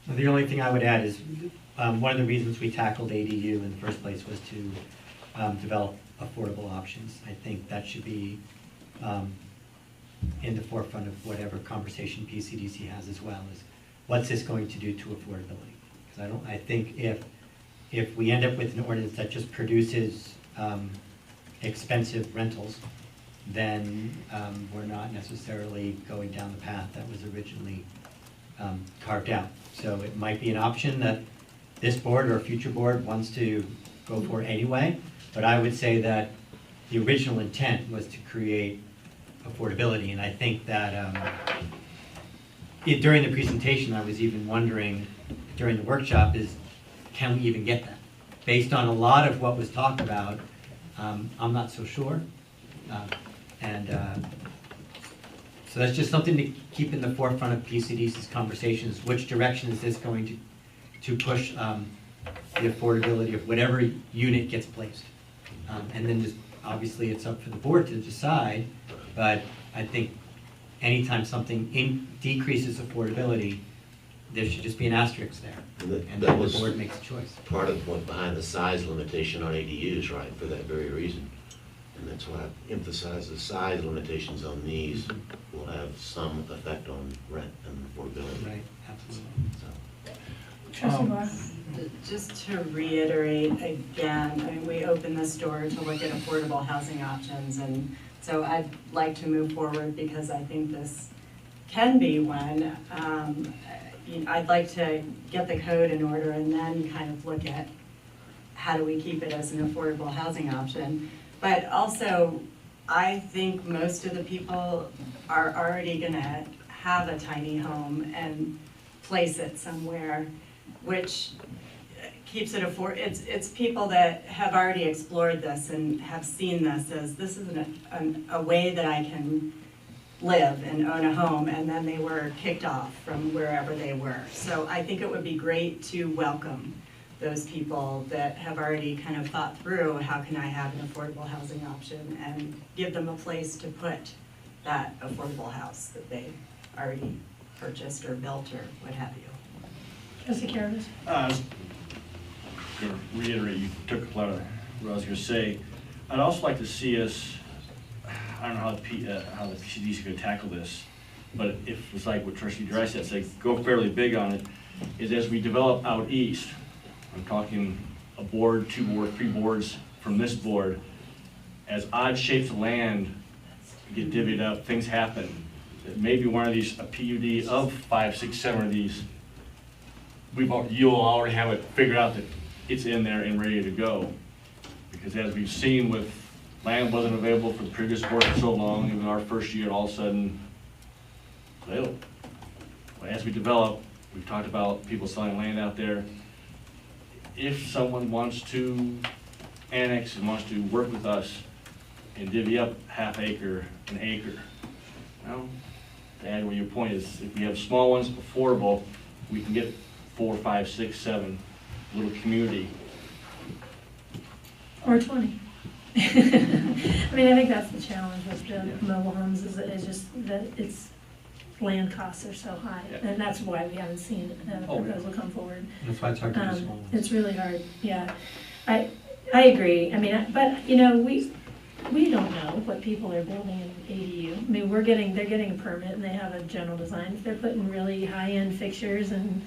Well, the only thing I would add is, one of the reasons we tackled ADU in the first place was to develop affordable options. I think that should be in the forefront of whatever conversation PCDC has as well, is what's this going to do to affordability? Because I think if we end up with an ordinance that just produces expensive rentals, then we're not necessarily going down the path that was originally carved out. So it might be an option that this board or a future board wants to go for anyway, but I would say that the original intent was to create affordability, and I think that during the presentation, I was even wondering during the workshop is, can we even get that? Based on a lot of what was talked about, I'm not so sure. So that's just something to keep in the forefront of PCDC's conversations. Which direction is this going to push the affordability of whatever unit gets placed? And then just, obviously it's up for the board to decide, but I think anytime something decreases affordability, there should just be an asterisk there, and then the board makes a choice. Part of what behind the size limitation on ADUs, right, for that very reason. And that's why I emphasize the size limitations on these will have some effect on rent and affordability. Right, absolutely. Trustee Barr? Just to reiterate again, I mean, we opened this door to look at affordable housing options, and so I'd like to move forward because I think this can be one. I'd like to get the code in order and then kind of look at how do we keep it as an affordable housing option. But also, I think most of the people are already gonna have a tiny home and place it somewhere, which keeps it it's people that have already explored this and have seen this as this is a way that I can live and own a home, and then they were kicked off from wherever they were. So I think it would be great to welcome those people that have already kind of thought through how can I have an affordable housing option and give them a place to put that affordable house that they already purchased or built or what have you. Trustee Carabas? To reiterate, you took a lot of what I was going to say. I'd also like to see us, I don't know how the PCD is going to tackle this, but if it's like what Trustee Dry said, say go fairly big on it, is as we develop out east, I'm talking a board, 2 board, 3 boards from this board, as odd shapes of land get divvied up, things happen. Maybe one of these, a PUD of 5, 6, 7 of these, you'll already have it figured out that it's in there and ready to go. Because as we've seen with land wasn't available for the previous board for so long, even our first year, all of a sudden, available. As we develop, we've talked about people selling land out there. If someone wants to annex and wants to work with us and divvy up ½ acre, an acre, well, to add what your point is, if we have small ones, affordable, we can get 4, 5, 6, 7 little community. Or 20. I mean, I think that's the challenge with the mobile homes is just that land costs are so high. Yeah. And that's why we haven't seen a proposal come forward. That's why it's hard to do small ones. It's really hard, yeah. I agree. I mean, but, you know, we don't know what people are building in ADU. I mean, they're getting a permit and they have a general design. If they're putting really high-end fixtures and,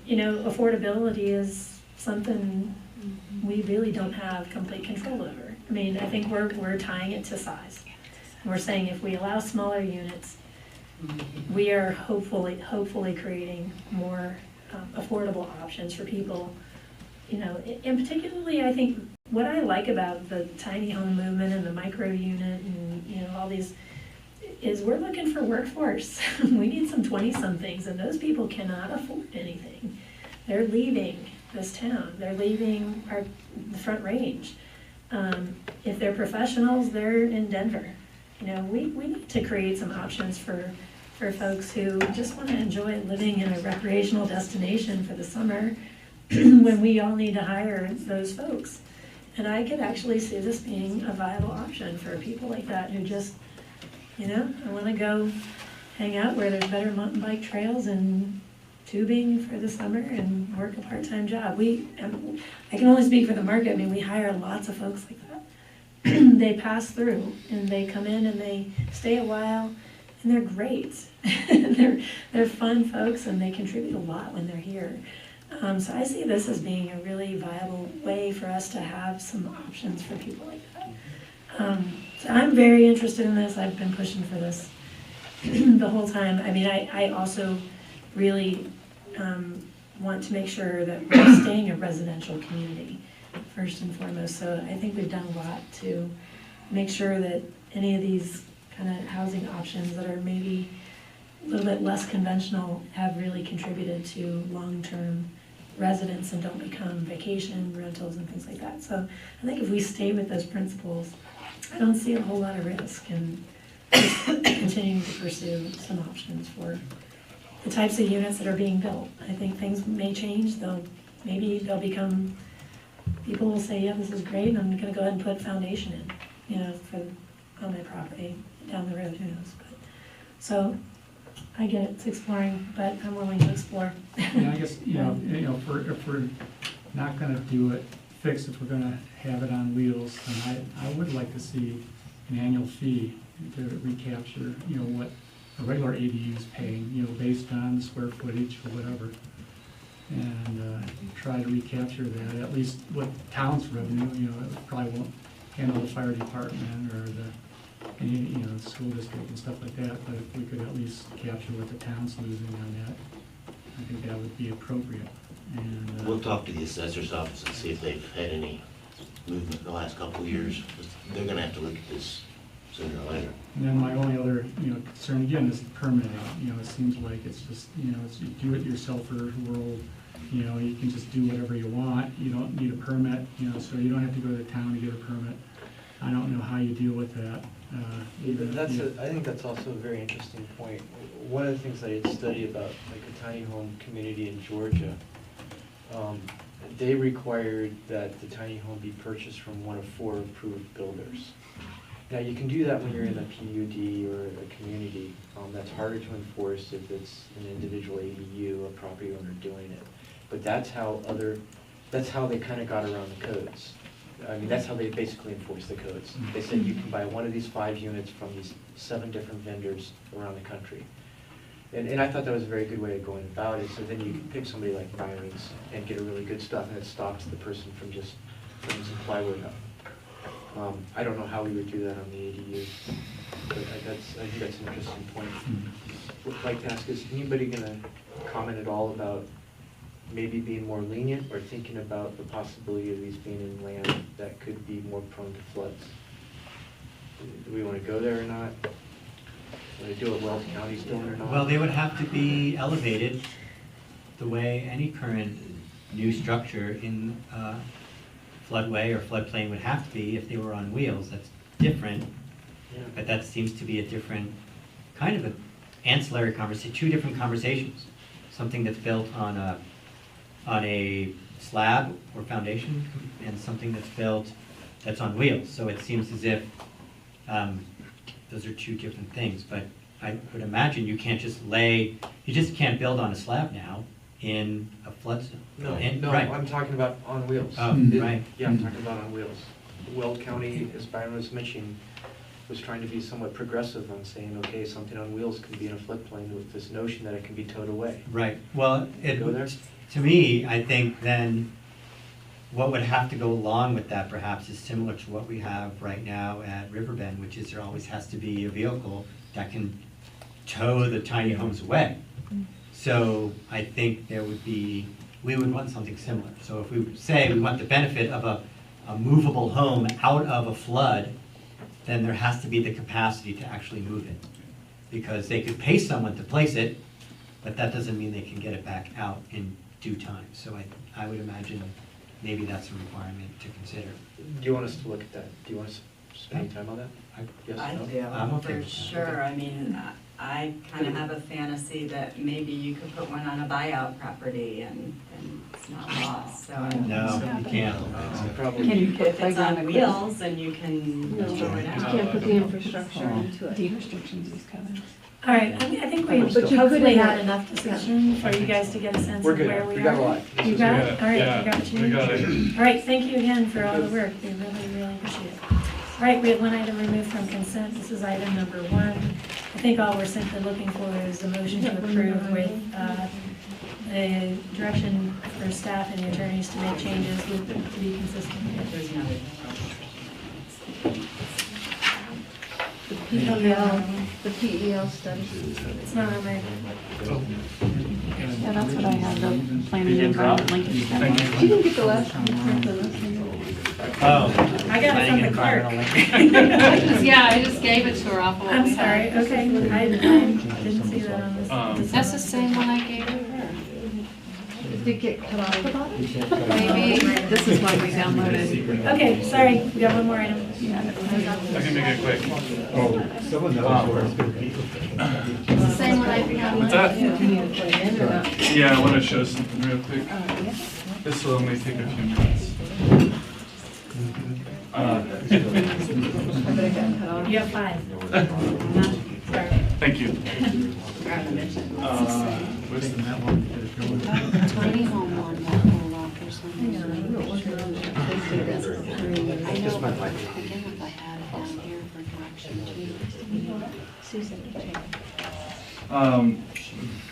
you know, affordability is something we really don't have complete control over. I mean, I think we're tying it to size. We're saying if we allow smaller units, we are hopefully creating more affordable options for people. You know, and particularly, I think what I like about the tiny home movement and the micro unit and, you know, all these is we're looking for workforce. We need some 20-somethings, and those people cannot afford anything. They're leaving this town. They're leaving the Front Range. If they're professionals, they're in Denver. You know, we need to create some options for folks who just want to enjoy living in a recreational destination for the summer when we all need to hire those folks. And I could actually see this being a viable option for people like that who just, you know, I want to go hang out where there's better mountain bike trails and tubing for the summer and work a part-time job. I can only speak for the market. I mean, we hire lots of folks like that. They pass through and they come in and they stay a while and they're great. They're fun folks and they contribute a lot when they're here. So I see this as being a really viable way for us to have some options for people like that. So I'm very interested in this. I've been pushing for this the whole time. I mean, I also really want to make sure that we're staying a residential community first and foremost. So I think we've done a lot to make sure that any of these kind of housing options that are maybe a little bit less conventional have really contributed to long-term residents and don't become vacation rentals and things like that. So I think if we stay with those principles, I don't see a whole lot of risk in just continuing to pursue some options for the types of units that are being built. I think things may change, maybe they'll become, people will say, yeah, this is great, and I'm gonna go ahead and put foundation in, you know, on my property down the road, who knows. But, so I get it, it's exploring, but I'm willing to explore. Yeah, I guess, you know, if we're not gonna do it fixed, if we're gonna have it on wheels, then I would like to see an annual fee to recapture, you know, what a regular ADU is paying, you know, based on the square footage or whatever. And try to recapture that, at least what town's revenue, you know, it probably won't handle the fire department or the school district and stuff like that, but if we could at least capture what the town's losing on that, I think that would be appropriate. And We'll talk to the assessor's office and see if they've had any movement in the last couple of years. They're gonna have to look at this sooner or later. And then my only other, you know, concern again is permitting. You know, it seems like it's just, you know, it's a do-it-yourselfer world. You know, you can just do whatever you want. You don't need a permit, you know, so you don't have to go to the town to get a permit. I don't know how you deal with that. I think that's also a very interesting point. One of the things I had studied about, like a tiny home community in Georgia, they required that the tiny home be purchased from one of 4 approved builders. Now, you can do that when you're in a PUD or a community. That's harder to enforce if it's an individual ADU, a property owner doing it. But that's how they kind of got around the codes. I mean, that's how they basically enforce the codes. They said you can buy one of these 5 units from these 7 different vendors around the country. And I thought that was a very good way of going about it. So then you can pick somebody like Byron's and get a really good stuff, and it stops the person from just putting some plywood up. I don't know how we would do that on the ADU, but I think that's an interesting point. I'd like to ask, is anybody going to comment at all about maybe being more lenient or thinking about the possibility of these being in land that could be more prone to floods? Do we want to go there or not? Want to do what Wells County's doing or not? Well, they would have to be elevated the way any current new structure in floodway or floodplain would have to be if they were on wheels. That's different, but that seems to be a different kind of an ancillary conversation, 2 different conversations. Something that's built on a slab or foundation, and something that's built that's on wheels. So it seems as if those are two different things. But I would imagine you just can't build on a slab now in a flood zone. No, Right. I'm talking about on wheels. Oh, right. Yeah, I'm talking about on wheels. Weld County, as Byron was mentioning, was trying to be somewhat progressive on saying, okay, something on wheels can be in a floodplain with this notion that it can be towed away. Right. Well, Go there? to me, I think then what would have to go along with that perhaps is similar to what we have right now at Riverbend, which is there always has to be a vehicle that can tow the tiny homes away. So I think we would want something similar. So if we say we want the benefit of a movable home out of a flood, then there has to be the capacity to actually move it. Because they could pay someone to place it, but that doesn't mean they can get it back out in due time. So I would imagine maybe that's a requirement to consider. Do you want us to look at that? Do you want us to spend any time on that? Yes, I no? do, I'm okay for with that. sure. I mean, I kind of have a fantasy that maybe you could put one on a buyout property and it's not lost, so. No, you can't. Can you put If it's playground on equipment? wheels and you can No, throw it you out. can't put the infrastructure into it. Deed restrictions is covered. All right, I think we But you hopefully couldn't- had enough discussion for you guys to get a sense We're of good. where we are. We got a lot. You got it? All right, Yeah, we got you. we got it. All right, thank you again for all the work. We really appreciate it. All right, we have one item removed from consent. This is item number 1. I think all we're simply looking for is a motion to approve with a direction for staff and the attorneys to make changes to be consistent. There's another. The PEL study. It's not on my, Yeah, that's what I had, the planning and environment linkage study. You didn't get the last one. The last one. Oh. I got it from the clerk. Yeah, I just gave it to her off of what I'm we had. sorry, okay. I didn't see that on this. That's the same one I gave her. Did it get cut off the bottom? Maybe, this is what we downloaded. Okay, sorry, we got one more item. I can make it quick. Someone knows where it's going to be. It's the same one I found. What's that? You need to plug in or not? Yeah, I want to show something real quick. This will only take a few minutes. I bet it got cut off. You have 5. Sorry. Thank you. What's the net one? Tiny home one won't hold off or something. I know, but again, if I had it down here for direction too.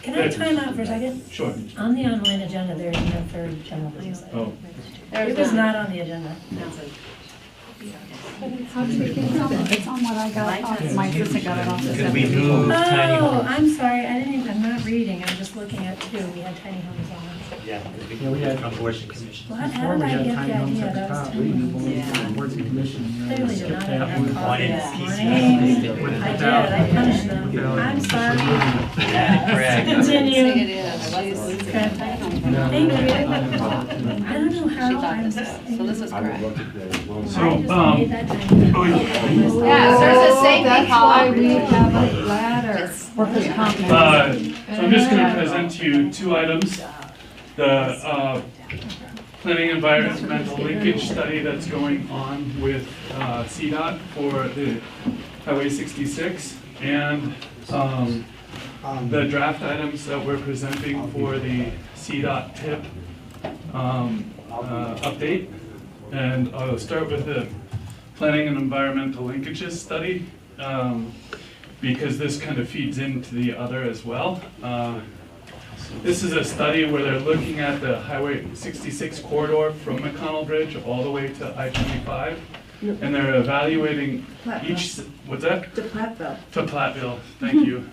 Can I time out for a second? Sure. On the online agenda, there's no third general things. Oh. It was not on the agenda. It's on what I got off, my assistant got it off the Because we moved tiny Oh, homes. I'm sorry, I'm not reading, I'm just looking at 2. We had tiny homes on. Yeah, because we had abortion commission. Well, how Before did we I had get the tiny homes idea at the that was top, tiny we homes? moved boards and commission. Clearly Skip did not that have one. coffee this Wanted morning. I did, I punished them. I'm sorry. Yeah, correct. Continue. It is. Okay. Thank you. I don't know how I'm. So this is correct. So, I just made that tiny. Yeah, so there's a safety That's why column. we have a ladder. Workers' comp. so I'm just going to present to you 2 items. The planning environmental linkage study that's going on with CDOT for the Highway 66 and the draft items that we're presenting for the CDOT tip update. And I'll start with the planning and environmental linkages study because this kind of feeds into the other as well. This is a study where they're looking at the Highway 66 corridor from McConnell Bridge all the way to I-25. And they're evaluating each, what's that? To Platteville. To Platteville, thank you.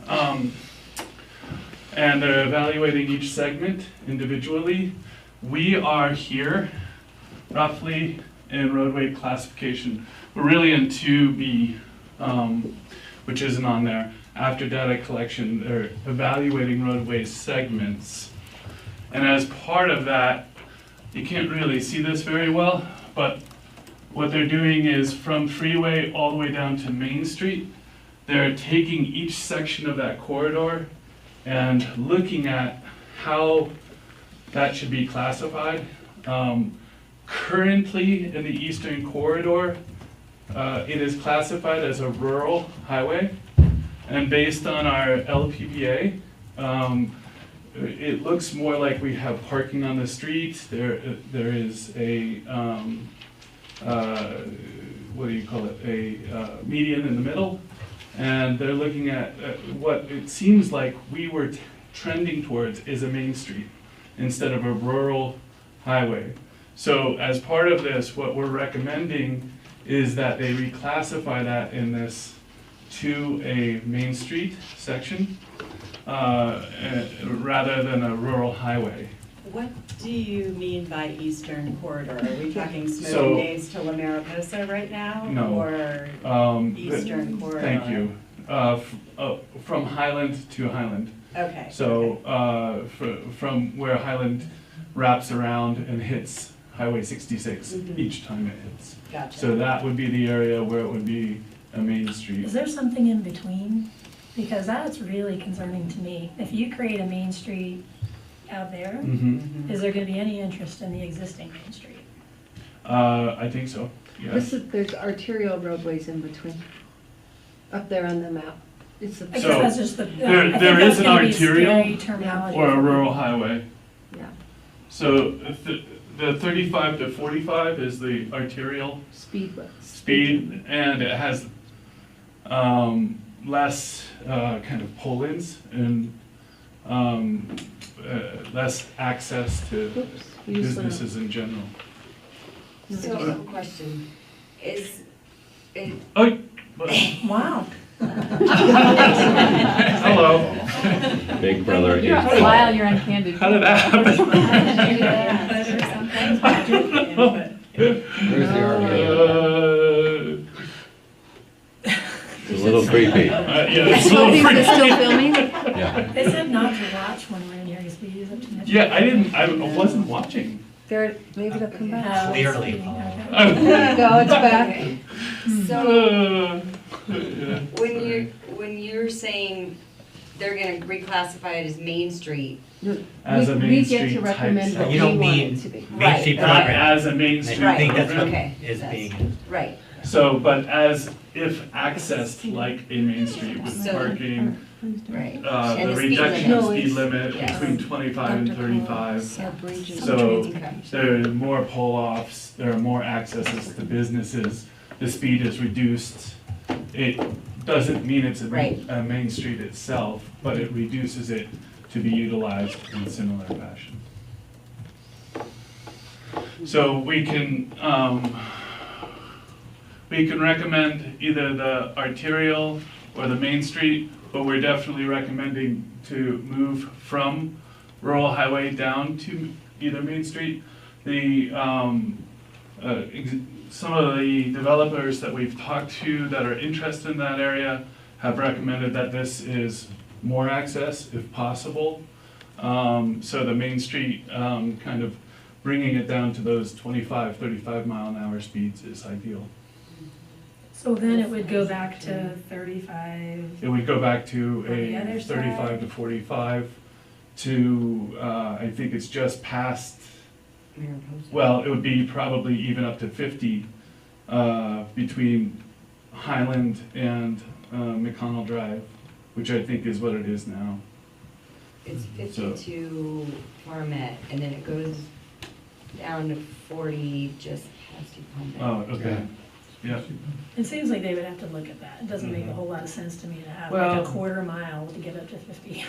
And they're evaluating each segment individually. We are here roughly in roadway classification. We're really in 2B, which isn't on there. After data collection, they're evaluating roadway segments. And as part of that, you can't really see this very well, but what they're doing is from Freeway all the way down to Main Street, they're taking each section of that corridor and looking at how that should be classified. currently in the eastern corridor, it is classified as a rural highway. And based on our LPPA, it looks more like we have parking on the street. There is a, what do you call it, a median in the middle. And they're looking at what it seems like we were trending towards is a main street instead of a rural highway. So as part of this, what we're recommending is that they reclassify that in this to a main street section rather than a rural highway. What do you mean by eastern corridor? Are we talking So- Smoking Days to La Mariposa right now? No. Or eastern corridor? Thank you. From Highland to Highland. Okay. So from where Highland wraps around and hits Highway 66 each time it hits. Gotcha. So that would be the area where it would be a main street. Is there something in between? Because that's really concerning to me. If you create a main street out there, is there gonna be any interest in the existing main street? I think so, yes. There's arterial roadways in between, up there on the map. It's I guess So, that's just the. There is an arterial terminology. or a rural highway. Yeah. So the 35 to 45 is the arterial speed, and it has less kind of pull-ins and less access to businesses in general. So, question, is it? Oh, wow. Hello. Big brother. You're on file, you're on candid. How did that happen? Where's the army? It's a little creepy. Yeah, it's a little creepy. Still filming? Yeah. They said not to watch when we're in here, because we use up to next. Yeah, I wasn't watching. There, maybe they'll come back. Clearly. There you go, it's back. So, Yeah. when you're saying they're gonna reclassify it as Main Street. As a We Main get to Street recommend type what You we don't want mean it to be. Main Street Right, program. As a Main Street I think that's what Okay, is that's- being. Right. So, but as if accessed like a main street with So- parking, Right. the And the speed reduction of limit. speed limit Yes. between 25 and 35. Yeah, bridges. So there are more pull-offs, there are more accesses to businesses, the speed is reduced. It doesn't mean it's Right. a main street itself, but it reduces it to be utilized in similar fashion. So we can recommend either the arterial or the main street, but we're definitely recommending to move from rural highway down to either main street. Some of the developers that we've talked to that are interested in that area have recommended that this is more access if possible. So the main street, kind of bringing it down to those 25, 35 mile an hour speeds is ideal. So then it would go back to 35. It would go back to On the a other 35 side? to 45 to, I think it's just past, well, it would be probably even up to 50 between Highland and McConnell Drive, which I think is what it is now. It's 50 So- to Farmette, and then it goes down to 40 just past you pump it. Oh, okay, yeah. It seems like they would have to look at that. It doesn't make a whole lot of sense to me to have like Well- a quarter mile to get up to 50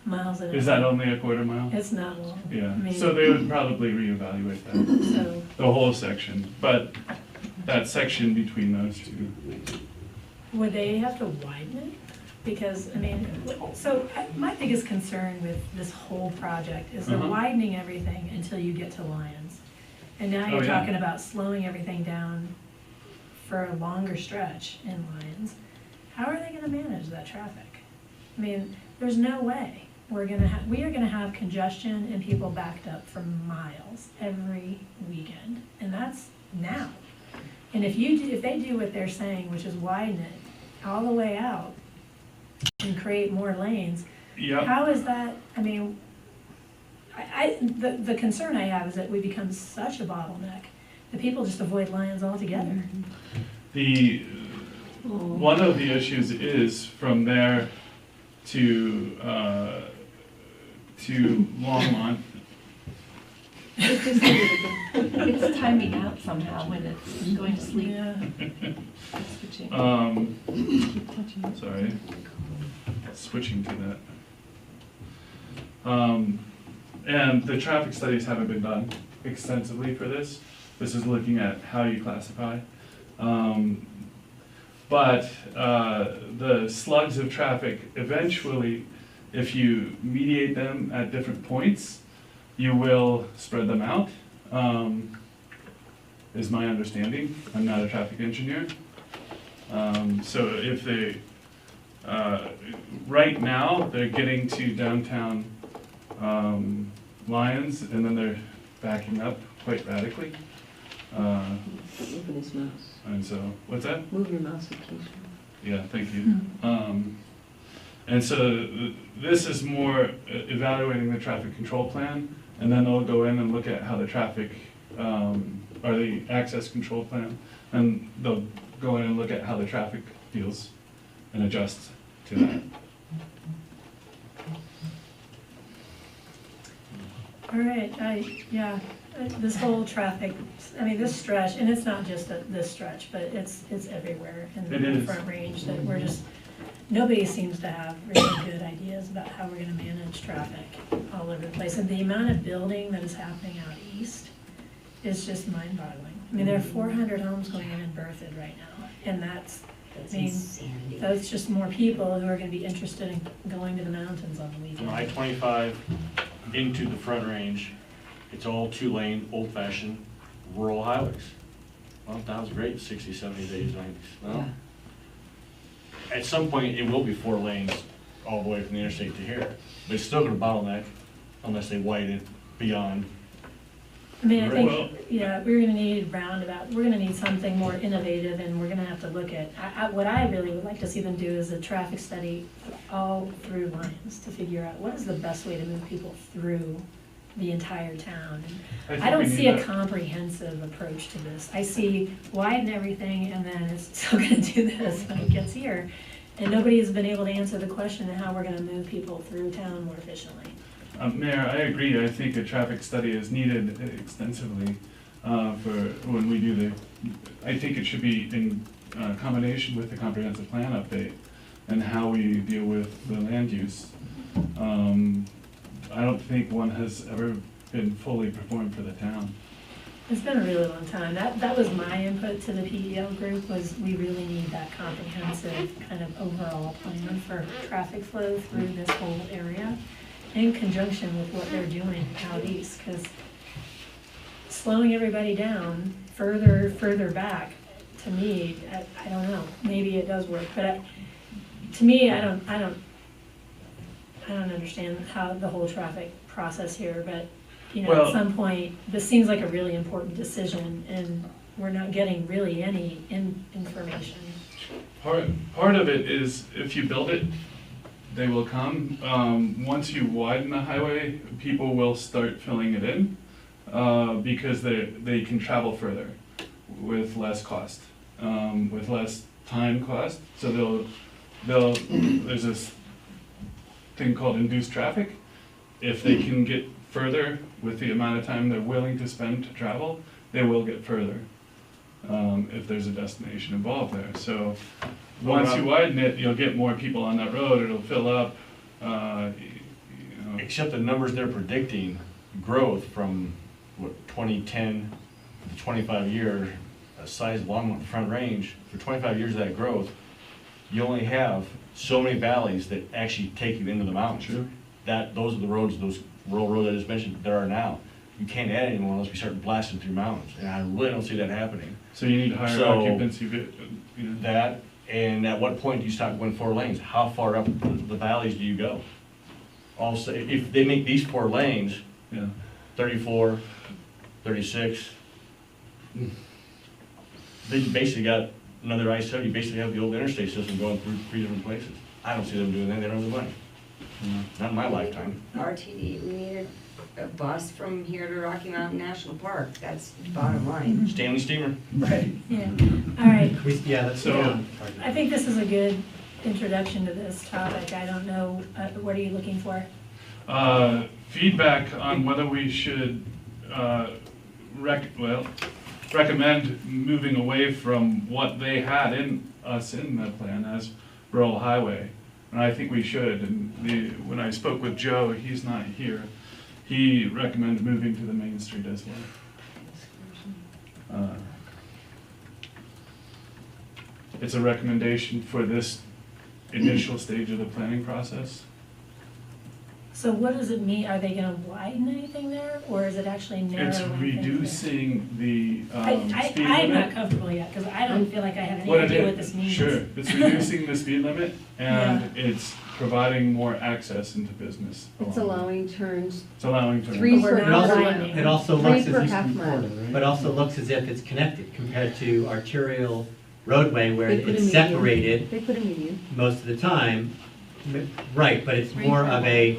miles an hour. Is that only a quarter mile? It's not long. I Yeah, mean, so they would probably reevaluate that, So, the whole section, but that section between those two. would they have to widen it? Because, I mean, so my biggest concern with this whole project is they're Uh-huh. widening everything until you get to Lyons. And now Oh, you're yeah. talking about slowing everything down for a longer stretch in Lyons. How are they gonna manage that traffic? I mean, there's no way we are gonna have congestion and people backed up for miles every weekend, and that's now. And if they do what they're saying, which is widen it all the way out and create more lanes, Yep. how is that, I mean, the concern I have is that we become such a bottleneck that people just avoid Lions altogether. One of the issues is from there to Longmont. It's timing out somehow when it's going to sleep. Yeah. Sorry, switching to that. And the traffic studies haven't been done extensively for this. This is looking at how you classify. But the slugs of traffic, eventually, if you mediate them at different points, you will spread them out, is my understanding. I'm not a traffic engineer. So if they, right now, they're getting to downtown Lyons, and then they're backing up quite radically. Moving his mouse. And so, what's that? Move your mouse occasionally. Yeah, thank you. And so this is more evaluating the traffic control plan, and then they'll go in and look at how the traffic, or the access control plan, and they'll go in and look at how the traffic feels and adjust to that. All right, this whole traffic, I mean, this stretch, and it's not just this stretch, but it's everywhere in the Front Range, that we're just, nobody seems to have really good ideas about how we're gonna manage traffic all over the place. And the amount of building that is happening out east is just mind-boggling. I mean, there are 400 homes going in Berthoud right now, and that's insanity. That's just more people who are gonna be interested in going to the mountains on the weekend. From I-25 into the Front Range, it's all two-lane, old-fashioned rural highways. Well, that was great, 60, 70 days, 90s. Well, at some point, it will be 4 lanes all the way from the interstate to here, but it's still gonna bottleneck unless they widen it beyond. I mean, I think, we're gonna need roundabout, we're gonna need something more innovative, and we're gonna have to look at, what I really would like to see them do is a traffic study all through Lyons to figure out what is the best way to move people through the entire town. I don't see a comprehensive approach to this. I see widen everything, and then it's still gonna do this when it gets here. And nobody has been able to answer the question of how we're gonna move people through town more efficiently. Mayor, I agree. I think a traffic study is needed extensively for when we do I think it should be in combination with the comprehensive plan update and how we deal with the land use. I don't think one has ever been fully performed for the town. It's been a really long time. That was my input to the PEL group, was we really need that comprehensive kind of overall plan for traffic flow through this whole area in conjunction with what they're doing out east, because slowing everybody down further back, to me, I don't know, maybe it does work, but to me, I don't understand how the whole traffic process here, but at some point, this seems like a really important decision, and we're not getting really any information. Part of it is if you build it, they will come. Once you widen the highway, people will start filling it in because they can travel further with less cost, with less time cost. So there's this thing called induced traffic. If they can get further with the amount of time they're willing to spend to travel, they will get further if there's a destination involved there. So once you widen it, you'll get more people on that road, it'll fill up. Except the numbers they're predicting, growth from, 2010 to 25 year size along the Front Range, for 25 years of that growth, you only have so many valleys that actually take you into the mountains. Sure. Those are the roads, those rural roads I just mentioned, there are now. You can't add any more unless we start blasting through mountains, and I really don't see that happening. So you need higher occupancy. That, and at what point do you stop going 4 lanes? How far up the valleys do you go? Also, if they make these 4 lanes, 34, 36, they basically got another I-70, you basically have the old interstate system going through 3 different places. I don't see them doing that, they don't have the money. Not in my lifetime. RTD, we needed a bus from here to Rocky Mountain National Park, that's the bottom line. Stanley Steamer. Right. Yeah, all right. Yeah, that's. So- I think this is a good introduction to this topic. I don't know, what are you looking for? Feedback on whether we should recommend moving away from what they had in the plan as rural highway. And I think we should. And when I spoke with Joe, he's not here, he recommended moving to the Main Street as well. It's a recommendation for this initial stage of the planning process. So what does it mean? Are they gonna widen anything there, or is it actually narrowing It's things there? reducing the speed I'm not limit. comfortable yet, because I don't feel like I have any What it idea is- what this means. Sure, it's reducing the speed limit and it's providing more access into business. It's allowing turns, It's allowing turns. 3 per We're half not mile. widening. It also 3 looks per as half if, mile. but also looks as if it's connected compared to arterial roadway where They put a it's median. separated They put a median. most of the time. Right, but it's 3 more per of mile.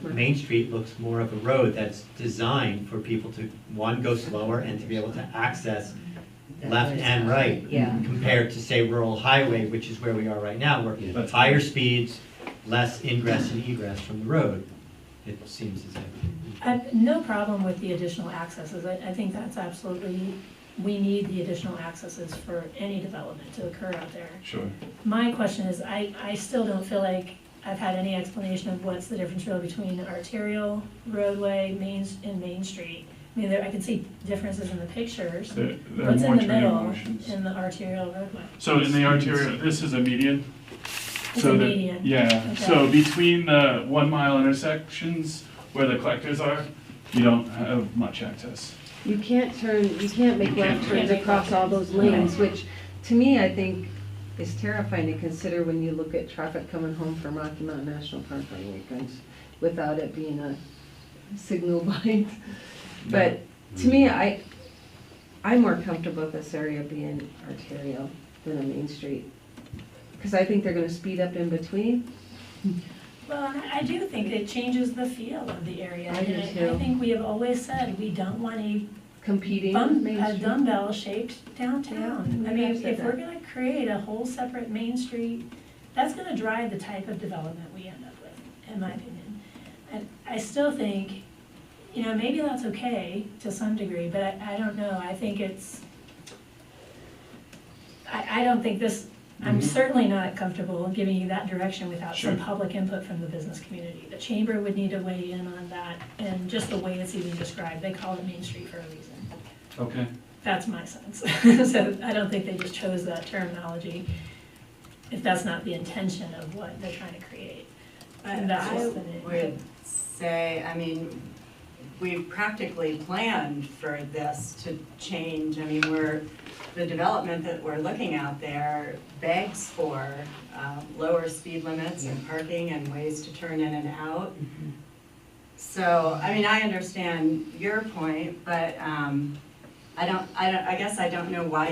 Main Street looks more of a road that's designed for people to, one, go slower and to be able to access left and right. Yeah. Compared to, say, rural highway, which is where we are right now, where That's higher speeds, less ingress and egress from the road, it seems as if. I have no problem with the additional accesses. I think that's absolutely, we need the additional accesses for any development to occur out there. Sure. My question is, I still don't feel like I've had any explanation of what's the difference really between arterial roadway, and Main Street. I mean, I can see differences in the pictures. There are What's more in the turning middle motions. in the arterial roadway? So in the arterial, this is a median. It's So a that- median. Yeah, Okay. so between the 1 mile intersections where the collectors are, you don't have much access. You can't make left turns make across left all turns. those lanes, which to me, I think is terrifying to consider when you look at traffic coming home from Rocky Mountain National Park on weekends without it being a signal bind. But to me, I'm more comfortable with this area being arterial than a Main Street. Because I think they're gonna speed up in between. Well, and I do think it changes the feel of the area. I do And too. I think we have always said, we don't want a Competing Main a Street. dumbbell-shaped downtown. Yeah, I we have mean, said if we're that. gonna create a whole separate Main Street, that's gonna drive the type of development we end up with, in my opinion. And I still think, maybe that's okay to some degree, but I don't know, I think it's, I don't think this, I'm certainly not comfortable giving you that direction without some Sure. public input from the business community. The chamber would need to weigh in on that, and just the way it's even described, they call it Main Street for a reason. Okay. That's my sense. So I don't think they just chose that terminology if that's not the intention of what they're trying to create. And that's I just the name. would say, I mean, we've practically planned for this to change. I mean, the development that we're looking out there begs for lower speed limits and parking and ways to turn in and out. So, I mean, I understand your point, but I guess I don't know why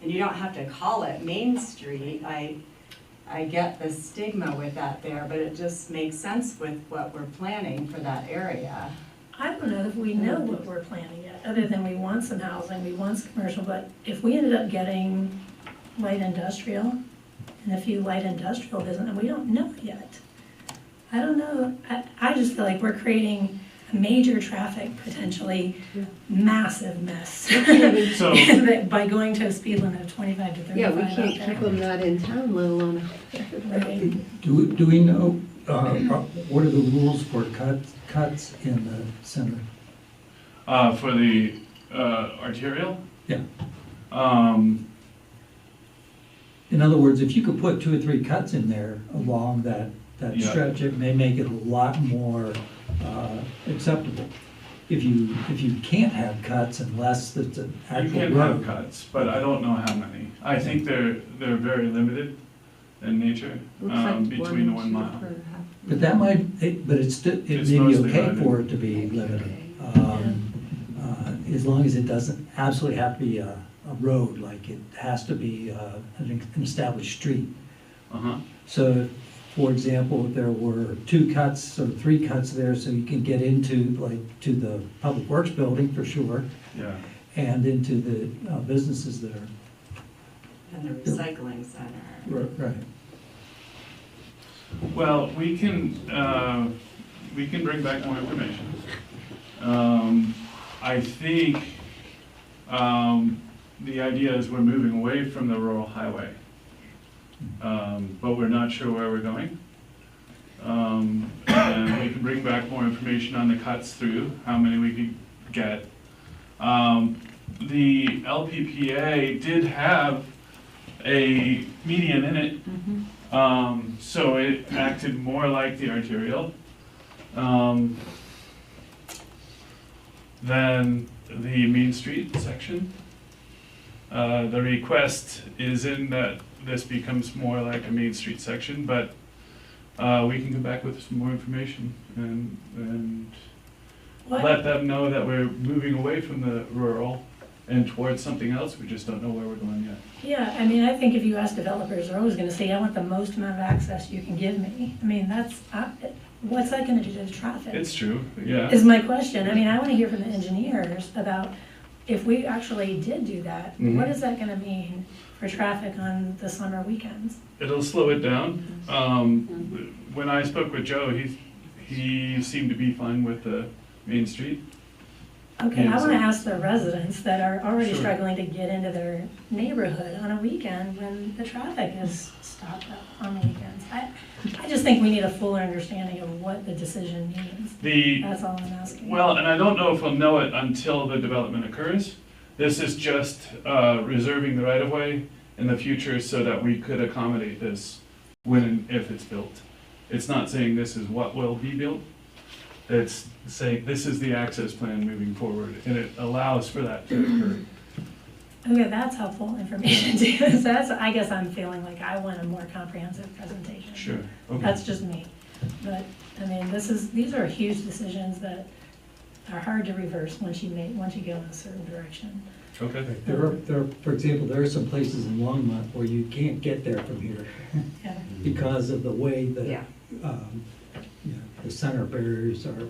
and you don't have to call it Main Street. I get the stigma with that there, but it just makes sense with what we're planning for that area. I don't know if we know what we're planning yet, other than we want some housing, we want some commercial, but if we ended up getting light industrial and a few light industrial business, and we don't know yet. I don't know, I just feel like we're creating a major traffic, potentially massive mess. So- By going to a speed limit of 25 to 35 Yeah, we out can't there. keep them not in town, let alone. Right. Do we know, what are the rules for cuts in the center? For the arterial? Yeah. In In other words, if you could put 2 or 3 cuts in there along that Yeah. stretch, it may make it a lot more acceptable. If you can't have cuts unless it's an You actual can have road. cuts, but I don't know how many. I think they're very limited in nature, between the 1 mile. But that but it's may It's be mostly okay limited. for it to be limited. As long as it doesn't absolutely have to be a road, like it has to be an established street. Uh-huh. So for example, if there were 2 cuts or 3 cuts there, so you can get into, like, to the Public Works building for sure, Yeah. and into the businesses there. And the recycling center. Right. Well, we can bring back more information. I think, the idea is we're moving away from the rural highway. But we're not sure where we're going. And we can bring back more information on the cuts through, how many we could get. The LPPA did have a median in it, so it acted more like the arterial than the Main Street section. The request is in that this becomes more like a Main Street section, but we can come back with some more information and let them know that we're moving away from the rural and towards something else. We just don't know where we're going yet. Yeah, I mean, I think if you ask developers, they're always gonna say, I want the most amount of access you can give me. I mean, what's that gonna do to the traffic? It's true, yeah. Is my question. I mean, I wanna hear from the engineers about if we actually did do that, what is that gonna mean for traffic on the summer weekends? It'll slow it down. When I spoke with Joe, he seemed to be fine with the Main Street. Okay, I wanna ask the residents that are already Sure. struggling to get into their neighborhood on a weekend when the traffic is stopped up on the weekends. I just think we need a fuller understanding of what the decision means. That's all I'm asking. Well, and I don't know if we'll know it until the development occurs. This is just reserving the right-of-way in the future so that we could accommodate this when and if it's built. It's not saying this is what will be built. It's saying this is the access plan moving forward, and it allows for that to occur. Okay, that's helpful information too. So I guess I'm feeling like I want a more comprehensive presentation. Sure, okay. That's just me. But, I mean, these are huge decisions that are hard to reverse once you go in a certain direction. Okay. There are, for example, there are some places in Longmont where you can't get there from here Yeah. because of the way that, Yeah. the center barriers are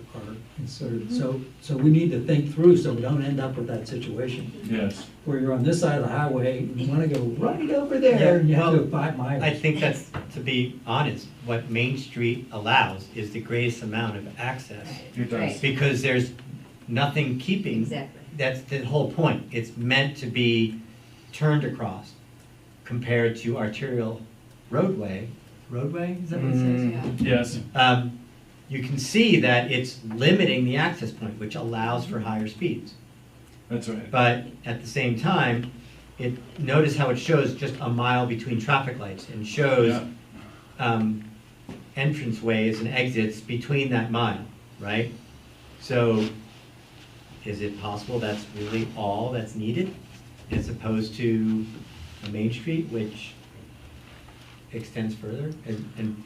inserted. So we need to think through so we don't end up with that situation. Yes. Where you're on this side of the highway, and you wanna go right over there, and you have to go 5 miles. I think that's, to be honest, what Main Street allows is the greatest amount of access. It does. Right. Because there's nothing keeping. Exactly. That's the whole point. It's meant to be turned across compared to arterial roadway. Roadway, is that what it says? Yes. You can see that it's limiting the access point, which allows for higher speeds. That's right. But at the same time, notice how it shows just a mile between traffic lights and shows entranceways and exits between that mile, right? So is it possible that's really all that's needed as opposed to a Main Street, which extends further and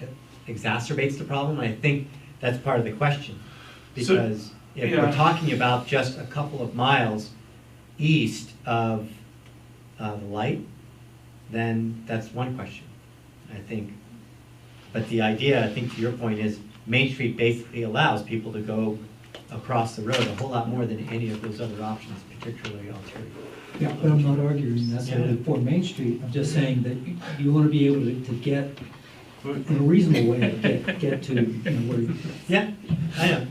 exacerbates the problem? I think that's part of the question. Because if we're talking about just a couple of miles east of the light, then that's one question, I think. But the idea, I think to your point, is Main Street basically allows people to go across the road a whole lot more than any of those other options, particularly arterial. Yeah, but I'm not arguing necessarily for Main Street. I'm just saying that you want to be able to get, in a reasonable way, get to, where you. Yeah, I know.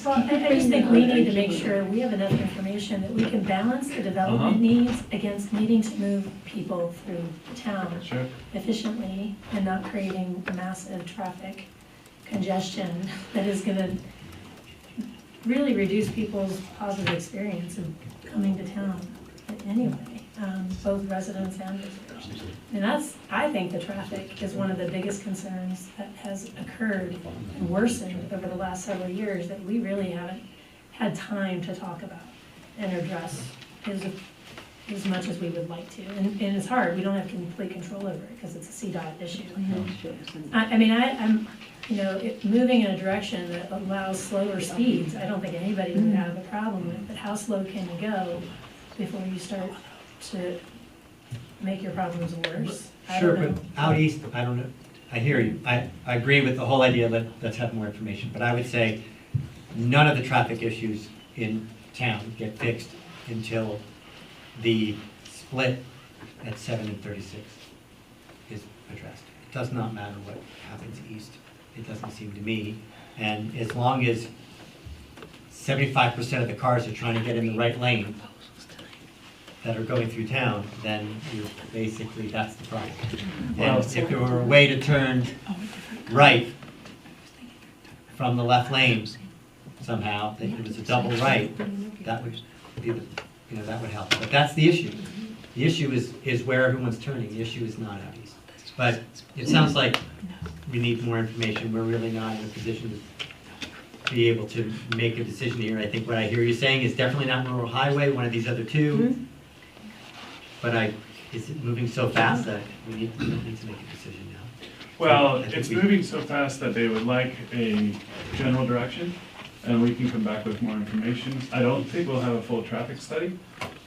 Well, I just think we need to make sure we have enough information that we can balance the development needs against needing to move people through town efficiently and not creating massive traffic congestion that is gonna really reduce people's positive experience of coming to town anyway, both residents and visitors. And I think the traffic is one of the biggest concerns that has occurred and worsened over the last several years that we really haven't had time to talk about and address as much as we would like to. And it's hard, we don't have complete control over it because it's a CDOT issue. I mean, I'm moving in a direction that allows slower speeds, I don't think anybody would have a problem with, but how slow can you go before you start to make your problems worse? I Sure, don't know. but out east, I don't know. I hear you. I agree with the whole idea, let's have more information, but I would say none of the traffic issues in town get fixed until the split at 7 and 36 is addressed. It does not matter what happens east, it doesn't seem to me. And as long as 75% of the cars are trying to get in the right lane that are going through town, then you're basically, that's the problem. And if there were a way to turn right from the left lane somehow, that it was a double right, that would be the, that would help. But that's the issue. The issue is where everyone's turning. The issue is not out east. But it sounds like we need more information. We're really not in a position to be able to make a decision here. I think what I hear you saying is definitely not Rural Highway, one of these other two. But is it moving so fast that we don't need to make a decision now? Well, it's moving so fast that they would like a general direction, and we can come back with more information. I don't think we'll have a full traffic study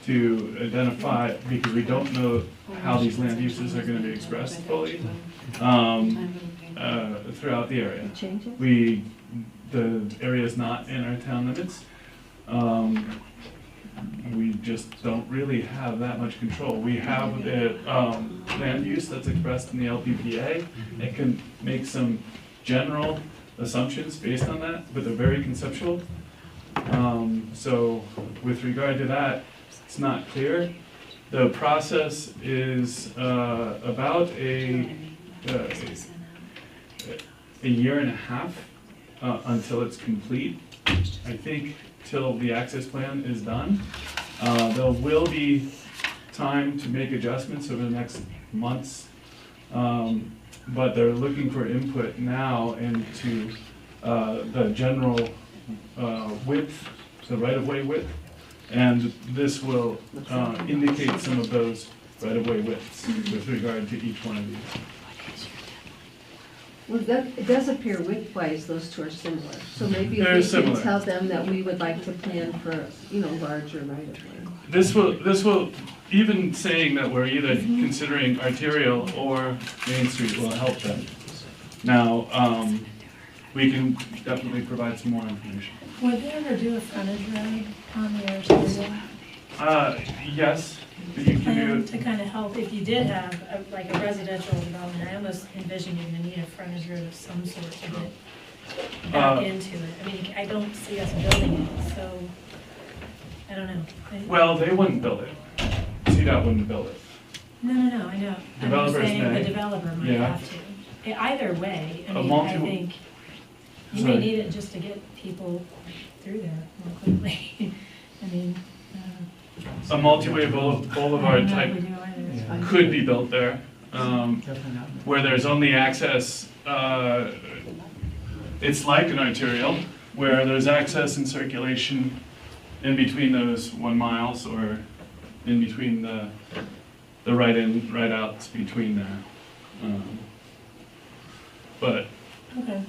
to identify, because we don't know how these land uses are going to be expressed fully throughout the area. The area is not in our town limits. We just don't really have that much control. We have land use that's expressed in the LPPA. It can make some general assumptions based on that, but they're very conceptual. So with regard to that, it's not clear. The process is about a year and a half until it's complete. I think till the access plan is done. There will be time to make adjustments over the next months, but they're looking for input now into the general width, the right-of-way width, and this will indicate some of those right-of-way widths with regard to each one of these. Well, it does appear width-wise, those two are similar. So maybe They're if we can similar. tell them that we would like to plan for, larger right-of-way. This will, even saying that we're either considering arterial or Main Street will help them. Now, we can definitely provide some more information. Would they ever do a frontage road on the arterial? Yes, you can do To kind of help, if you did have like a residential development, I almost envision you're gonna need a frontage road of some sort to get back into it. I mean, I don't see us building it, so, I don't know. Well, they wouldn't build it. CDOT wouldn't build it. No, I know. I'm just Developers saying may. the developer might Yeah. have to. Either way, I A mean, multi- I think you may need it just to get people through there more quickly. I mean, A multi-way boulevard type we do either. could be built there, where there's only access, it's like an arterial, where there's access and circulation in between those 1 miles or in between the right in, right outs between there. But Okay.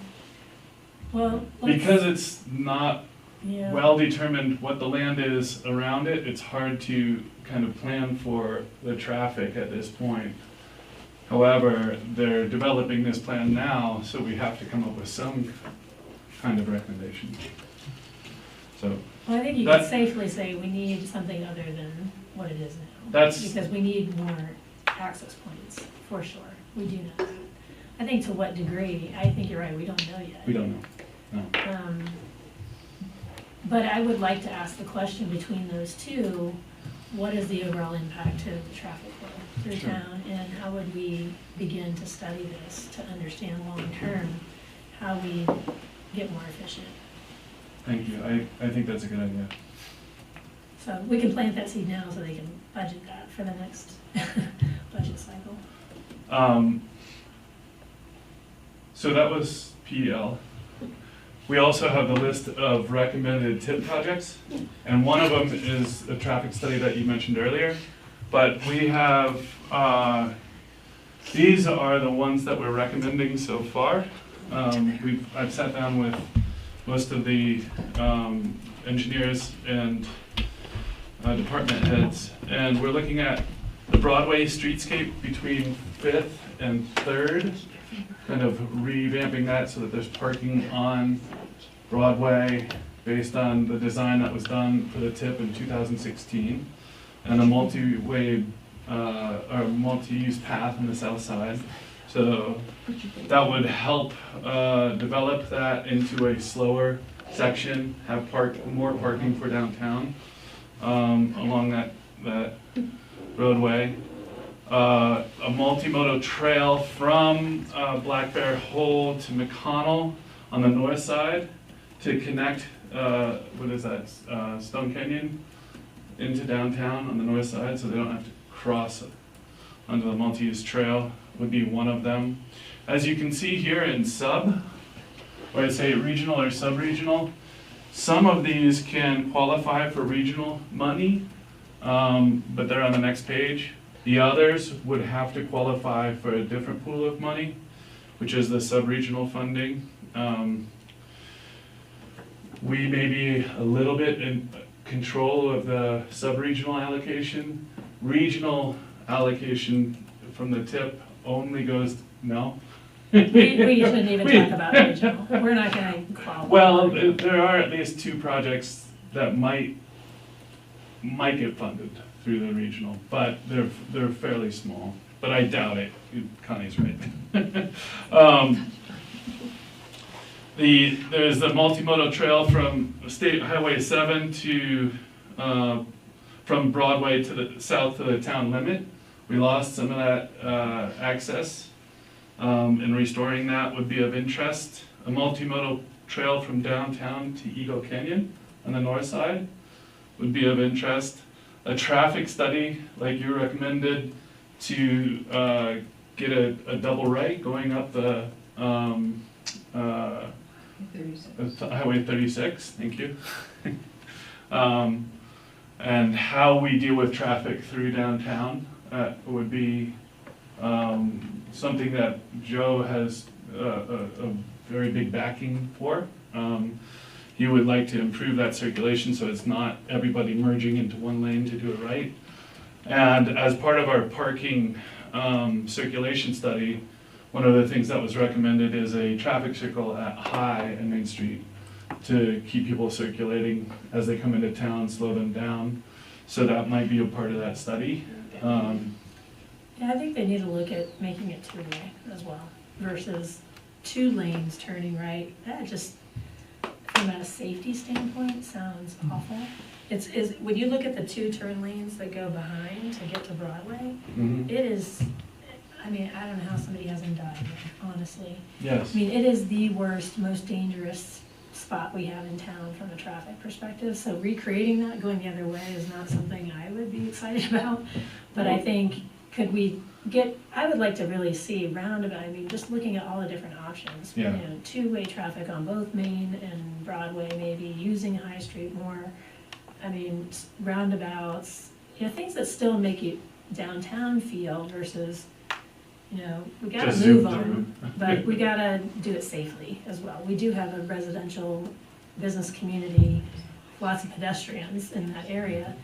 Well, because it's not yeah. well determined what the land is around it, it's hard to kind of plan for the traffic at this point. However, they're developing this plan now, so we have to come up with some kind of recommendation. So Well, I think you that- could safely say we need something other than what it is now. That's- Because we need more access points, for sure. We do know that. I think to what degree, I think you're right, we don't know yet. we don't know. No. But I would like to ask the question between those two, what is the overall impact to the traffic flow through Sure. town? And how would we begin to study this to understand long-term how we get more efficient? Thank you. I think that's a good idea. So we can plant that seed now so they can budget that for the next budget cycle. So that was PL. We also have the list of recommended TIP projects, and one of them is a traffic study that you mentioned earlier. But we have, these are the ones that we're recommending so far. I've sat down with most of the engineers and department heads, and we're looking at the Broadway streetscape between 5th and 3rd, kind of revamping that so that there's parking on Broadway based on the design that was done for the tip in 2016, and a multi-way, or multi-use path on the south side. So that would help develop that into a slower section, have more parking for downtown along that roadway. A multimodal trail from Black Bear Hole to McConnell on the north side to connect, what is that, Stone Canyon into downtown on the north side, so they don't have to cross onto the multi-use trail would be one of them. As you can see here in sub, where I say regional or sub-regional, some of these can qualify for regional money, but they're on the next page. The others would have to qualify for a different pool of money, which is the sub-regional funding. We may be a little bit in control of the sub-regional allocation. Regional allocation from the tip only goes, no? We shouldn't even talk about regional. We're not going to qualify. Well, there are at least 2 projects that might get funded through the regional, but they're fairly small. But I doubt it. Connie's right. There's the multimodal trail from State Highway 7 to from Broadway to the south to the town limit. We lost some of that access, and restoring that would be of interest. A multimodal trail from downtown to Eagle Canyon on the north side would be of interest. A traffic study, like you recommended, to get a double right going up the Highway 36, thank you. And how we deal with traffic through downtown would be something that Joe has a very big backing for. He would like to improve that circulation so it's not everybody merging into one lane to do it right. And as part of our parking circulation study, one of the things that was recommended is a traffic circle at High and Main Street to keep people circulating as they come into town, slow them down. So that might be a part of that study. Yeah, I think they need to look at making it 2-way as well versus 2 lanes turning right. That just, from a safety standpoint, sounds awful. Is when you look at the 2 turn lanes that go behind to get to Broadway, it is, I mean, I don't know how somebody hasn't died there, honestly. Yes. I mean, it is the worst, most dangerous spot we have in town from a traffic perspective. So recreating that, going the other way, is not something I would be excited about. But I think, could we get, I would like to really see roundabout, I mean, just looking at all the different options. Yeah. You know, 2-way traffic on both Main and Broadway, maybe using High Street more. I mean, roundabouts, you know, things that still make you downtown feel versus, you know, we gotta Just move zoom on, through. but we gotta do it safely as well. We do have a residential business community, lots of pedestrians in that area,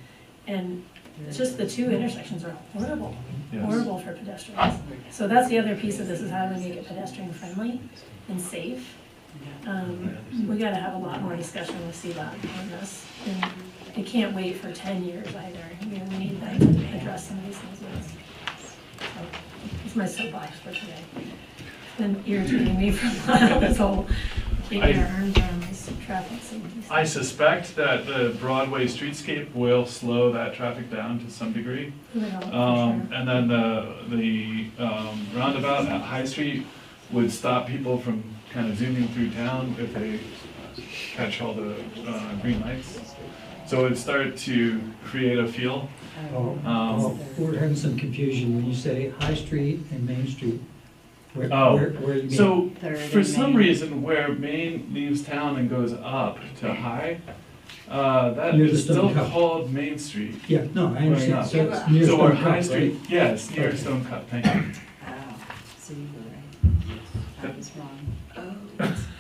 and just the 2 intersections are horrible, Yes. horrible for pedestrians. So that's the other piece of this, is how do we make it pedestrian friendly and safe? We gotta have a lot more discussion with CDOT on this, and it can't wait for 10 years either. I mean, we need them to address some of these things with us. So, it's my soapbox for today. Been irritating me for a while, this whole keeping our arms around this traffic safety. I suspect that the Broadway streetscape will slow that traffic down to some degree. It will, for sure. And then the roundabout at High Street would stop people from kind of zooming through town if they catch all the green lights. So it'd start to create a feel. We're having some confusion when you say High Street and Main Street. Where you mean? So Third for and some Main. reason, where Main leaves town and goes up to High, that Near the is still Stone Cup. called Main Street. Yeah, no, I Going understand. up. So it's near So Stone where Cup, High right? Street, yes, near Okay. Stone Cup, thank you. Oh, so you were right. I was wrong. Oh.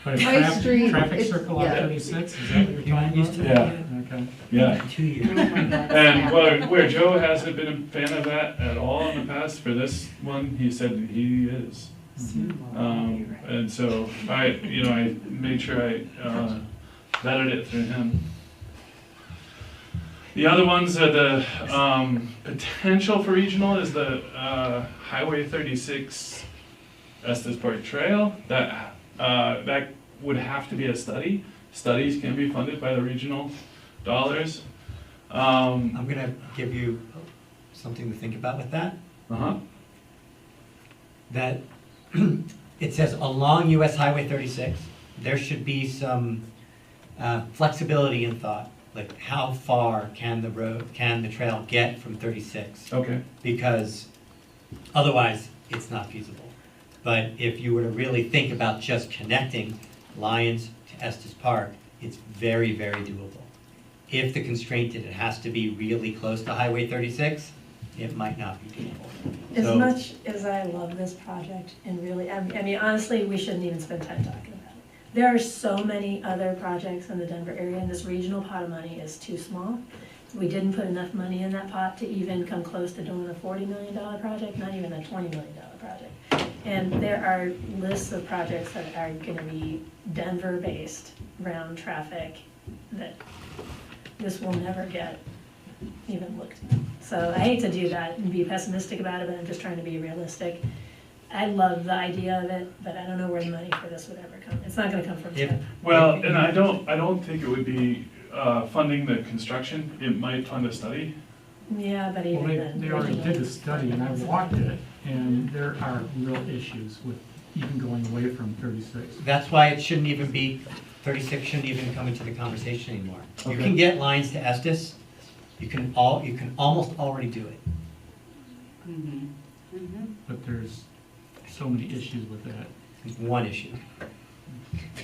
But a High Street, traffic it's- circle on yeah. 36, is that what you're talking about? Yeah. Okay. Yeah. 2 years. And where Joe hasn't been a fan of that at all in the past, for this one, he said that he is. And so I made sure I vetted it through him. The other ones are the potential for regional is the Highway 36 Estes Park Trail. That would have to be a study. Studies can be funded by the regional dollars. I'm gonna give you something to think about with that. That it says along US Highway 36, there should be some flexibility in thought. Like how far can the trail get from 36? Okay. Because otherwise it's not feasible. But if you were to really think about just connecting Lyons to Estes Park, it's very, very doable. If the constraint that it has to be really close to Highway 36, it might not be doable. As So- much as I love this project, and really, I mean, honestly, we shouldn't even spend time talking about it. There are so many other projects in the Denver area, and this regional pot of money is too small. We didn't put enough money in that pot to even come close to doing a $40 million project, not even a $20 million project. And there are lists of projects that are gonna be Denver-based, round traffic, that this will never get even looked at. So I hate to do that and be pessimistic about it, but I'm just trying to be realistic. I love the idea of it, but I don't know where the money for this would ever come. It's not gonna come from TIP. Well, and I don't think it would be funding the construction. It might fund a study. Yeah, but Well, even then. they already did the study, and I walked it, and there are real issues with even going away from 36. That's why it shouldn't even be, 36 shouldn't even come into the conversation anymore. You Okay. can get lines to Estes, you can almost already do it. But there's so many issues with that. There's one issue.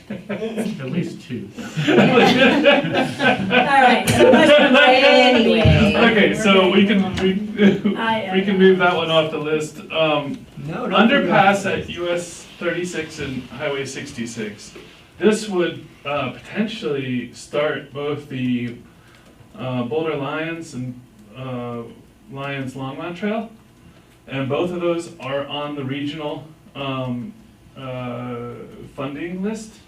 At least two. All right, so much for my anyway. Okay, so we can move that one off the list. Underpass at US 36 and Highway 66. This would potentially start both the Boulder Lions and Lions Longmont Trail, and both of those are on the regional funding list,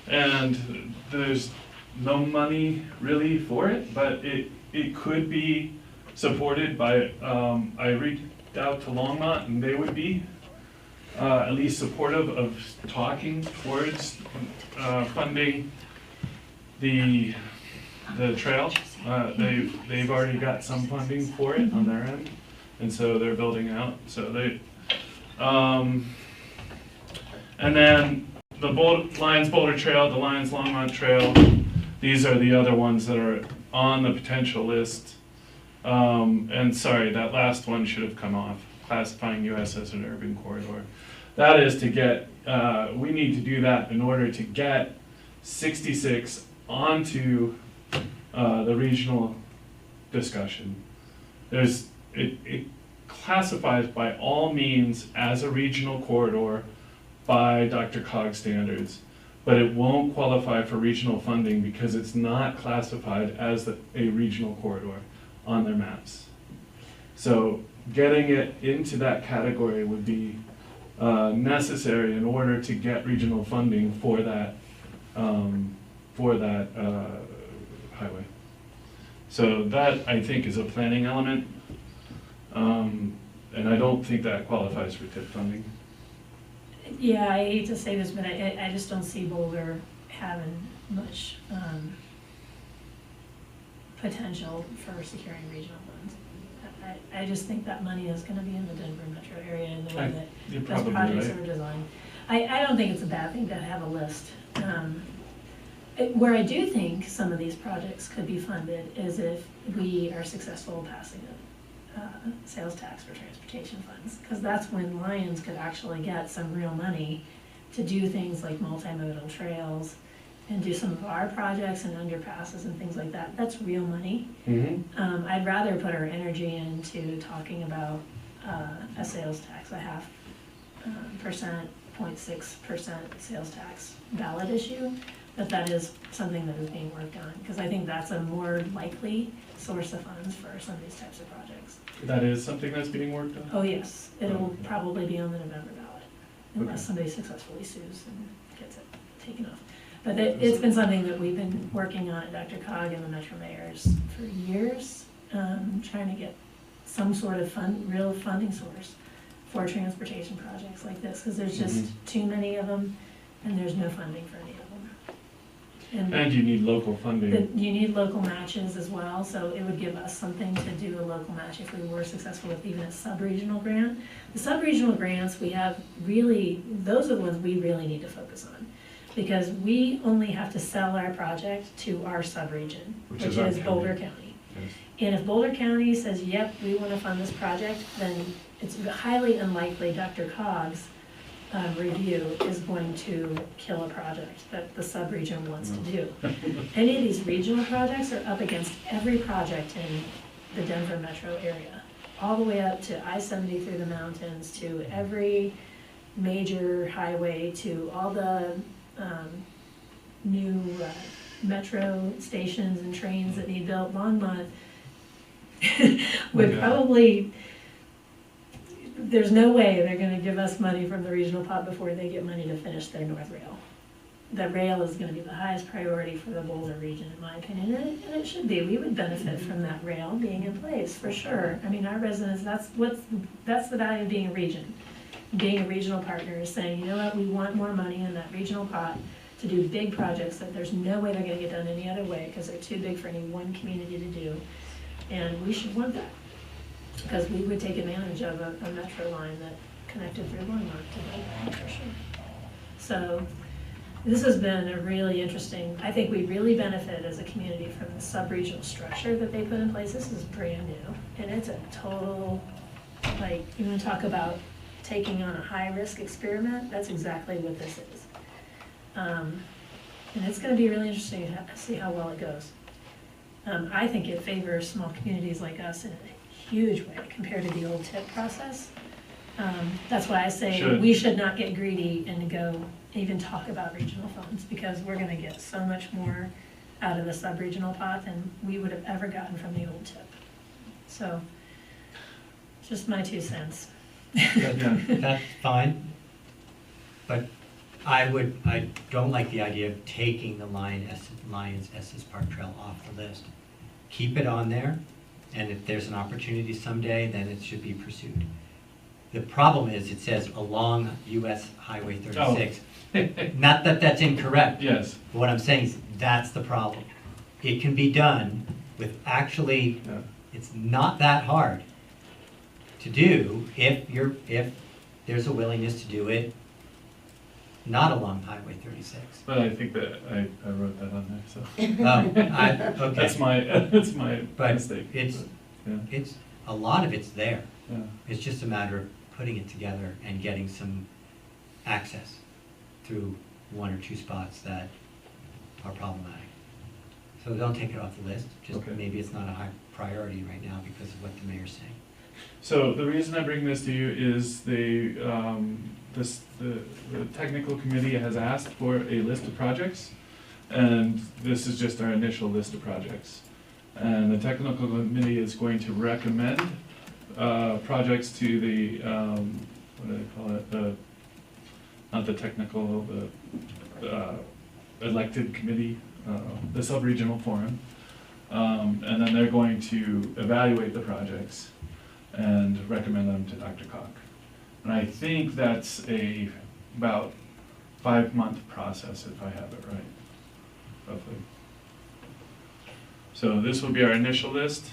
and there's no money really for it, but it could be supported by, I reached out to Longmont and they would be at least supportive of talking towards funding the trail. They've already got some funding for it on their end, and so they're building out, so they, and then the Lions Boulder Trail, the Lions Longmont Trail, these are the other ones that are on the potential list. And sorry, that last one should have come off, classifying US as an urban corridor. That is to get, we need to do that in order to get 66 onto the regional discussion. It classifies by all means as a regional corridor by DRCOG standards, but it won't qualify for regional funding because it's not classified as a regional corridor on their maps. So getting it into that category would be necessary in order to get regional funding for that highway. So that, I think, is a planning element, and I don't think that qualifies for TIP funding. Yeah, I hate to say this, but I just don't see Boulder having much potential for securing regional funds. I just think that money is gonna be in the Denver metro area in the way You're that those probably projects right. are designed. I don't think it's a bad thing to have a list. Where I do think some of these projects could be funded is if we are successful passing a sales tax for transportation funds, because that's when Lions could actually get some real money to do things like multimodal trails and do some of our projects and underpasses and things like that. That's real money. I'd rather put our energy into talking about a sales tax, a 0.5% 0.6% sales tax ballot issue, that is something that is being worked on, because I think that's a more likely source of funds for some of these types of projects. That is something that's being worked on? Oh, yes, it'll Okay. probably be on the November ballot, unless Okay. somebody successfully sues and gets it taken off. But it's been something that we've been working on at Dr. Cog and the Metro Mayors for years, trying to get some sort of real funding source for transportation projects like this, because there's just too many of them, and there's no funding for any of them. And you need local funding. You need local matches as well, so it would give us something to do a local match if we were successful with even a sub-regional grant. The sub-regional grants, we have really, those are the ones we really need to focus on, because we only have to sell our project to our sub-region, which is Boulder County. Yes. And if Boulder County says, yep, we want to fund this project, then it's highly unlikely Dr. Cog's review is going to kill a project that the sub-region wants to do. Any of these regional projects are up against every project in the Denver metro area, all the way up to I-70 through the mountains, to every major highway, to all the new metro stations and trains that need built. Longmont would probably, there's no way they're gonna give us money from the regional pot before they get money to finish their North Rail. The rail is gonna be the highest priority for the Boulder region, in my opinion, and it should be. We would benefit from that rail being in place, for sure. I mean, our residents, that's the value of being a region. Being a regional partner is saying, you know what, we want more money in that regional pot to do big projects that there's no way they're gonna get done any other way, because they're too big for any one community to do. And we should want that, because we would take advantage of a metro line that connected through Longmont to that, for sure. So this has been a really interesting, I think we really benefit as a community from the sub-regional structure that they put in place. This is brand new, and it's a total, like, you wanna talk about taking on a high-risk experiment, that's exactly what this is. And it's gonna be really interesting to see how well it goes. I think it favors small communities like us in a huge way compared to the old TIP process. That's why I say we should not get greedy and go even talk about regional funds, because we're gonna get so much more out of the sub-regional pot than we would have ever gotten from the old TIP. So, just my 2 cents. That's fine, but I don't like the idea of taking the Lions Estes Park Trail off the list. Keep it on there, and if there's an opportunity someday, then it should be pursued. The problem is, it says along US Highway 36. Not that that's incorrect. Yes. But what I'm saying is, that's the problem. It can be done with actually, it's not that hard to do if there's a willingness to do it not along Highway 36. But I think that I wrote that on there, so. Okay. That's my mistake. It's, a lot of it's there. Yeah. It's just a matter of putting it together and getting some access through 1 or 2 spots that are problematic. So don't take it off the list, just maybe it's not a high priority right now because of what the mayor's saying. So the reason I bring this to you is the technical committee has asked for a list of projects, and this is just our initial list of projects. And the technical committee is going to recommend projects to the, what do they call it, not the technical, the elected committee, the sub-regional forum. And then they're going to evaluate the projects and recommend them to Dr. Koch. And I think that's about 5-month process, if I have it right, roughly. So this will be our initial list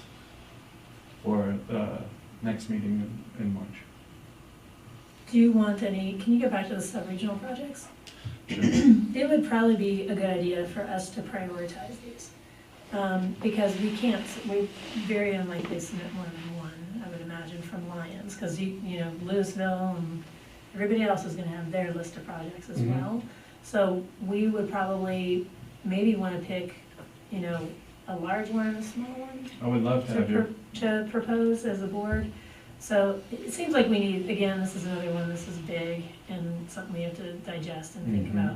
for the next meeting in March. Do you want any, can you get back to the sub-regional projects? Sure. It would probably be a good idea for us to prioritize these. Because we very unlikely submit more than one, I would imagine, from Lions, because you know, Louisville and everybody else is gonna have their list of projects as well. So we would probably maybe wanna pick, you know, a large one and a small one. I would love to have you. To propose as a board. So it seems like we need, again, this is another one, this is big and something we have to digest and think about.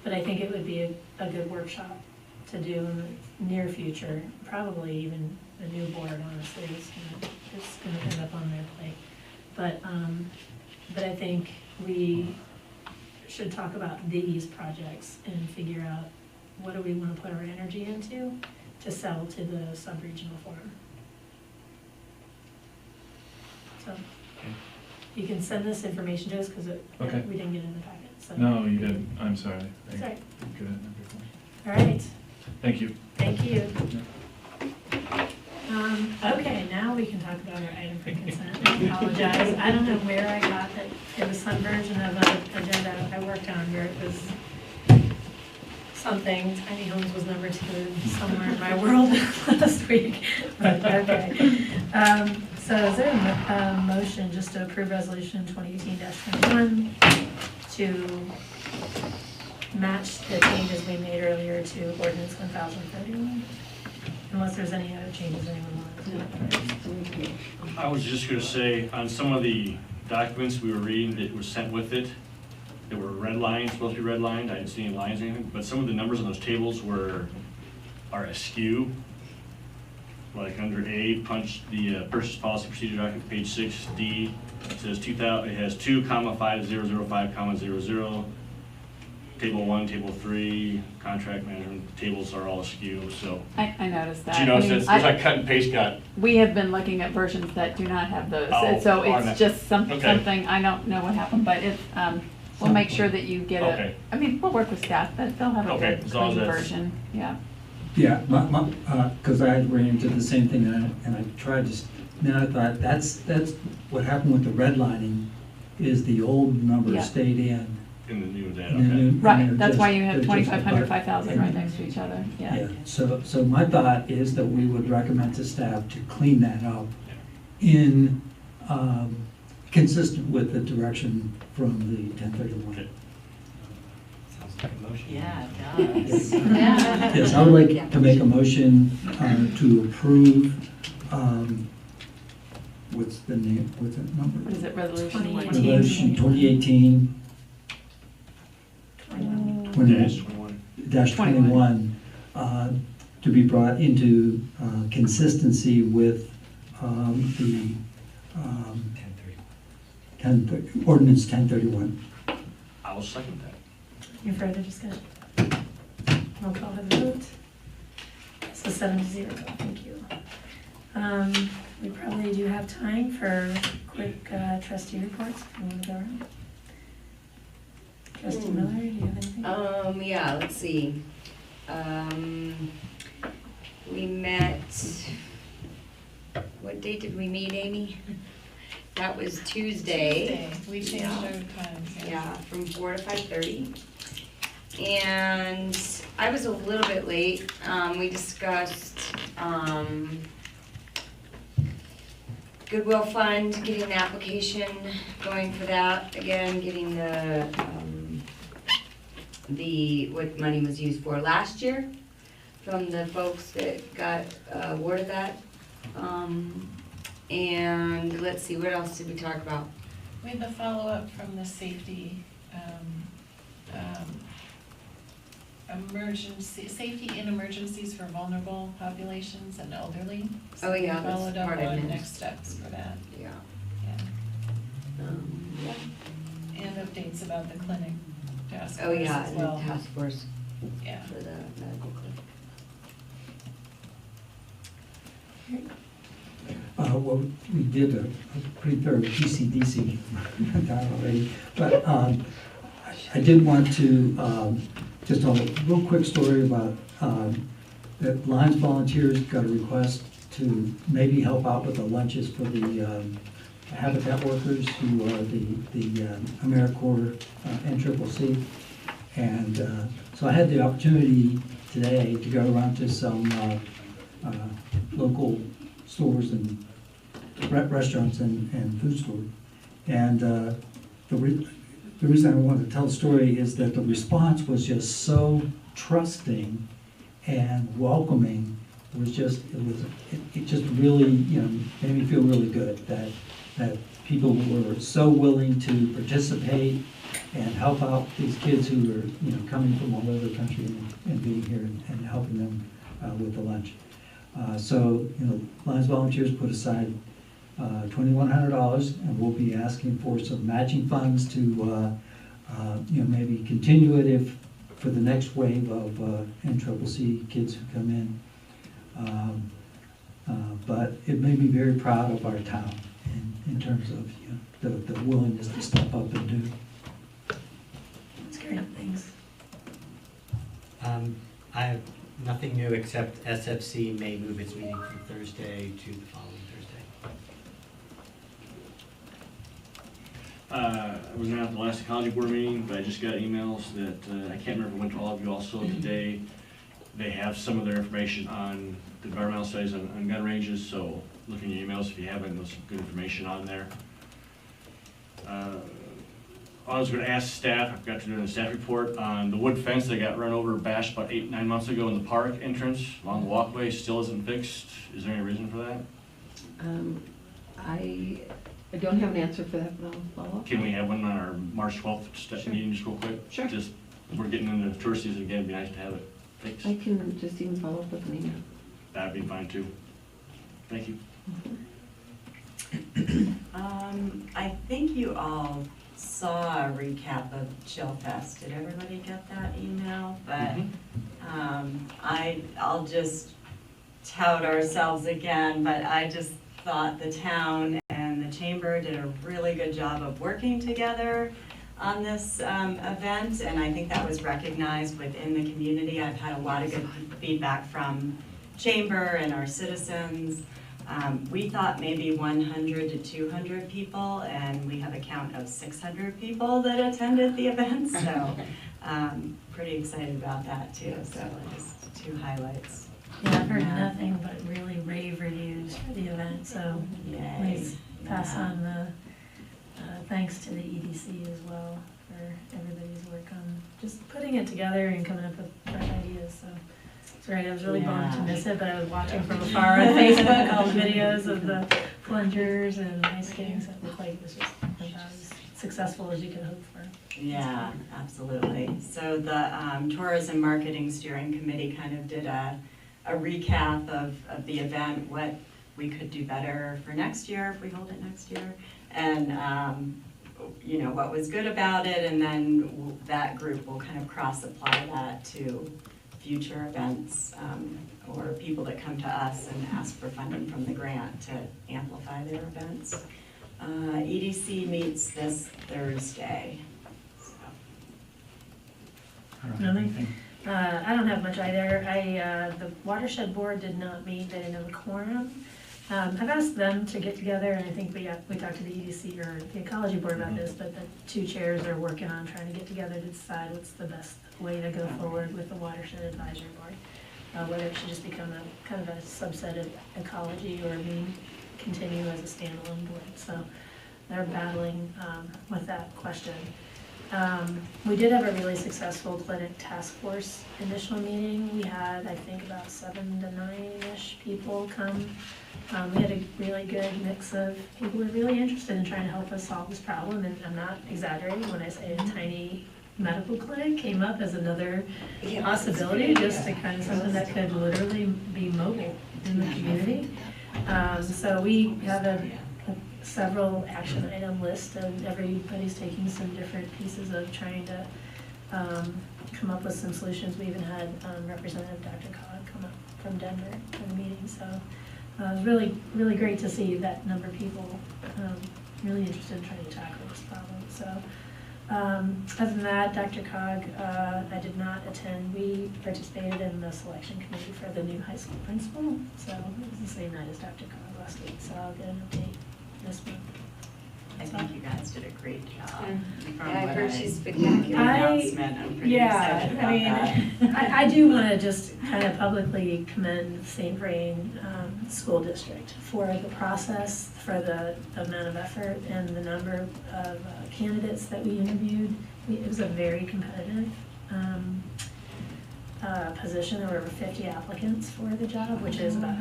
But I think it would be a good workshop to do in the near future, probably even the new board, honestly, is gonna end up on their plate. But I think we should talk about these projects and figure out what do we wanna put our energy into to sell to the sub-regional forum. So, you can send this information to us, because Okay. we didn't get it in the packet, so. No, you didn't, I'm sorry. That's all right. Good. All right, Thank you. thank you. Okay, now we can talk about our item for consent. I apologize, I don't know where I got that, it was some version of an agenda I worked on where it was something, tiny homes was number 2 somewhere in my world last week, but okay. So is there a motion just to approve resolution 2018-21 to match the changes we made earlier to ordinance 1031? Unless there's any other changes anyone wants to. I was just gonna say, on some of the documents we were reading that were sent with it, that were red lines, supposed to be red lined, I didn't see any lines or anything, but some of the numbers on those tables are askew. Like under A, punch the purchase policy procedure document, page 6D, it says 2000, it has 2,5005,00. Table 1, table 3, contract management tables are all askew, so. I noticed that. Do you notice this? There's like cut and paste got. We have been looking at versions that do not have those, Oh, so on it's that. just Okay. something, I don't know what happened, but it's, we'll make sure that you get Okay. I mean, we'll work with staff, but they'll have a Okay, good as long as clean that's- version, yeah. Yeah, because I ran into the same thing, and I tried to, then I thought, that's what happened with the redlining, is the old number Yeah. stayed in. In the new data, And then okay. you- Right, and that's they're why just- you have they're just 2,500, above- 5,000 right next to each other, yeah. Yeah, so my thought is that we would recommend to staff to clean that up in, consistent with the direction from the 1031. Sounds like a motion. Yeah, it does. Yes, I would like to make a motion to approve, what's the name, what's that number? What is it, resolution? 2018. Resolution 2018 -21, to be brought into consistency with the ordinance 1031. I'll second that. Any further discussion? Roll call for the vote. So 7-0, thank you. We probably do have time for quick trustee reports. If you want to go around. Trustee Miller, do you have anything? Yeah, let's see. We met, what date did we meet, Amy? That was Tuesday. We changed our times. Yeah, from 4 to 5:30. And I was a little bit late. We discussed, Goodwill Fund, getting the application going for that, again, getting what money was used for last year from the folks that got awarded that. And let's see, what else did we talk about? We had the follow-up from the safety in emergencies for vulnerable populations and elderly. So Oh, yeah, we that's followed up part I on missed. next steps for that. Yeah. Yeah. And updates about the clinic task Oh, force yeah, as and the well. task force Yeah. for the medical clinic. Well, we did a pretty thorough PCDC that already, but I did want to, just a real quick story about that Lions volunteers got a request to maybe help out with the lunches for the Habitat workers who are the AmeriCorps NCCC. And so I had the opportunity today to go around to some local stores and restaurants and food stores. And the reason I wanted to tell the story is that the response was just so trusting and welcoming it just really, made me feel really good that people were so willing to participate and help out these kids who are, coming from all over the country and being here and helping them with the lunch. So, Lions Volunteers put aside $2,100, and we'll be asking for some matching funds to, maybe continue it for the next wave of NCCC kids who come in. But it made me very proud of our town in terms of the willingness to step up and do. That's great, thanks. I have nothing new except SFC may move its meeting from Thursday to the following Thursday. I was not at the last ecology board meeting, but I just got emails that, I can't remember if it went to all of you also today. They have some of their information on the environmental studies on gun ranges, so look in your emails if you haven't, there's some good information on there. I was gonna ask staff, I forgot to do it in the staff report, on the wood fence that got run over or bashed about 8-9 months ago in the park entrance along the walkway, still isn't fixed. Is there any reason for that? I don't have an answer for that, but I'll follow up. Can we have one on our March 12th meeting just real quick? Sure. Just, we're getting into tourist season again, it'd be nice to have it fixed. I can just even follow up with an email. That'd be fine too. Thank you. I think you all saw a recap of Chill Fest. Did everybody get that email? But I'll just tout ourselves again, but I just thought the town and the chamber did a really good job of working together on this event, and I think that was recognized within the community. I've had a lot of good feedback from chamber and our citizens. We thought maybe 100 to 200 people, and we have a count of 600 people that attended the event, so pretty excited about that too. So just 2 highlights. Yeah, I've heard nothing but really rave reviews for the event, so please pass on the thanks to the EDC as well for everybody's work on just putting it together and coming up with fresh ideas. So it's great. I was really bummed to miss it, but I was watching from afar on Facebook all the videos of the plungers and ice skating, so it looked like it was just about as successful as you could hope for. Yeah, absolutely. So the Tourism Marketing Steering Committee kind of did a recap of the event, what we could do better for next year if we hold it next year, and what was good about it, and then that group will kind of cross-apply that to future events or people that come to us and ask for funding from the grant to amplify their events. EDC meets this Thursday. So. Nothing. I don't have much either. The Watershed Board did not meet. They didn't have a quorum. I've asked them to get together, and I think we talked to the EDC or the Ecology Board about this, but the 2 chairs are working on trying to get together to decide what's the best way to go forward with the Watershed Advisory Board. Whether it should just become a kind of a subset of ecology or continue as a standalone board. So they're battling with that question. We did have a really successful clinic task force initial meeting. We had, I think, about 7 to 9-ish people come. We had a really good mix of people who were really interested in trying to help us solve this problem, and I'm not exaggerating when I say a tiny medical clinic came up as another possibility, just to kind of something that could literally be mobile in the community. So we have several action item list, and everybody's taking some different pieces of trying to come up with some solutions. We even had Representative Dr. Cog come up from Denver for the meeting, so it was really, really great to see that number of people really interested in trying to tackle this problem. So other than that, Dr. Cog, I did not attend. We participated in the selection committee for the new high school principal, so it was the same night as Dr. Cog last week, so I'll get an update this month. I think you guys did a great job. From I what heard she's spectacular. the announcement, I'm pretty excited about that. I do want to just kind of publicly commend St. Vrain School District for the process, for the amount of effort and the number of candidates that we interviewed. It was a very competitive position. There were over 50 applicants for the job, which is about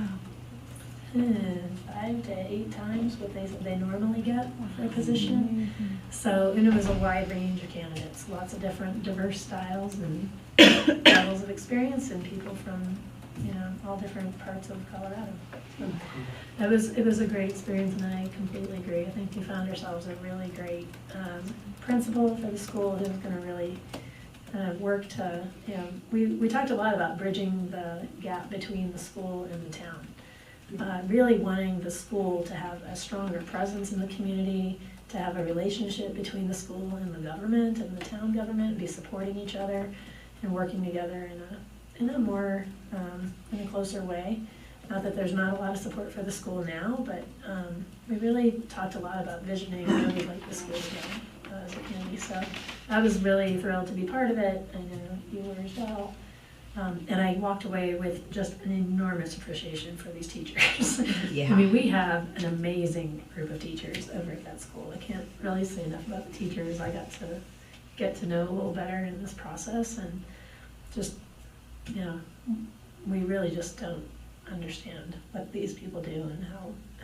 5 to 8 times what they normally get for a position. So, and it was a wide range of candidates, lots of different diverse styles and levels of experience, and people from, you know, all different parts of Colorado. So it was a great experience, and I completely agree. I think we found ourselves a really great principal for the school who's going to really work to, you know, we talked a lot about bridging the gap between the school and the town. Really wanting the school to have a stronger presence in the community, to have a relationship between the school and the government and the town government, be supporting each other and working together in a more, in a closer way. Not that there's not a lot of support for the school now, but we really talked a lot about visioning where we'd like the school to go as a community. So I was really thrilled to be part of it. I know you were as well. And I walked away with just an enormous appreciation for these teachers. Yeah. I mean, we have an amazing group of teachers over at that school. I can't really say enough about the teachers I got to get to know a little better in this process, and just, you know, we really just don't understand what these people do and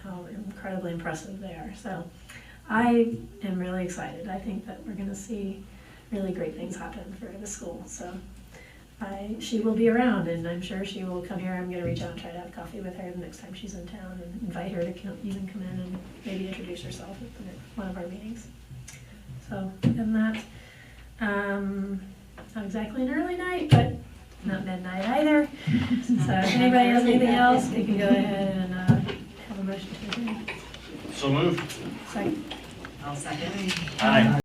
how incredibly impressive they are. So I am really excited. I think that we're gonna see really great things happen for the school. So she will be around, and I'm sure she will come here. I'm gonna reach out and try to have coffee with her the next time she's in town, and invite her to even come in and maybe introduce herself at one of our meetings. So, and that, not exactly an early night, but not midnight either. So if anybody has anything else, we can go ahead and have a motion to adjourn. So moved. Second. I'll second. Aye.